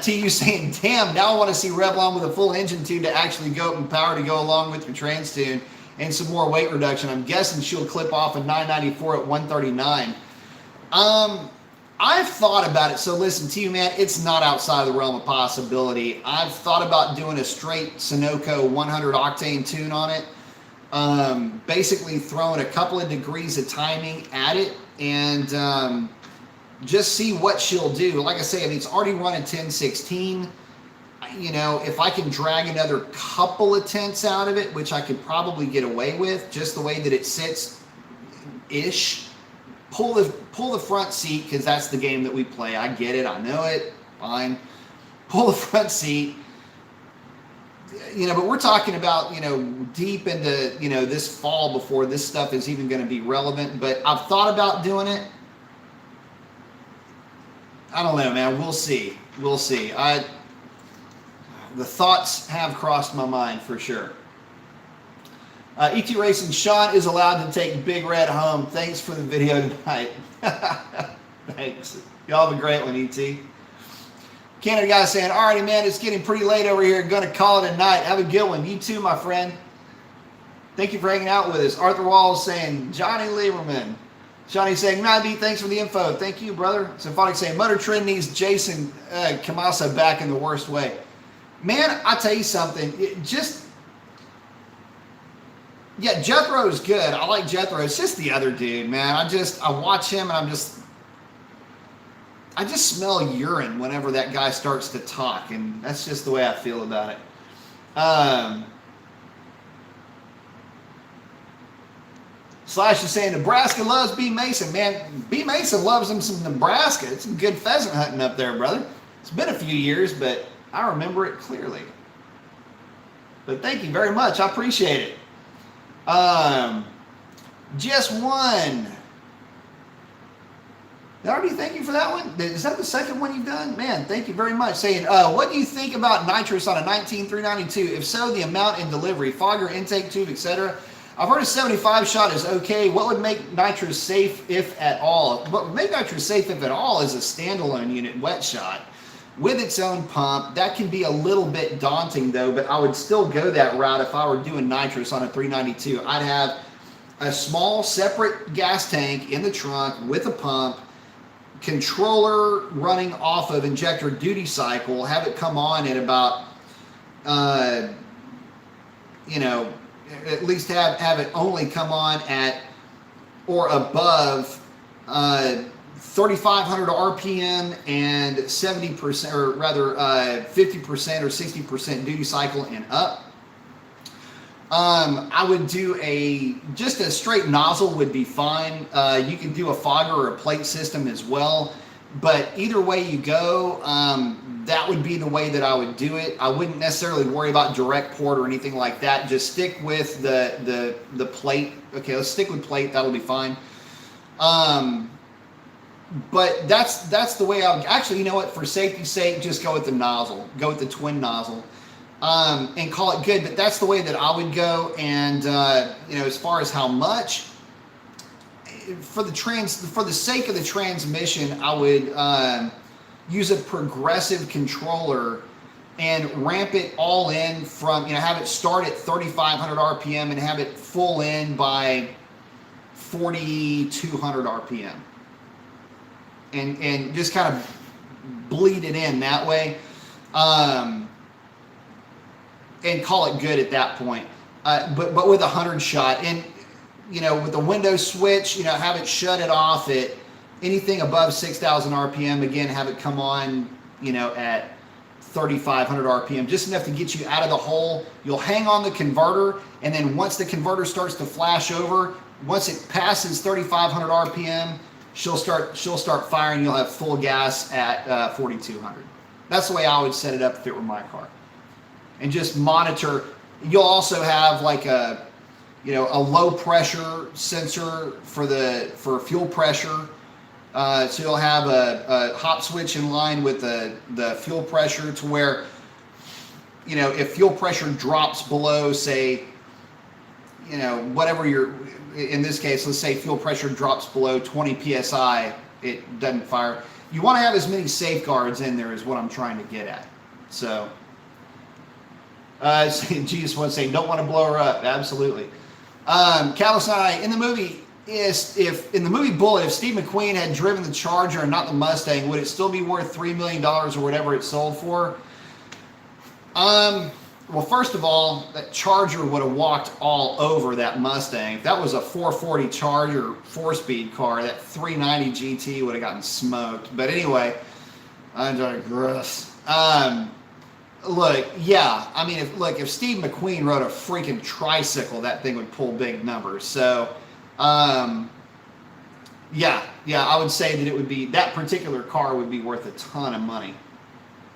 TU saying, damn, now I want to see Revlon with a full engine tune to actually go up in power to go along with your trans tune and some more weight reduction. I'm guessing she'll clip off a 994 at 139. I've thought about it. So listen, TU man, it's not outside of the realm of possibility. I've thought about doing a straight Sunoco 100 octane tune on it. Basically throwing a couple of degrees of timing at it and just see what she'll do. Like I say, I mean, it's already running 1016. You know, if I can drag another couple of tenths out of it, which I could probably get away with, just the way that it sits ish. Pull the front seat, because that's the game that we play. I get it. I know it. Fine. Pull the front seat. You know, but we're talking about, you know, deep into, you know, this fall before this stuff is even going to be relevant. But I've thought about doing it. I don't know, man. We'll see. We'll see. The thoughts have crossed my mind for sure. ET Racing, Sean is allowed to take Big Red home. Thanks for the video tonight. Thanks. Y'all have a great one, ET. Canada guy saying, alrighty, man, it's getting pretty late over here. Gonna call it a night. Have a good one. You too, my friend. Thank you for hanging out with us. Arthur Walls saying, Johnny Lieberman. Johnny saying, Nabi, thanks for the info. Thank you, brother. Symphonic saying, Motor Trend needs Jason Kamasa back in the worst way. Man, I tell you something. Yeah, Jethro's good. I like Jethro. It's just the other dude, man. I watch him and I just smell urine whenever that guy starts to talk, and that's just the way I feel about it. Slash is saying Nebraska loves B. Mason. Man, B. Mason loves him some Nebraska. It's some good pheasant hunting up there, brother. It's been a few years, but I remember it clearly. But thank you very much. I appreciate it. Just one. Already, thank you for that one. Is that the second one you've done? Man, thank you very much. Saying, what do you think about nitrous on a 19392? If so, the amount in delivery, fogger, intake tube, etc. I've heard a 75 shot is okay. What would make nitrous safe, if at all? What would make nitrous safe, if at all, is a standalone unit wet shot with its own pump. That can be a little bit daunting though, but I would still go that route if I were doing nitrous on a 392. I'd have a small separate gas tank in the trunk with a pump, controller running off of injector duty cycle, have it come on at about, you know, at least have it only come on at or above 3,500 RPM and 70%, or rather 50% or 60% duty cycle and up. I would do just a straight nozzle would be fine. You can do a fogger or a plate system as well, but either way you go, that would be the way that I would do it. I wouldn't necessarily worry about direct port or anything like that. Just stick with the plate. Okay, let's stick with plate. That'll be fine. But that's the way I would, actually, you know what, for safety's sake, just go with the nozzle. Go with the twin nozzle. And call it good. But that's the way that I would go. And you know, as far as how much, for the sake of the transmission, I would use a progressive controller and ramp it all in from, you know, have it start at 3,500 RPM and have it full in by 4,200 RPM. And just kind of bleed it in that way. And call it good at that point. But with a 100 shot, and you know, with the window switch, you know, have it shut it off at anything above 6,000 RPM. Again, have it come on, you know, at 3,500 RPM, just enough to get you out of the hole. You'll hang on the converter, and then once the converter starts to flash over, once it passes 3,500 RPM, she'll start firing. You'll have full gas at 4,200. That's the way I would set it up if it were my car. and just monitor. You'll also have like a low pressure sensor for fuel pressure. So you'll have a hop switch in line with the fuel pressure to where, if fuel pressure drops below, say, whatever in this case, let's say fuel pressure drops below 20 PSI, it doesn't fire. You want to have as many safeguards in there is what I'm trying to get at. So, Jesus wants to say, don't want to blow her up. Absolutely. Callus and I, in the movie Bullet, if Steve McQueen had driven the Charger and not the Mustang, would it still be worth $3 million or whatever it sold for? Well, first of all, that Charger would have walked all over that Mustang. If that was a 440 Charger 4-speed car, that 390 GT would have gotten smoked. But anyway, I digress. Look, yeah, I mean, if Steve McQueen rode a freaking tricycle, that thing would pull big numbers. So, yeah, I would say that that particular car would be worth a ton of money.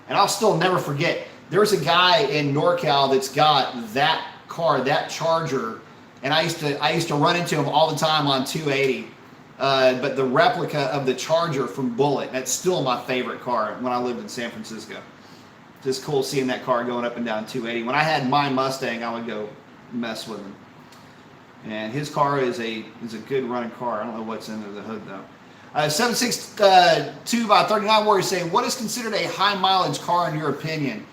And I'll still never forget, there's a guy in NorCal that's got that car, that Charger, and I used to run into him all the time on 280. But the replica of the Charger from Bullet, that's still my favorite car when I lived in San Francisco. Just cool seeing that car going up and down 280. When I had my Mustang, I would go mess with him. And his car is a good running car. I don't know what's under the hood though. 762 by 39 Warrior saying, what is considered a high mileage car in your opinion?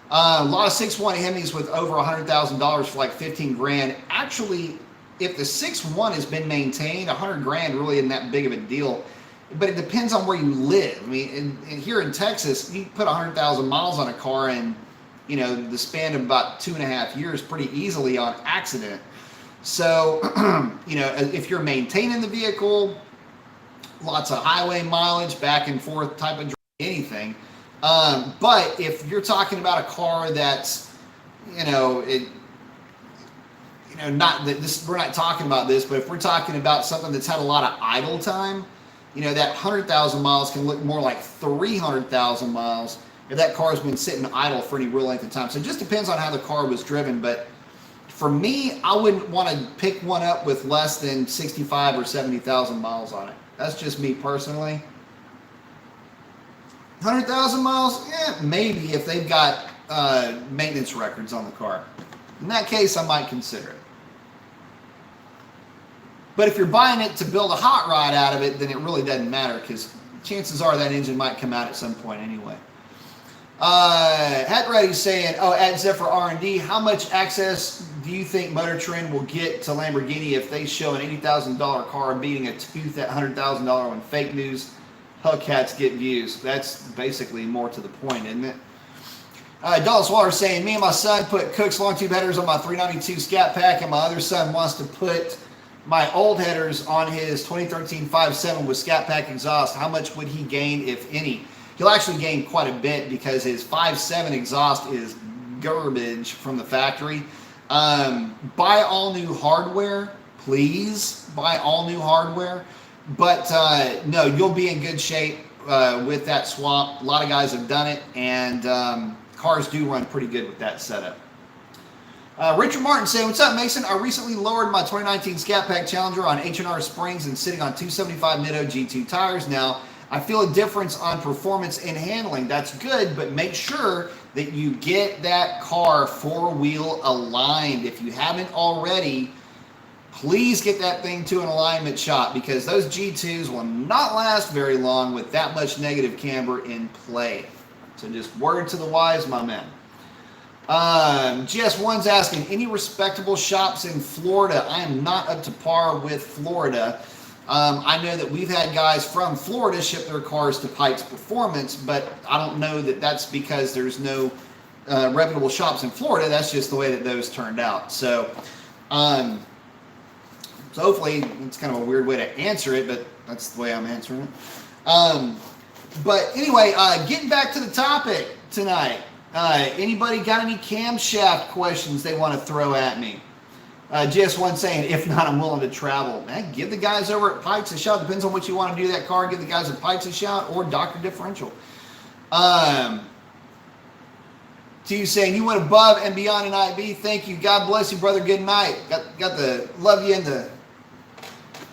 A lot of 6.1 Hemis with over $100,000 for like 15 grand. Actually, if the 6.1 has been maintained, 100 grand really isn't that big of a deal. But it depends on where you live. I mean, here in Texas, you put 100,000 miles on a car in, the span of about 2.5 years pretty easily on accident. So, if you're maintaining the vehicle, lots of highway mileage, back and forth type of anything. But if you're talking about a car that's, not that this, we're not talking about this, but if we're talking about something that's had a lot of idle time, that 100,000 miles can look more like 300,000 miles if that car has been sitting idle for any real length of time. So it just depends on how the car was driven. But for me, I wouldn't want to pick one up with less than 65 or 70,000 miles on it. That's just me personally. 100,000 miles? Yeah, maybe if they've got maintenance records on the car. In that case, I might consider it. But if you're buying it to build a hot rod out of it, then it really doesn't matter because chances are that engine might come out at some point anyway. Hat Ready's saying, at Zephyr R&D, how much access do you think Motor Trend will get to Lamborghini if they show an $80,000 car beating a $100,000 one? Fake news, Hellcats get views. That's basically more to the point, isn't it? Dallas Waller saying, me and my son put Cook's long tube headers on my 392 Scat Pack, and my other son wants to put my old headers on his 2013 5.7 with Scat Pack exhaust. How much would he gain, if any? He'll actually gain quite a bit because his 5.7 exhaust is garbage from the factory. Buy all new hardware, please. Buy all new hardware. But no, you'll be in good shape with that swap. A lot of guys have done it, and cars do run pretty good with that setup. Richard Martin saying, what's up, Mason? I recently lowered my 2019 Scat Pack Challenger on H&R springs and sitting on 275 Nitto G2 tires now. I feel a difference on performance and handling. That's good, but make sure that you get that car four-wheel aligned. If you haven't already, please get that thing to an alignment shop because those G2s will not last very long with that much negative camber in play. So just word to the wise, my man. GS1's asking, any respectable shops in Florida? I am not up to par with Florida. I know that we've had guys from Florida ship their cars to Pikes Performance, but I don't know that that's because there's no reputable shops in Florida. That's just the way that those turned out. So, so hopefully it's kind of a weird way to answer it, but that's the way I'm answering it. But anyway, getting back to the topic tonight. Anybody got any camshaft questions they want to throw at me? GS1 saying, if not, I'm willing to travel. Man, give the guys over at Pikes a shout. Depends on what you want to do that car. Give the guys at Pikes a shout or Dr. Differential. to you saying you went above and beyond an IB. Thank you. God bless you, brother. Good night. Got the love you in the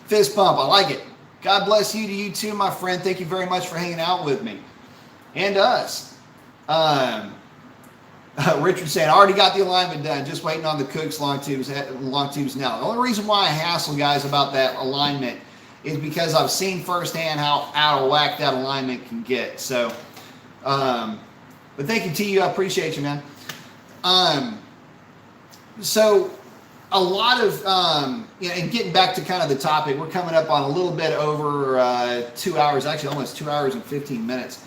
fist pump. I like it. God bless you to you too, my friend. Thank you very much for hanging out with me and us. Richard saying, I already got the alignment done. Just waiting on the Cook's long tubes now. The only reason why I hassle guys about that alignment is because I've seen firsthand how out of whack that alignment can get. So, but thank you, TU. I appreciate you, man. So a lot of, and getting back to kind of the topic, we're coming up on a little bit over 2 hours, actually almost 2 hours and 15 minutes.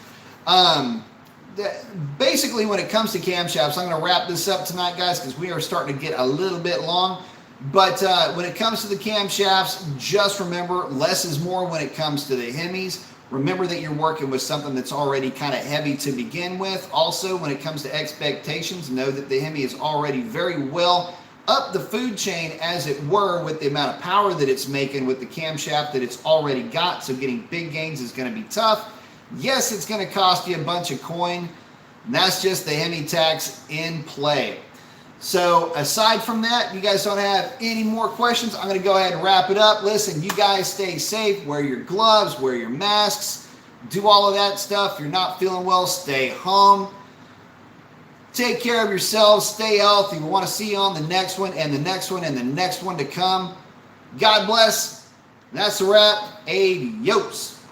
Basically, when it comes to camshafts, I'm going to wrap this up tonight, guys, because we are starting to get a little bit long. But when it comes to the camshafts, just remember, less is more when it comes to the Hemis. Remember that you're working with something that's already kind of heavy to begin with. Also, when it comes to expectations, know that the Hemi is already very well up the food chain, as it were, with the amount of power that it's making with the camshaft that it's already got. So getting big gains is going to be tough. Yes, it's going to cost you a bunch of coin. And that's just the Hemi tax in play. So aside from that, you guys don't have any more questions. I'm going to go ahead and wrap it up. Listen, you guys stay safe. Wear your gloves, wear your masks, do all of that stuff. If you're not feeling well, stay home. Take care of yourselves. Stay healthy. We want to see you on the next one and the next one and the next one to come. God bless. That's a wrap. Adios.